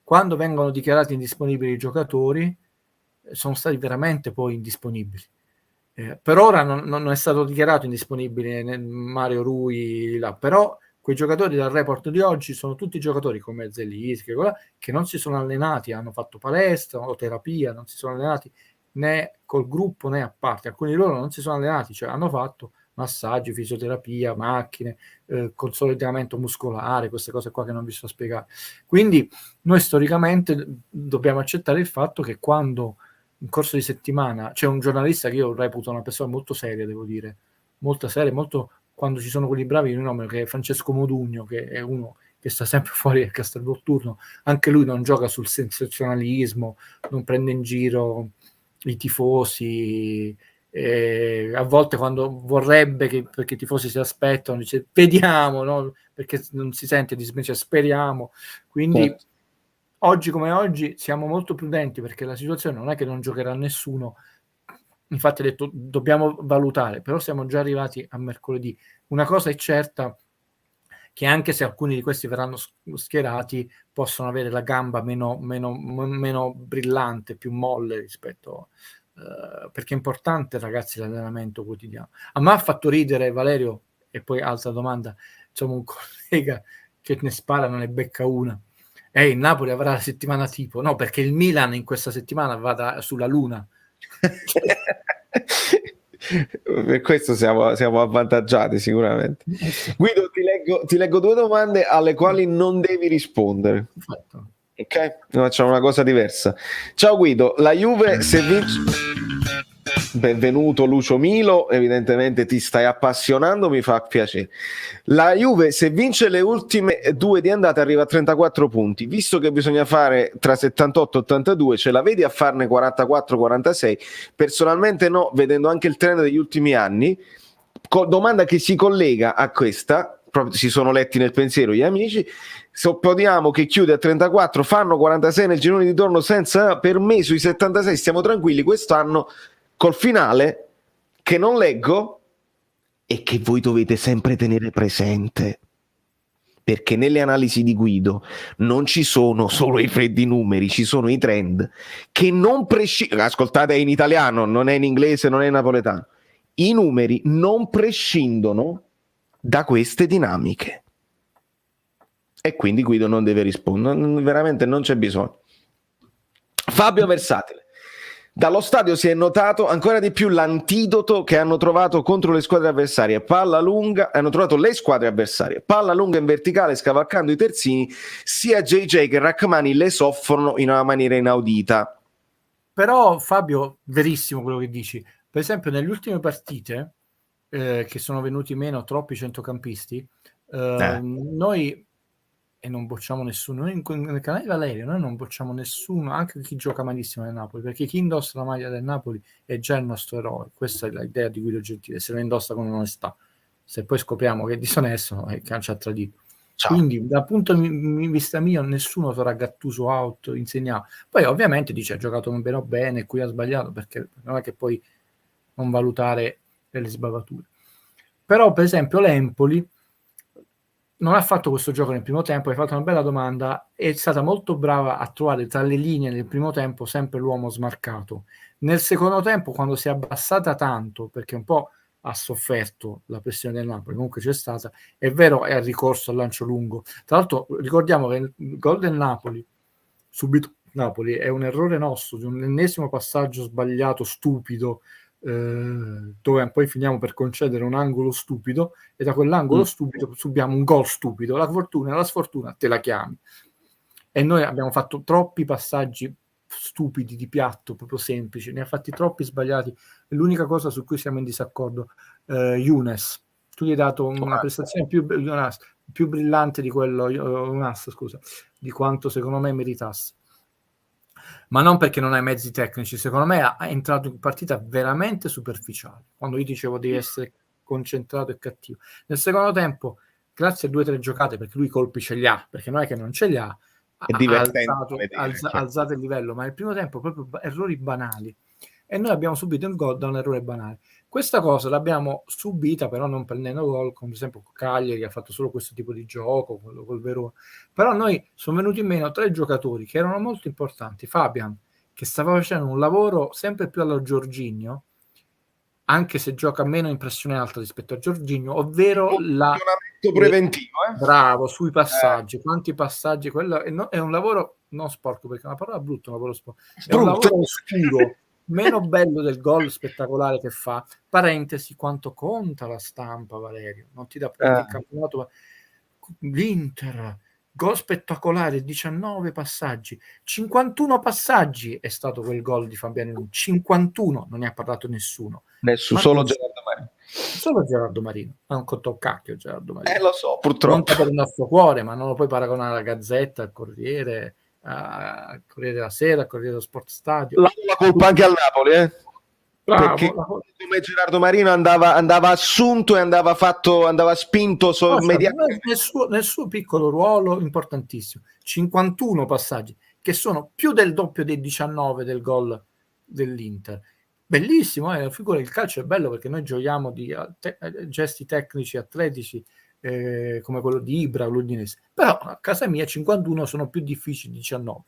Quando vengono dichiarati indisponibili i giocatori, sono stati veramente poi indisponibili. Per ora non è stato dichiarato indisponibile Mario Rui là, però quei giocatori del report di oggi sono tutti giocatori come Zelinski che non si sono allenati, hanno fatto palestra o terapia, non si sono allenati né col gruppo né a parte, alcuni di loro non si sono allenati, cioè hanno fatto massaggi, fisioterapia, macchine, consolidamento muscolare, queste cose qua che non vi sto a spiegare. Quindi noi storicamente dobbiamo accettare il fatto che quando in corso di settimana c'è un giornalista che io reputo una persona molto seria, devo dire, molto seria, molto, quando ci sono quelli bravi, che è Francesco Modugno, che è uno che sta sempre fuori del castello turno, anche lui non gioca sul sensazionalismo, non prende in giro i tifosi, a volte quando vorrebbe perché i tifosi si aspettano, dice vediamo, no? Perché non si sente di invece speriamo, quindi oggi come oggi siamo molto prudenti perché la situazione non è che non giocherà nessuno, infatti ha detto dobbiamo valutare, però siamo già arrivati a mercoledì. Una cosa è certa, che anche se alcuni di questi verranno schierati possono avere la gamba meno brillante, più molle rispetto perché è importante, ragazzi, l'allenamento quotidiano. A me ha fatto ridere, Valerio, e poi altra domanda, insomma un collega che ne spara non ne becca una, il Napoli avrà la settimana tipo, no, perché il Milan in questa settimana va sulla luna. Per questo siamo avvantaggiati sicuramente. Guido, ti leggo 2 domande alle quali non devi rispondere. Perfetto. Ok? Facciamo una cosa diversa. Ciao Guido, la Juve se vince... Benvenuto Lucio Milo, evidentemente ti stai appassionando, mi fa piacere. La Juve, se vince le ultime 2 di andata, arriva a 34 punti. Visto che bisogna fare tra 78 e 82, ce la vedi a farne 44-46? Personalmente no, vedendo anche il trend degli ultimi anni. Domanda che si collega a questa, proprio si sono letti nel pensiero gli amici. Supponiamo che chiude a 34, fanno 46 nel girone di torno senza, per me sui 76 stiamo tranquilli quest'anno, col finale che non leggo e che voi dovete sempre tenere presente, perché nelle analisi di Guido non ci sono solo i freddi numeri, ci sono i trend che non prescindono. Ascoltate, è in italiano, non è in inglese, non è in napoletano. I numeri non prescindono da queste dinamiche e quindi Guido non deve rispondere, veramente non c'è bisogno. Fabio Versatile: dallo stadio si è notato ancora di più l'antidoto che hanno trovato contro le squadre avversarie. Palla lunga, hanno trovato le squadre avversarie. Palla lunga in verticale, scavalcando i terzini. Sia JJ che Rachmani le soffrono in una maniera inaudita. Però Fabio, verissimo quello che dici. Per esempio, nelle ultime partite che sono venuti meno troppi centrocampisti, noi e non bocciamo nessuno. Noi nel canale di Valerio noi non bocciamo nessuno, anche chi gioca malissimo nel Napoli, perché chi indossa la maglia del Napoli è già il nostro eroe. Questa è l'idea di Guido Gentile, se lo indossa con onestà. Se poi scopriamo che è disonesto, ci ha tradito. Ciao. Quindi dal punto di vista mio nessuno sarà Gattuso out, insegnato. Poi ovviamente dice ha giocato bene o bene, qui ha sbagliato, perché non è che poi non valutare le sbavature. Però per esempio l'Empoli non ha fatto questo gioco nel primo tempo, hai fatto una bella domanda, è stata molto brava a trovare tra le linee nel primo tempo sempre l'uomo smarcato. Nel secondo tempo, quando si è abbassata tanto, perché un po' ha sofferto la pressione del Napoli, comunque c'è stata, è vero, è al ricorso al lancio lungo. Tra l'altro ricordiamo che il gol del Napoli, subito Napoli, è un errore nostro, di un ennesimo passaggio sbagliato, stupido, dove poi finiamo per concedere un angolo stupido e da quell'angolo stupido subiamo un gol stupido. La fortuna e la sfortuna te la chiami, e noi abbiamo fatto troppi passaggi stupidi di piatto, proprio semplici, ne ha fatti troppi sbagliati. L'unica cosa su cui siamo in disaccordo, Younes, tu gli hai dato una prestazione più brillante di quello, scusa, di quanto secondo me meritasse, ma non perché non hai mezzi tecnici. Secondo me è entrato in partita veramente superficiale, quando io dicevo devi essere concentrato e cattivo. Nel secondo tempo, grazie a 2 o 3 giocate, perché lui colpi ce li ha, perché non è che non ce li ha, alzato il livello, ma nel primo tempo proprio errori banali, e noi abbiamo subito un gol da un errore banale. Questa cosa l'abbiamo subita però non prendendo gol, come per esempio Cagliari che ha fatto solo questo tipo di gioco, quello col Verona. Però noi sono venuti in meno 3 giocatori che erano molto importanti. Fabian, che stava facendo un lavoro sempre più allo Jorginho, anche se gioca meno in pressione alta rispetto a Jorginho, ovvero preventivo, bravo, sui passaggi, quanti passaggi, quello è un lavoro non sporco, perché è una parola brutta, un lavoro sporco, è un lavoro oscuro, meno bello del gol spettacolare che fa. Parentesi, quanto conta la stampa, Valerio, non ti dà punti il campionato, ma l'Inter, gol spettacolare, 19 passaggi, 51 passaggi è stato quel gol di Fabiano, 51, non ne ha parlato nessuno. Solo Gerardo Marino. Solo Gerardo Marino, ma un contocacchio Gerardo Marino. Lo so, purtroppo. Conta per il nostro cuore, ma non lo puoi paragonare alla Gazzetta, al Corriere, al Corriere della Sera, al Corriere dello Sport Stadio. La colpa anche al Napoli, Bravo, perché come Gerardo Marino andava assunto e andava spinto nel suo piccolo ruolo importantissimo. 51 passaggi, che sono più del doppio dei 19 del gol dell'Inter. Bellissimo, figura, il calcio è bello perché noi giochiamo di gesti tecnici, atletici, come quello di Ibra, l'Udinese. Però a casa mia 51 sono più difficili di 19.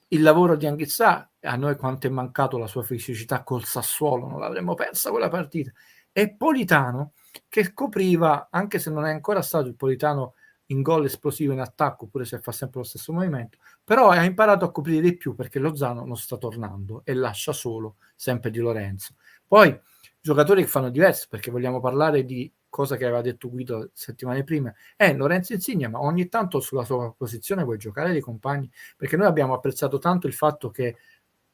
Il lavoro di Anghissà, a noi quanto è mancato la sua fisicità col Sassuolo, non l'avremmo persa quella partita. E Politano, che copriva, anche se non è ancora stato il Politano in gol esplosivo in attacco, pure se fa sempre lo stesso movimento, però ha imparato a coprire di più, perché Lozano non sta tornando e lascia solo sempre Di Lorenzo. Poi giocatori che fanno diverso, perché vogliamo parlare di cosa che aveva detto Guido settimane prima, Lorenzo Insigne, ma ogni tanto sulla sua posizione vuoi giocare dei compagni, perché noi abbiamo apprezzato tanto il fatto che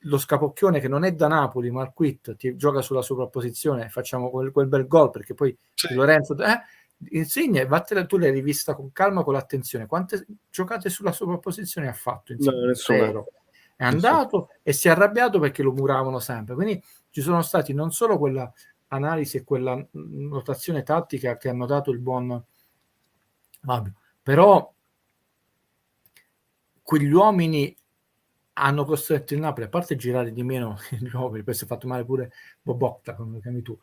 lo Scapocchione, che non è da Napoli ma al Quit, ti gioca sulla sovrapposizione, facciamo quel bel gol, perché poi Sì. Lorenzo Insigne, vattene, tu l'hai rivista con calma, con l'attenzione, quante giocate sulla sovrapposizione ha fatto Insigne? No, nessuna. Zero. È andato e si è arrabbiato perché lo muravano sempre, quindi ci sono stati non solo quella analisi e quella notazione tattica che ha notato il buon Fabio, però quegli uomini hanno costretto il Napoli, a parte girare di meno gli uomini, poi si è fatto male pure Bobotta, come lo chiami tu,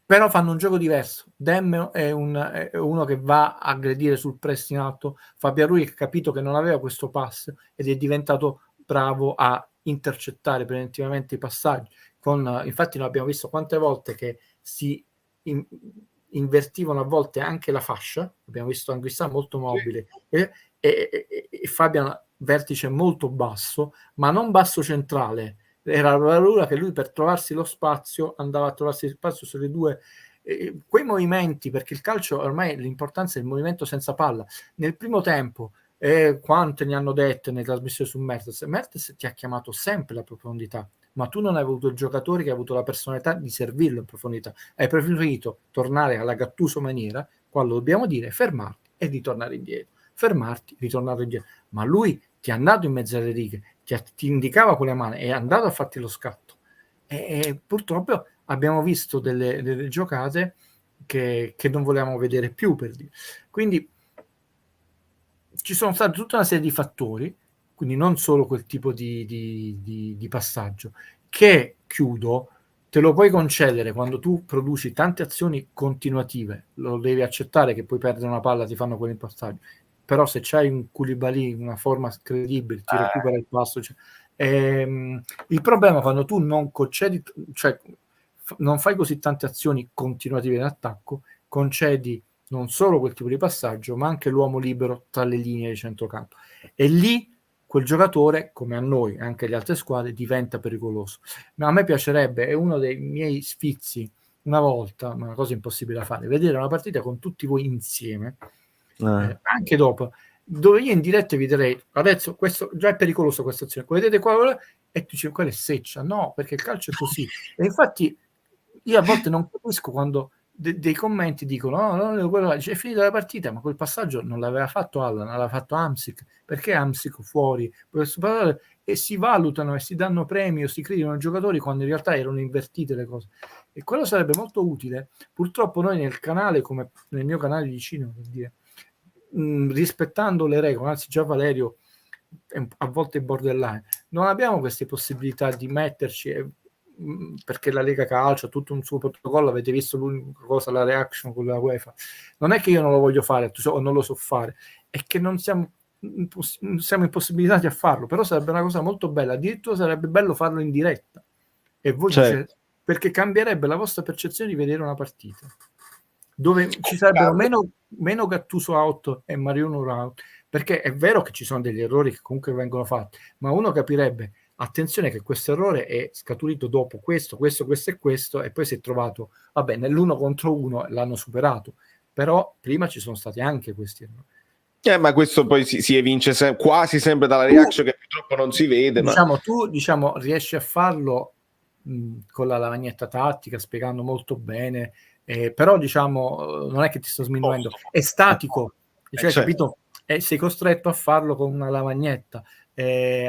però fanno un gioco diverso. Dem è uno che va a aggredire sul press in alto, Fabio Rui ha capito che non aveva questo pass ed è diventato bravo a intercettare preventivamente i passaggi. Infatti noi abbiamo visto quante volte che si invertivano a volte anche la fascia, abbiamo visto Anguissa molto mobile e Fabian vertice molto basso, ma non basso centrale, era la paura che lui per trovarsi lo spazio andava a trovarsi lo spazio sulle due quei movimenti, perché il calcio ormai l'importanza è il movimento senza palla. Nel primo tempo quante ne hanno dette nelle trasmissioni su Mertens ti ha chiamato sempre la profondità, ma tu non hai avuto il giocatore che ha avuto la personalità di servirlo in profondità, hai preferito tornare alla Gattuso maniera, quando dobbiamo dire fermarti e ritornare indietro, fermarti, ritornare indietro, ma lui ti è andato in mezzo alle righe, ti indicava con le mani, è andato a farti lo scatto e purtroppo abbiamo visto delle giocate che non volevamo vedere più, per dire. Quindi ci sono stati tutta una serie di fattori, quindi non solo quel tipo di passaggio, che chiudo, te lo puoi concedere quando tu produci tante azioni continuative, lo devi accettare che puoi perdere una palla, ti fanno quell'impassaggio, però se c'hai un Koulibaly, una forma credibile, ti recupera il passo, il problema quando tu non concedi, cioè non fai così tante azioni continuative in attacco, concedi non solo quel tipo di passaggio, ma anche l'uomo libero tra le linee di centrocampo. E lì quel giocatore, come a noi, anche alle altre squadre, diventa pericoloso. Ma a me piacerebbe, è uno dei miei sfizi, una volta, una cosa impossibile da fare, vedere una partita con tutti voi insieme, anche dopo, dove io in diretta vi direi, adesso questo già è pericoloso questa azione, vedete qua, e tu dici, quella è seccia, no, perché il calcio è così. E infatti io a volte non capisco quando dei commenti dicono no, è finita la partita, ma quel passaggio non l'aveva fatto Allan, l'aveva fatto Hamsik, perché Hamsik fuori, e si valutano e si danno premi o si criticano i giocatori quando in realtà erano invertite le cose, e quello sarebbe molto utile. Purtroppo noi nel canale, come nel mio canale di cinema, per dire, rispettando le regole, anzi già Valerio a volte borderline, non abbiamo queste possibilità di metterci perché la Lega Calcio ha tutto un suo protocollo, avete visto l'unica cosa, la reaction con la UEFA, non è che io non lo voglio fare o non lo so fare, è che non siamo impossibilitati a farlo, però sarebbe una cosa molto bella, addirittura sarebbe bello farlo in diretta, e voi dite, perché cambierebbe la vostra percezione di vedere una partita dove ci sarebbero meno Gattuso out e Mariano out, perché è vero che ci sono degli errori che comunque vengono fatti, ma uno capirebbe, attenzione che questo errore è scaturito dopo questo e questo, e poi si è trovato, vabbè, nell'1 contro 1 l'hanno superato, però prima ci sono stati anche questi errori. Ma questo poi si evince quasi sempre dalla reaction, che purtroppo non si vede. Tu riesci a farlo con la lavagnetta tattica, spiegando molto bene, però non è che ti sto sminuendo, è statico, cioè, capito? Sei costretto a farlo con una lavagnetta,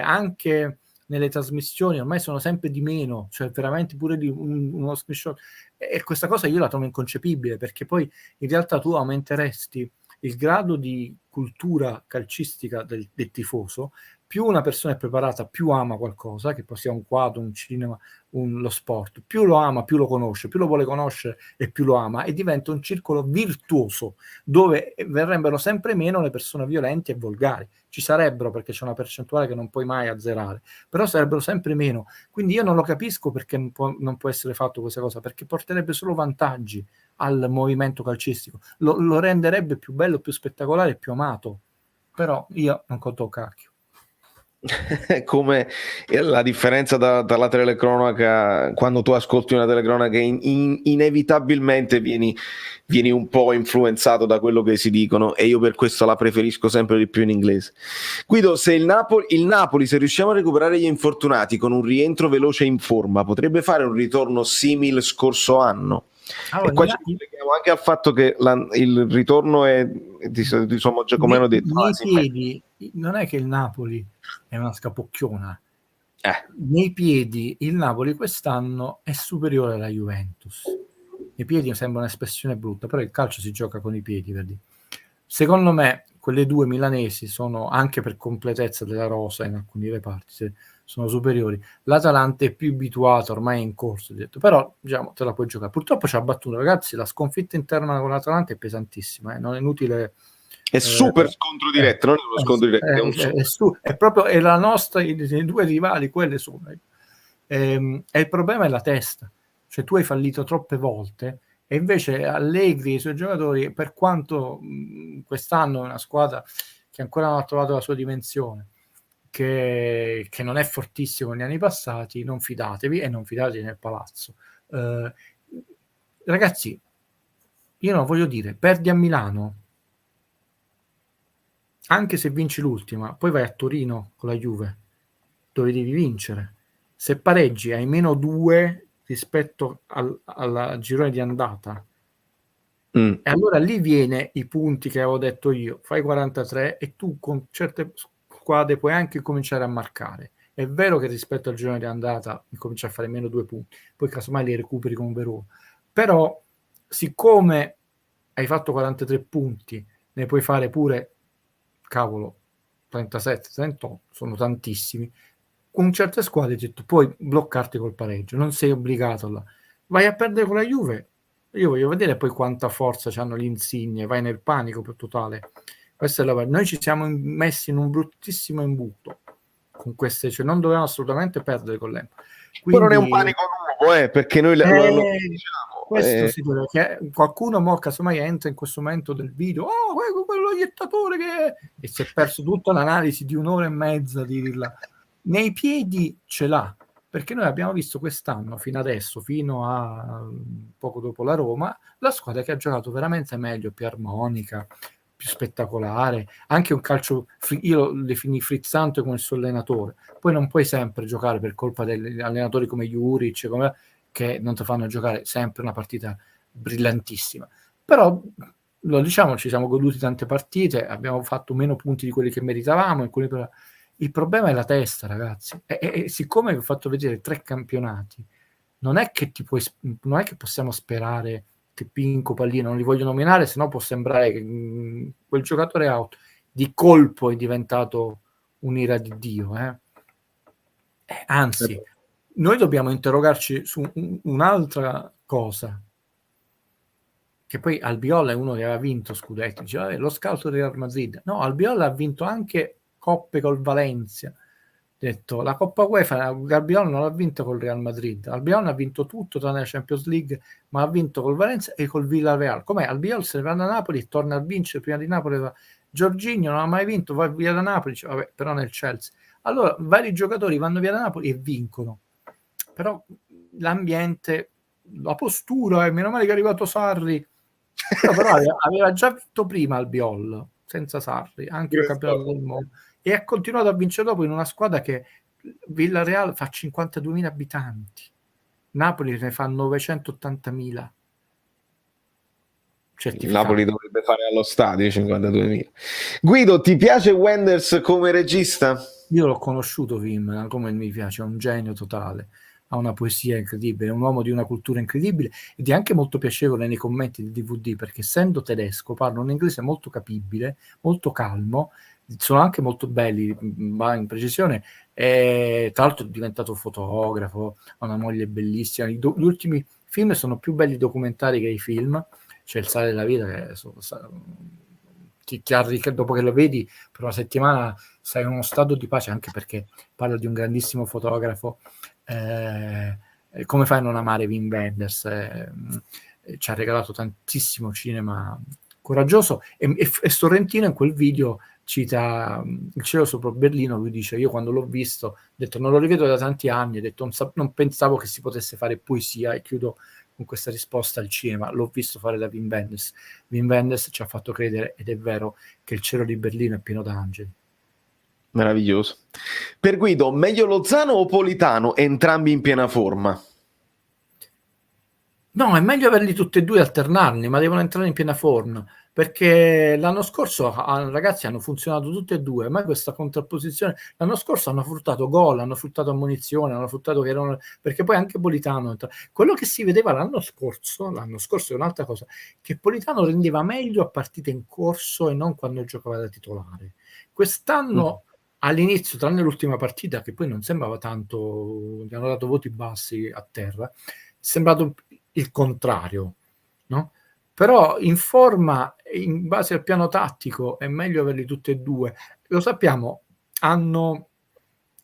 anche nelle trasmissioni ormai sono sempre di meno, cioè veramente pure di uno screenshot, e questa cosa io la trovo inconcepibile, perché poi in realtà tu aumenteresti il grado di cultura calcistica del tifoso. Più una persona è preparata, più ama qualcosa, che poi sia un quadro, un cinema, lo sport, più lo ama, più lo conosce, più lo vuole conoscere e più lo ama, e diventa un circolo virtuoso dove verrebbero sempre meno le persone violente e volgari. Ci sarebbero, perché c'è una percentuale che non puoi mai azzerare, però sarebbero sempre meno. Quindi io non lo capisco perché non può essere fatto questa cosa, perché porterebbe solo vantaggi al movimento calcistico, lo renderebbe più bello, più spettacolare, più amato. Però io non conto cacchio. Come la differenza dalla telecronaca, quando tu ascolti una telecronaca inevitabilmente vieni un po' influenzato da quello che si dicono, e io per questo la preferisco sempre di più in inglese. Guido, se il Napoli, se riusciamo a recuperare gli infortunati con un rientro veloce in forma, potrebbe fare un ritorno simile scorso anno. Allora, E qua ci colleghiamo anche al fatto che il ritorno è insomma, come hanno detto, nei piedi, non è che il Napoli è una scapocchiona. Nei piedi il Napoli quest'anno è superiore alla Juventus. I piedi sembra un'espressione brutta, però il calcio si gioca con i piedi, vedi? Secondo me quelle due milanesi sono, anche per completezza della rosa in alcuni reparti, sono superiori. L'Atalanta è più abituata, ormai è in corso, detto, però diciamo te la puoi giocare. Purtroppo ci ha battuto, ragazzi, la sconfitta interna con l'Atalanta è pesantissima, non è inutile. È super scontro diretto, non è uno scontro diretto, è proprio è la nostra, i due rivali, quelle sono. E il problema è la testa, cioè tu hai fallito troppe volte, e invece Allegri e i suoi giocatori, per quanto quest'anno è una squadra che ancora non ha trovato la sua dimensione, che non è fortissimo negli anni passati, non fidatevi, e non fidatevi nel palazzo. Ragazzi, io non voglio dire, perdi a Milano, anche se vinci l'ultima, poi vai a Torino con la Juve, dove devi vincere. Se pareggi hai -2 rispetto al girone di andata, e allora lì viene i punti che avevo detto io, fai 43 e tu con certe squadre puoi anche cominciare a marcare. È vero che rispetto al girone di andata cominci a fare -2 punti, poi casomai li recuperi con Verona, però siccome hai fatto 43 punti, ne puoi fare pure, cavolo, 37, 38, sono tantissimi. Con certe squadre puoi bloccarti col pareggio, non sei obbligato là. Vai a perdere con la Juve, io voglio vedere poi quanta forza hanno gli insigne, vai nel panico per totale. Questa è noi ci siamo messi in un bruttissimo imbuto con queste, cioè non dovevamo assolutamente perdere con l'Empoli. Però non è un panico nuovo, perché noi lo diciamo. Questo si deve, che qualcuno mo casomai entra in questo momento del video, quello iettatore e si è perso tutta l'analisi di un'ora e mezza di dirla. Nei piedi ce l'ha, perché noi abbiamo visto quest'anno fino adesso, fino a poco dopo la Roma, la squadra che ha giocato veramente meglio, più armonica, più spettacolare, anche un calcio, io lo definì frizzante come il suo allenatore. Poi non puoi sempre giocare per colpa degli allenatori come Juric, che non ti fanno giocare sempre una partita brillantissima, però lo diciamo, ci siamo goduti tante partite, abbiamo fatto meno punti di quelli che meritavamo, il problema è la testa, ragazzi, e siccome vi ho fatto vedere 3 campionati, non è che possiamo sperare che Pinco, Pallino, non li voglio nominare, sennò può sembrare che quel giocatore out di colpo è diventato un'ira di Dio, anzi, noi dobbiamo interrogarci su un'altra cosa, che poi Albiol è uno che aveva vinto scudetti, diceva, lo scout del Real Madrid. No, Albiol ha vinto anche coppe col Valencia. Detto, la Coppa UEFA Albiol non l'ha vinta col Real Madrid. Albiol ha vinto tutto tranne la Champions League, ma ha vinto col Valencia e col Villarreal. Com'è? Albiol se ne va da Napoli, torna a vincere prima di Napoli. Giorginio non ha mai vinto, va via da Napoli, vabbè, però nel Chelsea. Allora, vari giocatori vanno via da Napoli e vincono. Però l'ambiente, la postura, e meno male che è arrivato Sarri, però aveva già vinto prima Albiol senza Sarri, anche il campionato del mondo, e ha continuato a vincere dopo in una squadra che Villarreal fa 52.000 abitanti, Napoli ne fa 980.000. Il Napoli dovrebbe fare allo stadio 52.000. Guido, ti piace Wenders come regista? Io l'ho conosciuto Wim, come mi piace, è un genio totale, ha una poesia incredibile, è un uomo di una cultura incredibile ed è anche molto piacevole nei commenti di DVD, perché essendo tedesco parla un inglese molto capibile, molto calmo, sono anche molto belli, va in precisione, e tra l'altro è diventato fotografo, ha una moglie bellissima, gli ultimi film sono più belli documentari che i film, c'è Il sale della vita che dopo che lo vedi per una settimana sei in uno stato di pace, anche perché parla di un grandissimo fotografo. Come fai a non amare Wim Wenders? Ci ha regalato tantissimo cinema coraggioso, e Sorrentino in quel video cita Il cielo sopra Berlino. Lui dice: io quando l'ho visto ho detto non lo rivedo da tanti anni, ho detto non pensavo che si potesse fare poesia, e chiudo con questa risposta al cinema: l'ho visto fare da Wim Wenders. Wim Wenders ci ha fatto credere, ed è vero, che il cielo di Berlino è pieno d'angeli. Meraviglioso. Per Guido, meglio Lozano o Politano, entrambi in piena forma? No, è meglio averli tutti e due, alternarli, ma devono entrare in piena forma, perché l'anno scorso ragazzi hanno funzionato tutti e due, ma questa contrapposizione, l'anno scorso hanno fruttato gol, hanno fruttato ammonizione, hanno fruttato che erano, perché poi anche Politano, quello che si vedeva l'anno scorso è un'altra cosa, che Politano rendeva meglio a partite in corso e non quando giocava da titolare. Quest'anno all'inizio, tranne l'ultima partita, che poi non sembrava tanto, gli hanno dato voti bassi a terra, è sembrato il contrario, no? Però in forma, in base al piano tattico, è meglio averli tutti e due. Lo sappiamo, hanno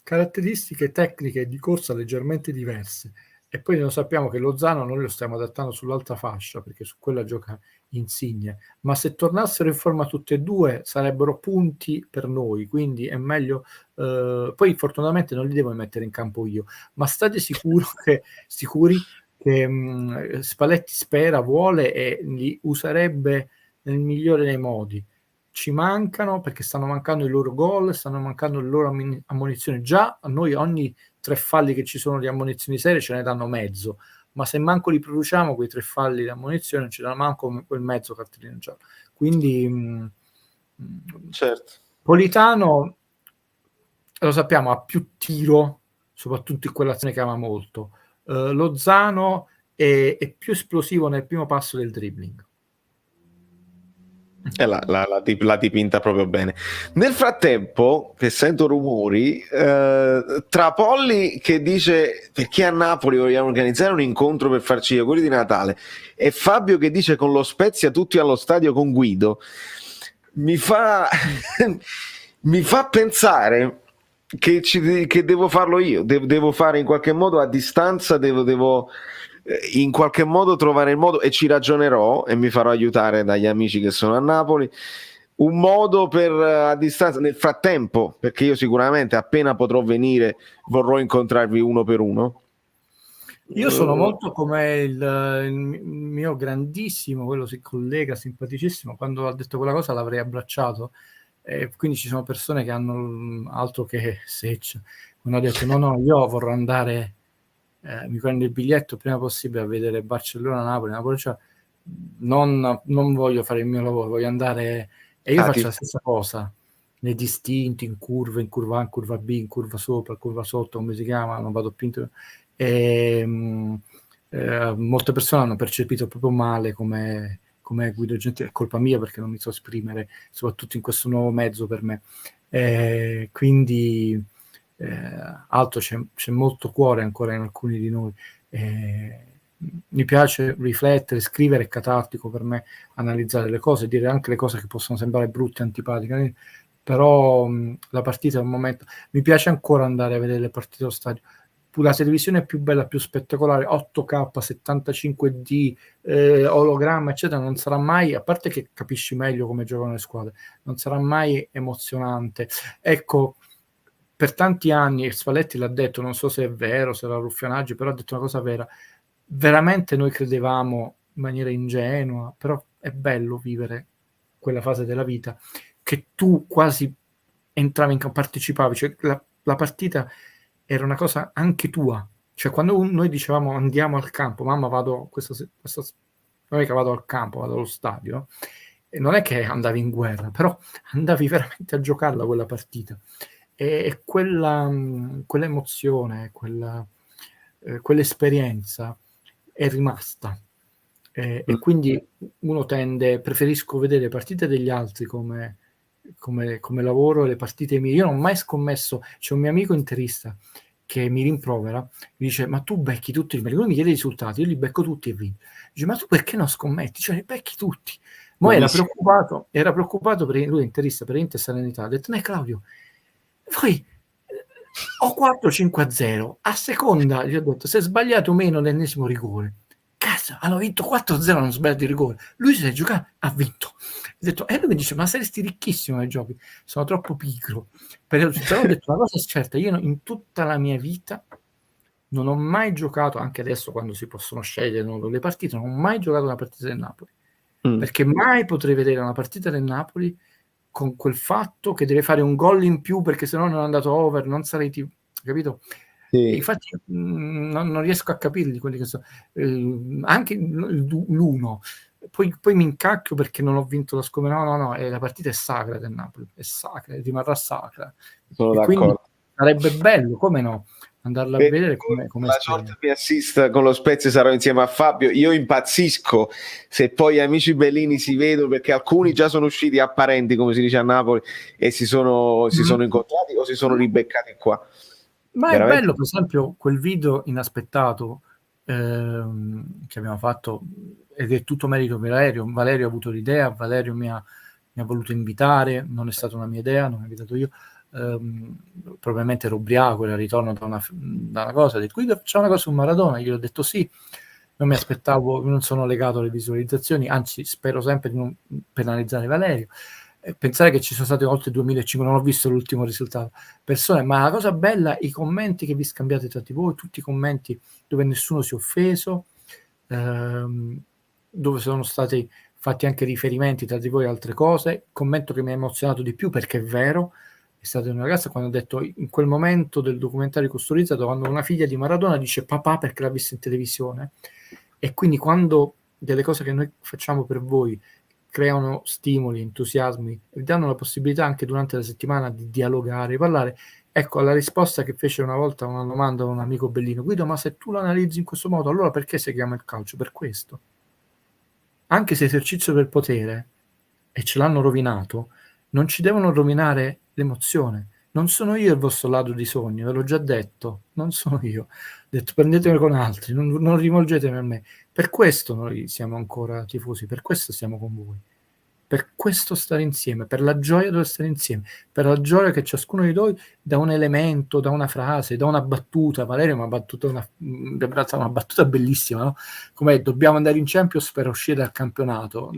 caratteristiche tecniche di corsa leggermente diverse, e poi lo sappiamo che Lozano noi lo stiamo adattando sull'altra fascia, perché su quella gioca Insigne, ma se tornassero in forma tutti e due sarebbero punti per noi, quindi è meglio, poi fortunatamente non li devo mettere in campo io, ma state sicuri che Spalletti spera, vuole e li userebbe nel migliore dei modi. Ci mancano, perché stanno mancando i loro gol, stanno mancando le loro ammonizioni. Già a noi ogni 3 falli che ci sono di ammonizioni serie ce ne danno mezzo, ma se manco li produciamo quei 3 falli di ammonizione, ce ne manco quel mezzo cartellino giallo. Quindi certo. Politano, lo sappiamo, ha più tiro, soprattutto in quell'azione che ama molto. Lozano è più esplosivo nel primo passo del dribbling. La dipinta proprio bene. Nel frattempo, che sento rumori, tra Polli che dice perché a Napoli vogliamo organizzare un incontro per farci gli auguri di Natale, e Fabio che dice con lo Spezia tutti allo stadio con Guido, mi fa pensare che devo farlo io, devo fare in qualche modo a distanza, devo in qualche modo trovare il modo, e ci ragionerò e mi farò aiutare dagli amici che sono a Napoli, un modo per a distanza nel frattempo, perché io sicuramente appena potrò venire vorrò incontrarvi uno per uno. Io sono molto come il mio grandissimo, quello si collega, simpaticissimo, quando ha detto quella cosa l'avrei abbracciato, quindi ci sono persone che hanno altro che seccia, quando ha detto no, io vorrò andare, mi prendo il biglietto prima possibile a vedere Barcellona-Napoli, cioè, non voglio fare il mio lavoro, voglio andare, e io faccio la stessa cosa nei distinti, in curva A, in curva B, in curva sopra, in curva sotto, come si chiama, non vado più molte persone hanno percepito proprio male come Guido Gentile. È colpa mia perché non mi so esprimere, soprattutto in questo nuovo mezzo per me, quindi altro c'è molto cuore ancora in alcuni di noi. Mi piace riflettere, scrivere, è catartico per me, analizzare le cose, dire anche le cose che possono sembrare brutte, antipatiche, però la partita è un momento. Mi piace ancora andare a vedere le partite allo stadio. La televisione più bella, più spettacolare, 8K, 75D, ologramma, eccetera, non sarà mai, a parte che capisci meglio come giocano le squadre, non sarà mai emozionante. Ecco, per tanti anni, Spalletti l'ha detto, non so se è vero, se era ruffianaggio, però ha detto una cosa vera, veramente noi credevamo in maniera ingenua, però è bello vivere quella fase della vita, che tu quasi entravi in campo, partecipavi, cioè la partita era una cosa anche tua, cioè quando noi dicevamo andiamo al campo, mamma vado non è che vado al campo, vado allo stadio, e non è che andavi in guerra, però andavi veramente a giocarla quella partita, e quell'emozione, quell'esperienza è rimasta, e quindi uno preferisco vedere le partite degli altri come lavoro e le partite mie. Io non ho mai scommesso. C'è un mio amico interista che mi rimprovera, mi dice ma tu becchi tutti, lui mi chiede i risultati, io li becco tutti e vinco. Dice ma tu perché non scommetti? Cioè li becchi tutti. Ma era preoccupato per lui, interista, per Inter Serenità. Ha detto Claudio, poi ho 4-5-0 a seconda, gli ho detto, se sbagliate o meno l'ennesimo rigore, hanno vinto 4-0, non sbagliato di rigore, lui si è giocato, ha vinto. Ho detto, e lui mi dice, ma saresti ricchissimo nei giochi, sono troppo pigro. Però ho detto, una cosa è certa, io in tutta la mia vita non ho mai giocato, anche adesso quando si possono scegliere le partite, non ho mai giocato una partita del Napoli, perché mai potrei vedere una partita del Napoli con quel fatto che deve fare un gol in più perché sennò non è andato over, non sarei capito? Sì. Infatti non riesco a capirli quelli che sono anche l'1 poi mi incacchio perché non ho vinto la scommessa, no, la partita è sacra del Napoli, è sacra, rimarrà sacra, Sono e quindi d'accordo. sarebbe bello, come no, andarla a vedere come la sorte mi assista con lo Spezia, sarò insieme a Fabio. Io impazzisco se poi amici bellini si vedono, perché alcuni già sono usciti apparenti, come si dice a Napoli, e si sono incontrati o si sono ribeccati qua. Ma Veramente. è bello, per esempio, quel video inaspettato che abbiamo fatto, ed è tutto merito di Valerio. Valerio ha avuto l'idea, Valerio mi ha voluto invitare, non è stata una mia idea, non ho invitato io. Probabilmente ero ubriaco, era il ritorno da una cosa, ho detto, qui facciamo una cosa su Maradona, io ho detto sì, non mi aspettavo, non sono legato alle visualizzazioni, anzi spero sempre di non penalizzare Valerio. Pensare che ci sono state oltre 2.500, non ho visto l'ultimo risultato, persone, ma la cosa bella, i commenti che vi scambiate tra di voi, tutti i commenti dove nessuno si è offeso, dove sono stati fatti anche riferimenti tra di voi a altre cose. Commento che mi ha emozionato di più, perché è vero, è stata una ragazza quando ha detto, in quel momento del documentario Costorizzato, quando una figlia di Maradona dice papà perché l'ha vista in televisione, e quindi quando delle cose che noi facciamo per voi creano stimoli, entusiasmi e danno la possibilità anche durante la settimana di dialogare, di parlare. Ecco, la risposta che fece una volta a una domanda a un amico bellino: Guido, ma se tu lo analizzi in questo modo, allora perché seguiamo il calcio? Per questo. Anche se esercizio del potere, e ce l'hanno rovinato, non ci devono rovinare l'emozione. Non sono io il vostro ladro di sogni, ve l'ho già detto, non sono io. Ho detto, prendetemi con altri, non rivolgetemi a me. Per questo noi siamo ancora tifosi, per questo siamo con voi, per questo stare insieme, per la gioia dello stare insieme, per la gioia che ciascuno di noi da un elemento, da una frase, da una battuta. Valerio mi ha battuto una battuta bellissima, no? Come dobbiamo andare in Champions per uscire dal campionato.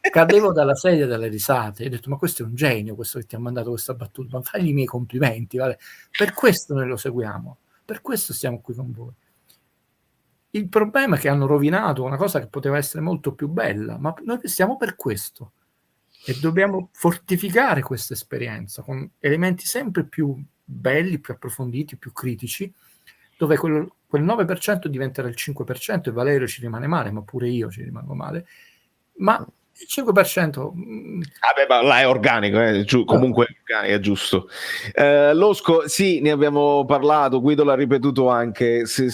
Cadevo dalla sedia dalle risate, e ho detto, ma questo è un genio, questo che ti ha mandato questa battuta, ma fagli i miei complimenti, vale? Per questo noi lo seguiamo, per questo stiamo qui con voi. Il problema è che hanno rovinato una cosa che poteva essere molto più bella, ma noi stiamo per questo e dobbiamo fortificare questa esperienza con elementi sempre più belli, più approfonditi, più critici, dove quel 9% diventerà il 5%, e Valerio ci rimane male, ma pure io ci rimango male, ma il 5%... Vabbè, ma là è organico, comunque è organico, è giusto. Losco, sì, ne abbiamo parlato, Guido l'ha ripetuto anche, si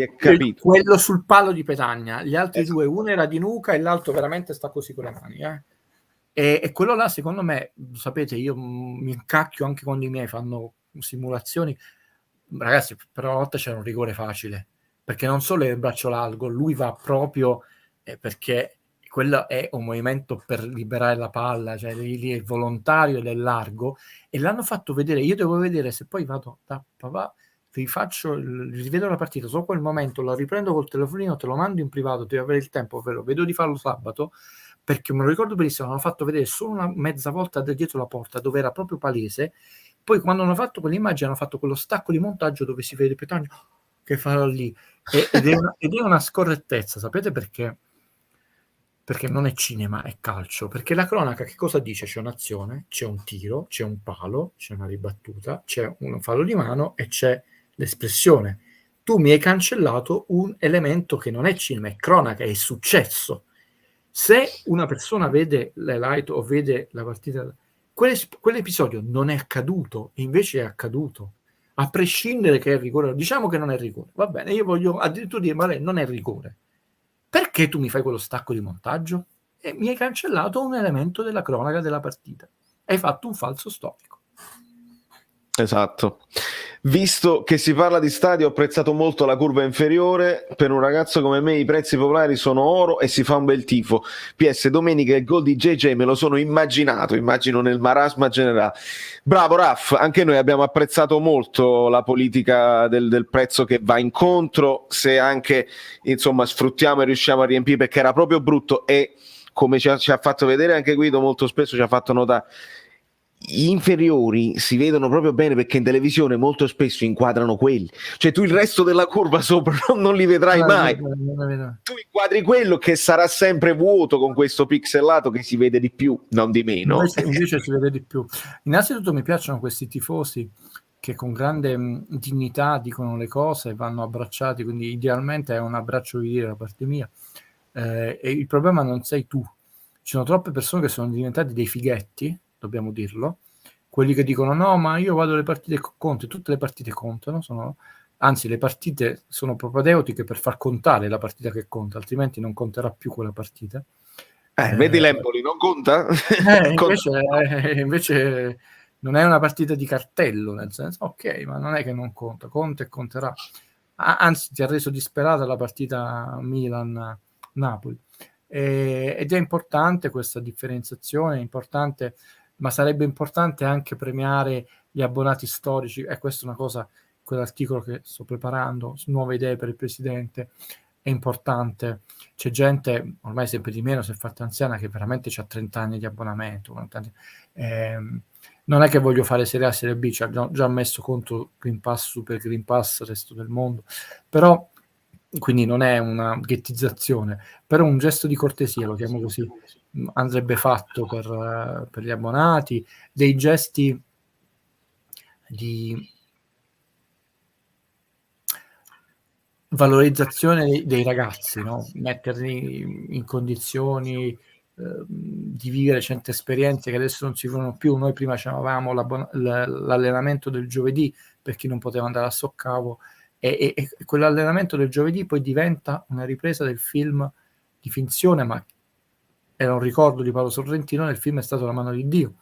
è capito. Quello sul palo di Petagna, gli altri due, uno era di nuca e l'altro veramente sta così con le mani, E quello là, secondo me, sapete, io mi incacchio anche quando i miei fanno simulazioni. Ragazzi, per una volta c'era un rigore facile, perché non solo è il braccio largo, lui va proprio perché quello è un movimento per liberare la palla, cioè lì è volontario ed è largo, e l'hanno fatto vedere. Io devo vedere, se poi vado da papà, rivedo la partita, so quel momento, la riprendo col telefonino, te lo mando in privato, devo avere il tempo, ovvero vedo di farlo sabato, perché me lo ricordo benissimo, hanno fatto vedere solo una mezza volta da dietro la porta, dove era proprio palese. Poi quando hanno fatto quell'immagine, hanno fatto quello stacco di montaggio dove si vede Petagna che farà lì, ed è una scorrettezza, sapete perché? Perché non è cinema, è calcio, perché la cronaca che cosa dice? C'è un'azione, c'è un tiro, c'è un palo, c'è una ribattuta, c'è un fallo di mano e c'è l'espressione. Tu mi hai cancellato un elemento che non è cinema, è cronaca, è successo. Se una persona vede l'highlight o vede la partita, quell'episodio non è accaduto, e invece è accaduto, a prescindere che è rigore. Diciamo che non è rigore, va bene, io voglio addirittura dire, ma lei non è rigore. Perché tu mi fai quello stacco di montaggio? E mi hai cancellato un elemento della cronaca della partita. Hai fatto un falso storico. Esatto. Visto che si parla di stadio, ho apprezzato molto la curva inferiore. Per un ragazzo come me i prezzi popolari sono oro e si fa un bel tifo. PS, domenica il gol di JJ me lo sono immagino nel marasma generale. Bravo Raff, anche noi abbiamo apprezzato molto la politica del prezzo che va incontro, se anche insomma sfruttiamo e riusciamo a riempire, perché era proprio brutto e come ci ha fatto vedere anche Guido, molto spesso ci ha fatto notare, gli inferiori si vedono proprio bene perché in televisione molto spesso inquadrano quelli, cioè tu il resto della curva sopra non li vedrai mai, tu inquadri quello che sarà sempre vuoto con questo pixelato che si vede di più, non di meno. Invece si vede di più. Innanzitutto mi piacciono questi tifosi che con grande dignità dicono le cose, vanno abbracciati, quindi idealmente è un abbraccio di da parte mia, e il problema non sei tu, ci sono troppe persone che sono diventati dei fighetti, dobbiamo dirlo, quelli che dicono no ma io vado alle partite conto, tutte le partite contano, anzi le partite sono propedeutiche per far contare la partita che conta, altrimenti non conterà più quella partita. Vedi l'Empoli, non conta? Invece non è una partita di cartello, nel senso, ok, ma non è che non conta e conterà. Anzi, ti ha reso disperata la partita Milan-Napoli. Ed è importante questa differenziazione, è importante, ma sarebbe importante anche premiare gli abbonati storici, e questa è una cosa, quell'articolo che sto preparando, nuove idee per il presidente, è importante. C'è gente, ormai sempre di meno, si è fatta anziana, che veramente ha 30 anni di abbonamento, 40 anni. Non è che voglio fare Serie A, Serie B, ci ha già messo contro Green Pass, Super Green Pass, resto del mondo, però quindi non è una ghettizzazione, però un gesto di cortesia, lo chiamo così, andrebbe fatto per gli abbonati, dei gesti di valorizzazione dei ragazzi, no? Metterli in condizioni di vivere certe esperienze che adesso non si fanno più. Noi prima avevamo l'allenamento del giovedì per chi non poteva andare a Soccavo, e quell'allenamento del giovedì poi diventa una ripresa del film di finzione, ma era un ricordo di Paolo Sorrentino, nel film è stato La mano di Dio,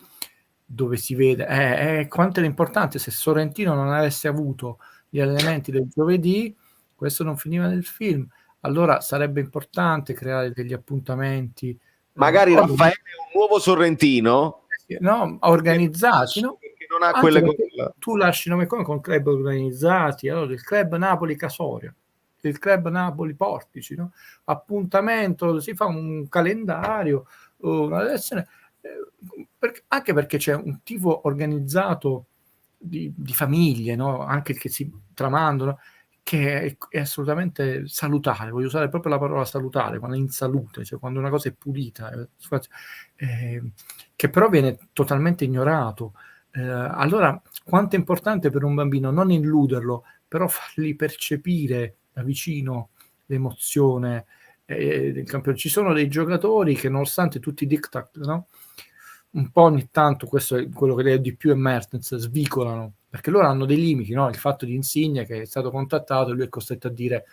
dove si vede quanto era importante. Se Sorrentino non avesse avuto gli allenamenti del giovedì, questo non finiva nel film. Allora sarebbe importante creare degli appuntamenti, magari Raffaele è un nuovo Sorrentino, no, organizzati, no? Perché non ha quelle cose. Tu lasci nome con club organizzati, allora il club Napoli Casoria, il club Napoli Portici, no? Appuntamento, si fa un calendario, una lezione, anche perché c'è un tifo organizzato di famiglie, no? Anche che si tramandano, che è assolutamente salutare. Voglio usare proprio la parola salutare, quando è in salute, cioè quando una cosa è pulita, che però viene totalmente ignorato. Allora quanto è importante per un bambino non illuderlo, però fargli percepire da vicino l'emozione del campione. Ci sono dei giocatori che, nonostante tutti i diktat, no? Un po' ogni tanto, questo è quello che leggo di più, è Mertens, svicolano, perché loro hanno dei limiti, no? Il fatto di Insigne che è stato contattato e lui è costretto a dire: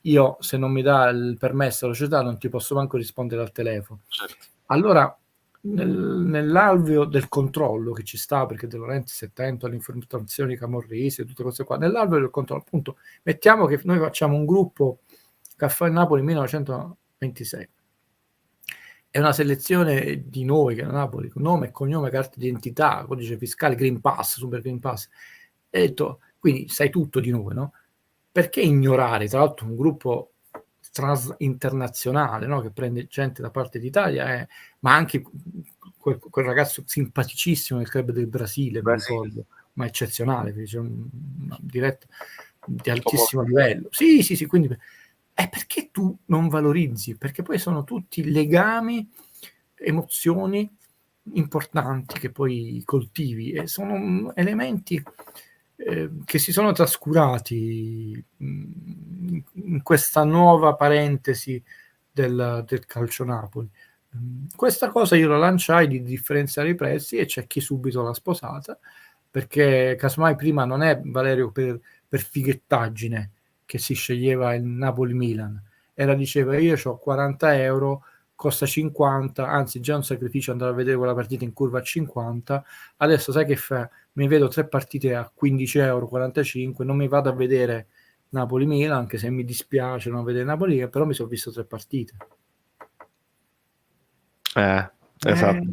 io se non mi dà il permesso alla società non ti posso manco rispondere al telefono. Certo. Allora nell'alveo del controllo che ci sta, perché De Laurentiis è attento alle informazioni Camorrisi e tutte queste cose qua, nell'alveo del controllo, appunto, mettiamo che noi facciamo un gruppo Caffè Napoli 1926, è una selezione di noi che è Napoli, nome, cognome, carta d'identità, codice fiscale, Green Pass, Super Green Pass, e detto, quindi sai tutto di noi, no? Perché ignorare, tra l'altro, un gruppo internazionale, no? Che prende gente da parte d'Italia, ma anche quel ragazzo simpaticissimo del club del Brasile, mi ricordo, ma eccezionale, c'è una diretta di altissimo livello. Sì, quindi perché tu non valorizzi? Perché poi sono tutti legami, emozioni importanti che poi coltivi, e sono elementi che si sono trascurati in questa nuova parentesi del calcio Napoli. Questa cosa io la lanciai di differenziare i prezzi, e c'è chi subito l'ha sposata, perché casomai prima non è, Valerio, per fighettaggine che si sceglieva il Napoli-Milan, diceva io ho 40 euro, costa 50, anzi già è un sacrificio andare a vedere quella partita in curva a 50, adesso sai che fa? Mi vedo 3 partite a 15 euro, 45, non mi vado a vedere Napoli-Milan, anche se mi dispiace non vedere Napoli, però mi sono visto 3 partite. Esatto.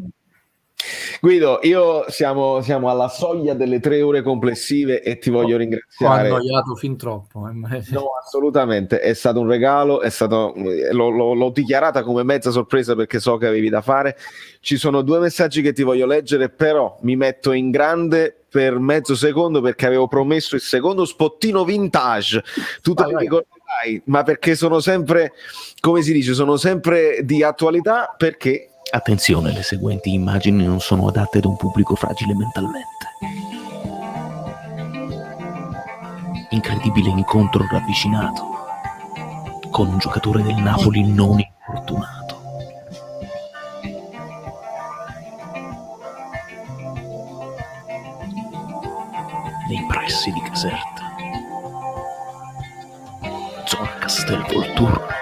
Guido, siamo alla soglia delle 3 ore complessive e ti voglio ringraziare. Ho annoiato fin troppo. No, assolutamente, è stato un regalo, l'ho dichiarata come mezza sorpresa perché so che avevi da fare. Ci sono 2 messaggi che ti voglio leggere, però mi metto in grande per mezzo secondo perché avevo promesso il secondo spottino vintage. Tu te li ricorderai, ma perché sono sempre, come si dice, sono sempre di attualità, perché... Attenzione, le seguenti immagini non sono adatte ad un pubblico fragile mentalmente. Incredibile incontro ravvicinato con un giocatore del Napoli non infortunato. Nei pressi di Caserta, zona Castelvolturno.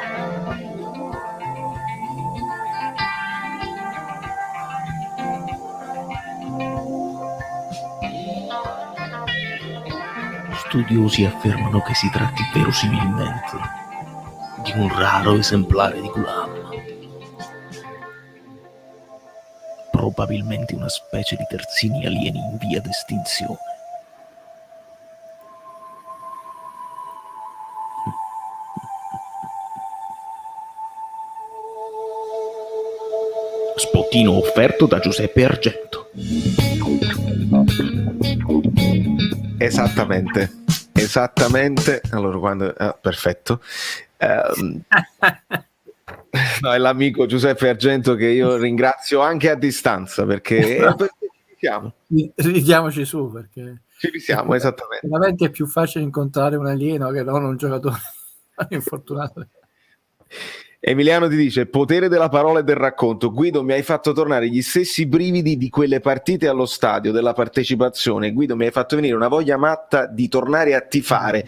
Studiosi affermano che si tratti verosimilmente di un raro esemplare di Gulam, probabilmente una specie di terzini alieni in via d'estinzione. Spottino offerto da Giuseppe Argento. Esattamente. Allora, perfetto. No, è l'amico Giuseppe Argento che io ringrazio anche a distanza perché ridiamoci su, perché ci siamo, esattamente. Veramente è più facile incontrare un alieno che non un giocatore infortunato. Emiliano ti dice: potere della parola e del racconto. Guido, mi hai fatto tornare gli stessi brividi di quelle partite allo stadio, della partecipazione. Guido, mi hai fatto venire una voglia matta di tornare a tifare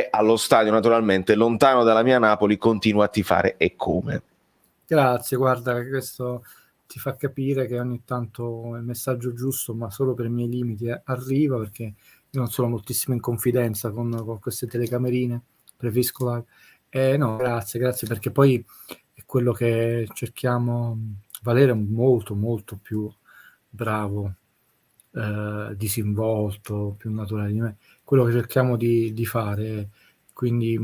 allo stadio, naturalmente, lontano dalla mia Napoli, continuo a tifare e come. Grazie, guarda, questo ti fa capire che ogni tanto il messaggio giusto, ma solo per i miei limiti, arriva, perché io non sono moltissimo in confidenza con queste telecamerine, preferisco live. No, grazie, perché poi è quello che cerchiamo. Valerio è molto molto più bravo, disinvolto, più naturale di me, quello che cerchiamo di fare, quindi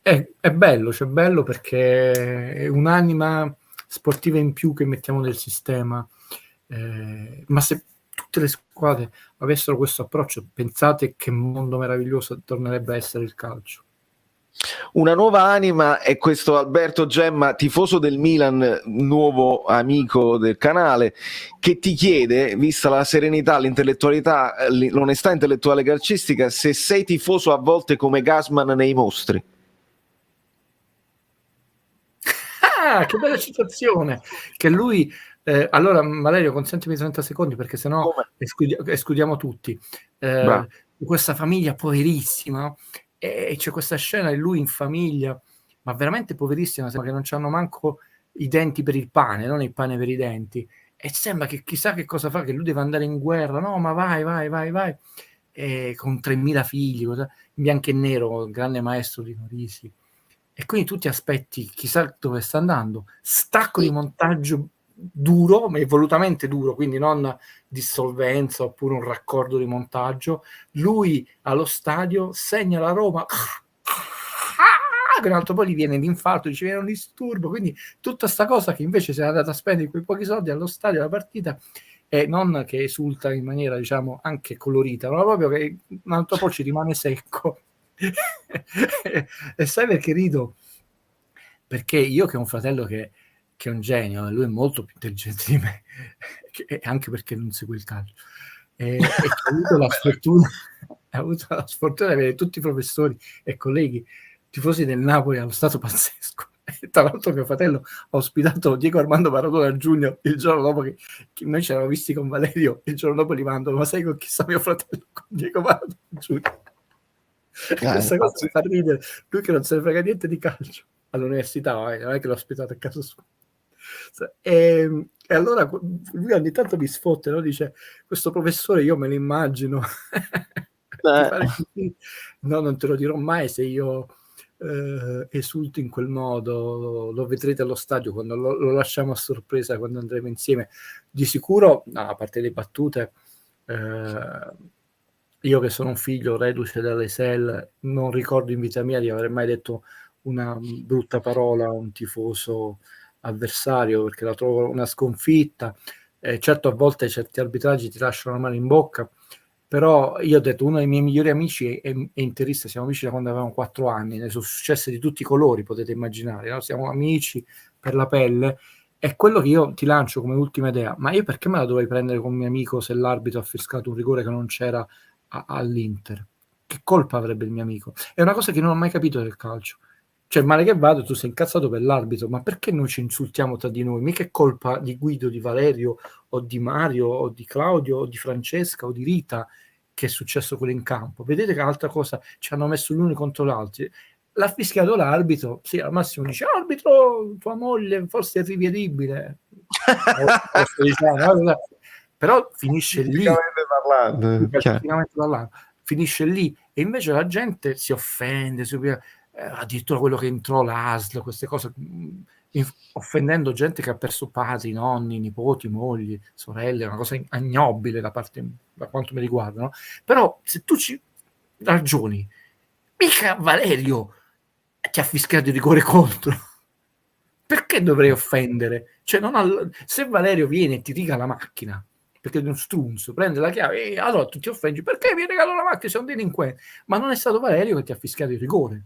è bello, cioè bello perché è un'anima sportiva in più che mettiamo nel sistema, ma se tutte le squadre avessero questo approccio, pensate che mondo meraviglioso tornerebbe a essere il calcio. Una nuova anima è questo Alberto Gemma, tifoso del Milan, nuovo amico del canale, che ti chiede, vista la serenità, l'intellettualità, l'onestà intellettuale calcistica, se sei tifoso a volte come Gasman nei Mostri. Ah, che bella citazione! Che lui... allora, Valerio, consentimi 30 secondi perché sennò escludiamo tutti. Questa famiglia poverissima, e c'è questa scena di lui in famiglia, ma veramente poverissima, sembra che non c'hanno manco i denti per il pane, non il pane per i denti, e sembra che chissà che cosa fa, che lui deve andare in guerra, no, ma vai, e con 3.000 figli, in bianco e nero, grande maestro di Norisi, e quindi tu ti aspetti chissà dove sta andando, stacco di montaggio duro, ma volutamente duro, quindi non dissolvenza oppure un raccordo di montaggio, lui allo stadio segna la Roma, un altro poi gli viene l'infarto, dice viene un disturbo, quindi tutta sta cosa che invece si è andata a spendere quei pochi soldi allo stadio, la partita, e non che esulta in maniera diciamo anche colorita, ma proprio che un altro po' ci rimane secco. E sai perché rido? Perché io che ho un fratello che è un genio, lui è molto più intelligente di me, anche perché non segue il calcio, e ha avuto la sfortuna di avere tutti i professori e colleghi tifosi del Napoli allo stato pazzesco. E tra l'altro mio fratello ha ospitato Diego Armando Maradona Junior il giorno dopo che noi ci eravamo visti con Valerio, il giorno dopo gli mando: ma sai con chi sta mio fratello? Con Diego Maradona Junior. Questa cosa mi fa ridere, lui che non se ne frega niente di calcio. all'università, non è che l'ho ospitato a casa sua. E allora lui ogni tanto mi sfotte, no? Dice, questo professore io me lo immagino di fare così. No, non te lo dirò mai se io esulto in quel modo, lo vedrete allo stadio quando lo lasciamo a sorpresa, quando andremo insieme. Di sicuro, no, a parte le battute, io che sono un figlio reduce dall'Esel, non ricordo in vita mia di aver mai detto una brutta parola a un tifoso avversario, perché la trovo una sconfitta. Certo, a volte certi arbitraggi ti lasciano la mano in bocca, però io ho detto, uno dei miei migliori amici è interista, siamo amici da quando avevamo 4 anni, ne sono successe di tutti i colori, potete immaginare, no? Siamo amici per la pelle. È quello che io ti lancio come ultima idea, ma io perché me la dovrei prendere con mio amico se l'arbitro ha fiscato un rigore che non c'era all'Inter? Che colpa avrebbe il mio amico? È una cosa che non ho mai capito del calcio. Cioè, male che vado, tu sei incazzato per l'arbitro, ma perché noi ci insultiamo tra di noi? Mica è colpa di Guido, di Valerio, o di Mario, o di Claudio, o di Francesca, o di Rita, che è successo quello in campo. Vedete che altra cosa ci hanno messo gli uni contro gli altri. L'ha fischiato l'arbitro, sì, al massimo dice, arbitro, tua moglie forse è rivedibile. Però finisce lì. Parlando, finisce lì. E invece la gente si offende, addirittura quello che entrò l'ASL, queste cose, offendendo gente che ha perso padri, nonni, nipoti, mogli, sorelle, è una cosa ignobile da quanto mi riguarda, no? Però se tu ci ragioni, mica Valerio ti ha fischiato il rigore contro, perché dovrei offendere? Cioè, se Valerio viene e ti riga la macchina perché è uno strunzo, prende la chiave e allora tu ti offendi, perché mi regalo la macchina, sei un delinquente? Ma non è stato Valerio che ti ha fischiato il rigore,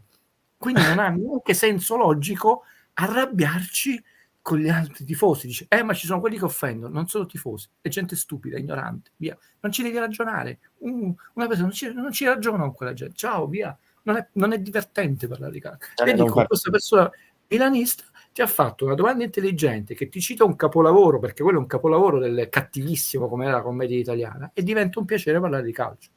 quindi non ha neanche senso logico arrabbiarci con gli altri tifosi. Dice, ma ci sono quelli che offendono, non sono tifosi, è gente stupida, ignorante, via, non ci devi ragionare, una persona non ci ragiona con quella gente, ciao, via, non è divertente parlare di calcio. Vedi, con questa persona milanista ti ha fatto una domanda intelligente che ti cita un capolavoro, perché quello è un capolavoro del cattivissimo come era la commedia italiana, e diventa un piacere parlare di calcio.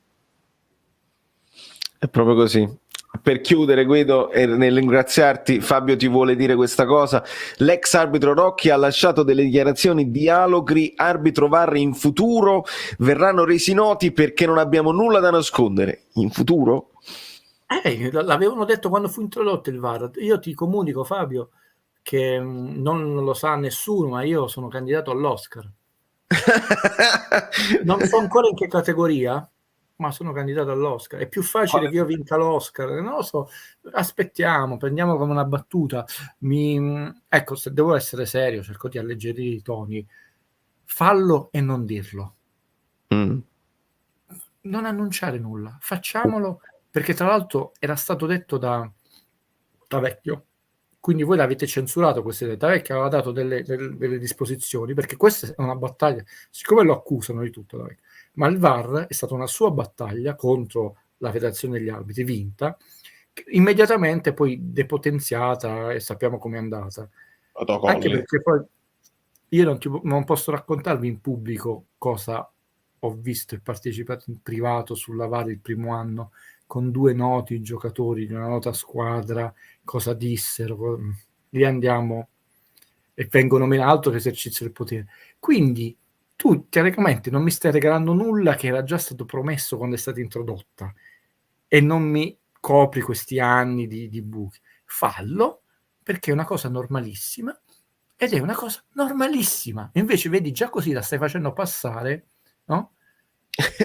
È proprio così. Per chiudere, Guido, e nel ringraziarti, Fabio ti vuole dire questa cosa: l'ex arbitro Rocchi ha lasciato delle dichiarazioni dialoghi, arbitro VAR in futuro verranno resi noti perché non abbiamo nulla da nascondere. In futuro? L'avevano detto quando fu introdotto il VAR. Io ti comunico, Fabio, che non lo sa nessuno, ma io sono candidato all'Oscar. Non so ancora in che categoria, ma sono candidato all'Oscar. È più facile che io vinca l'Oscar, non lo so, aspettiamo, prendiamo come una battuta. Ecco, se devo essere serio, cerco di alleggerire i toni. Fallo e non dirlo. Non annunciare nulla, facciamolo, perché tra l'altro era stato detto da Vecchio, quindi voi l'avete censurato queste idee. Vecchio aveva dato delle disposizioni, perché questa è una battaglia, siccome lo accusano di tutto, ma il VAR è stata una sua battaglia contro la federazione degli arbitri, vinta, immediatamente poi depotenziata, e sappiamo com'è andata. Anche perché poi io non posso raccontarvi in pubblico cosa ho visto e partecipato in privato sulla VAR il primo anno, con 2 noti giocatori di una nota squadra, cosa dissero, lì andiamo e vengono meno, altro che esercizio del potere. Quindi tu teoricamente non mi stai regalando nulla che era già stato promesso quando è stata introdotta, e non mi copri questi anni di buchi. Fallo, perché è una cosa normalissima, ed è una cosa normalissima. Invece vedi, già così la stai facendo passare, no?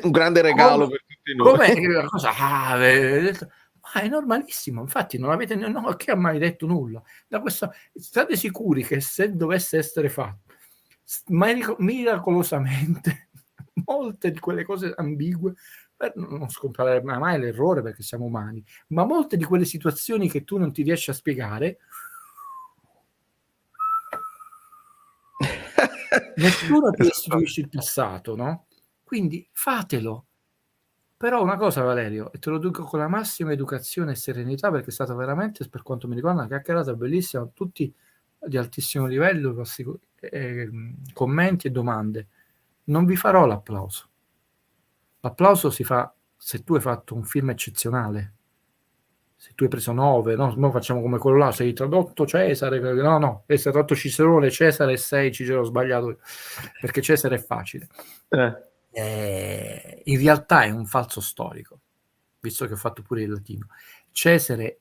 Un grande regalo per tutti noi. Com'è una cosa? Ma è normalissimo, infatti non avete che ha mai detto nulla. State sicuri che se dovesse essere fatto miracolosamente molte di quelle cose ambigue, non scomparire mai l'errore perché siamo umani, ma molte di quelle situazioni che tu non ti riesci a spiegare, nessuno ti restituisce il passato, no? Quindi fatelo. Però una cosa, Valerio, e te lo dico con la massima educazione e serenità, perché è stata veramente, per quanto mi riguarda, una chiacchierata bellissima, tutti di altissimo livello, commenti e domande. Non vi farò l'applauso. L'applauso si fa se tu hai fatto un film eccezionale. se tu hai preso 9, no? Noi facciamo come quello là, sei tradotto Cesare, no, è tradotto Cicerone, Cesare e 6, Cicerone, ho sbagliato, perché Cesare è facile. In realtà è un falso storico, visto che ho fatto pure il latino. Cesare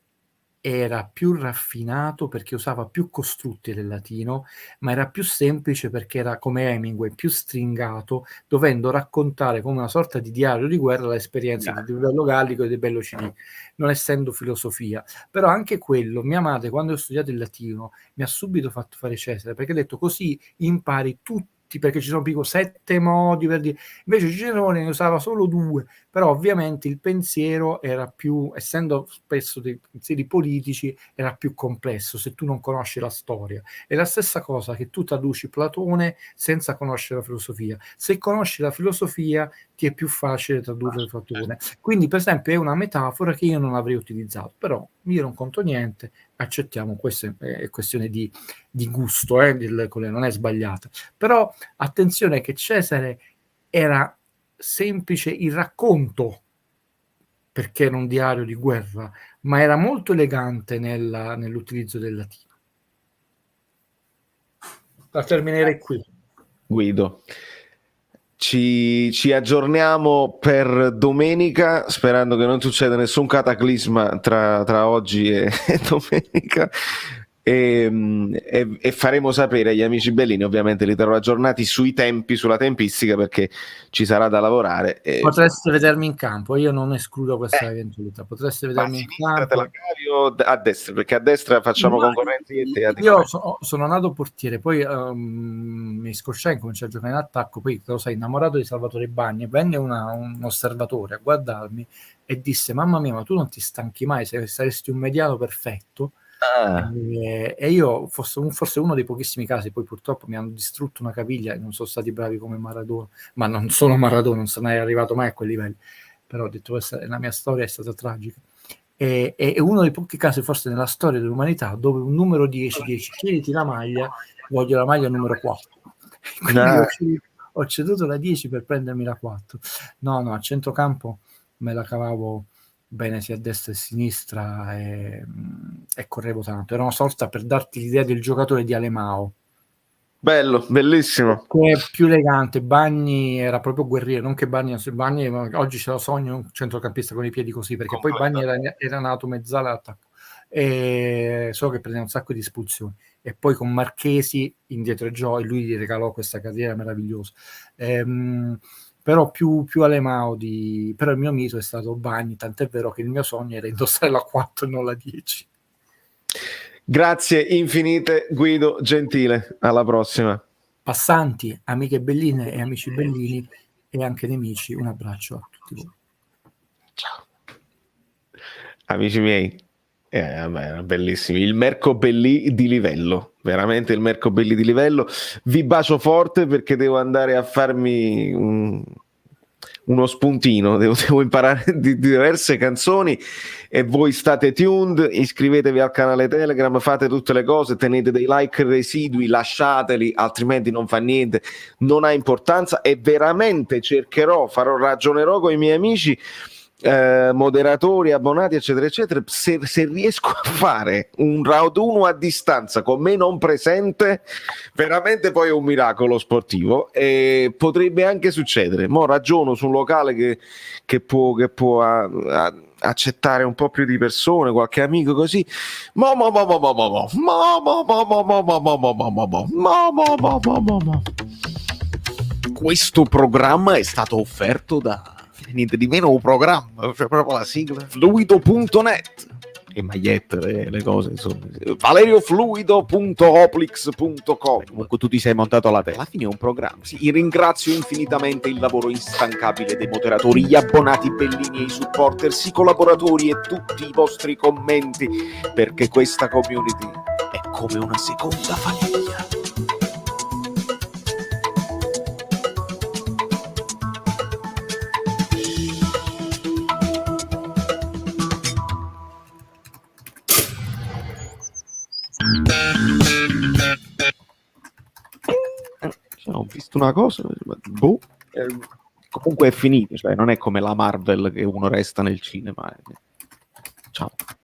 era più raffinato perché usava più costrutti del latino, ma era più semplice perché era come Hemingway, più stringato, dovendo raccontare come una sorta di diario di guerra l'esperienza di livello gallico e di Bello Civile, non essendo filosofia. Però anche quello, mia madre quando ho studiato il latino mi ha subito fatto fare Cesare, perché ha detto così impari tutti, perché ci sono più 7 modi per dire. Invece Cicerone ne usava solo 2, però ovviamente il pensiero era più, essendo spesso dei pensieri politici, era più complesso se tu non conosci la storia. È la stessa cosa che tu traduci Platone senza conoscere la filosofia. Se conosci la filosofia ti è più facile tradurre Platone. Quindi per esempio è una metafora che io non avrei utilizzato, però io non conto niente, accettiamo, questa è questione di gusto, non è sbagliata. Però attenzione che Cesare era semplice il racconto, perché era un diario di guerra, ma era molto elegante nell'utilizzo del latino. La terminerei qui. Guido, ci aggiorniamo per domenica, sperando che non succeda nessun cataclisma tra oggi e domenica, e faremo sapere agli amici bellini, ovviamente li terrò aggiornati sui tempi, sulla tempistica, perché ci sarà da lavorare. Potreste vedermi in campo, io non escludo questa eventualità, potreste vedermi in campo. Te la cavi o a destra? Perché a destra facciamo concorrenza io e te. Io sono nato portiere, poi mi scocciai, cominciai a giocare in attacco, poi te lo sai, innamorato di Salvatore Bagni, venne un osservatore a guardarmi e disse: mamma mia, ma tu non ti stanchi mai, saresti un mediano perfetto. E io forse uno dei pochissimi casi, poi purtroppo mi hanno distrutto una caviglia e non sono stati bravi come Maradona, ma non sono Maradona, non sono arrivato mai a quei livelli, però ho detto la mia storia è stata tragica. È uno dei pochi casi forse nella storia dell'umanità dove un numero 10 dice chiediti la maglia, voglio la maglia numero 4. Quindi ho ceduto la 10 per prendermi la 4. No, a centrocampo me la cavavo bene sia a destra che a sinistra e correvo tanto. Era una sorta, per darti l'idea del giocatore di Alemao. Bello, bellissimo. Che è più elegante. Bagni era proprio guerriero, non che Bagni oggi ce lo sogno un centrocampista con i piedi così, perché poi Bagni era nato mezzala all'attacco, e so che prendeva un sacco di espulsioni, e poi con Marchesi indietreggiò e lui gli regalò questa carriera meravigliosa. Però più Alemao però il mio mito è stato Bagni, tant'è vero che il mio sogno era indossare la 4 e non la 10. Grazie infinite Guido Gentile, alla prossima. Passanti, amiche belline e amici bellini e anche nemici, un abbraccio a tutti voi. Ciao amici miei, vabbè, bellissimi, il Merco Bellì di livello, veramente il Merco Bellì di livello. Vi bacio forte perché devo andare a farmi uno spuntino, devo imparare di diverse canzoni, e voi state tuned, iscrivetevi al canale Telegram, fate tutte le cose, tenete dei like residui, lasciateli, altrimenti non fa niente, non ha importanza, e veramente ragionerò con i miei amici moderatori, abbonati eccetera eccetera, se riesco a fare un round 1 a distanza con me non presente, veramente poi è un miracolo sportivo, e potrebbe anche succedere. Mo ragiono su un locale che può accettare un po' più di persone, qualche amico così. Questo programma è stato offerto da niente di meno un programma, cioè proprio la sigla, fluido.net, e magliette, le cose, insomma, valeriofluido.oplix.com. Comunque tu ti sei montato alla testa, alla fine è un programma. Sì, ringrazio infinitamente il lavoro instancabile dei moderatori, gli abbonati bellini e i supporters, i collaboratori e tutti i vostri commenti, perché questa community è come una seconda famiglia. Ho visto una cosa, comunque è finito, cioè non è come la Marvel che uno resta nel cinema. Ciao.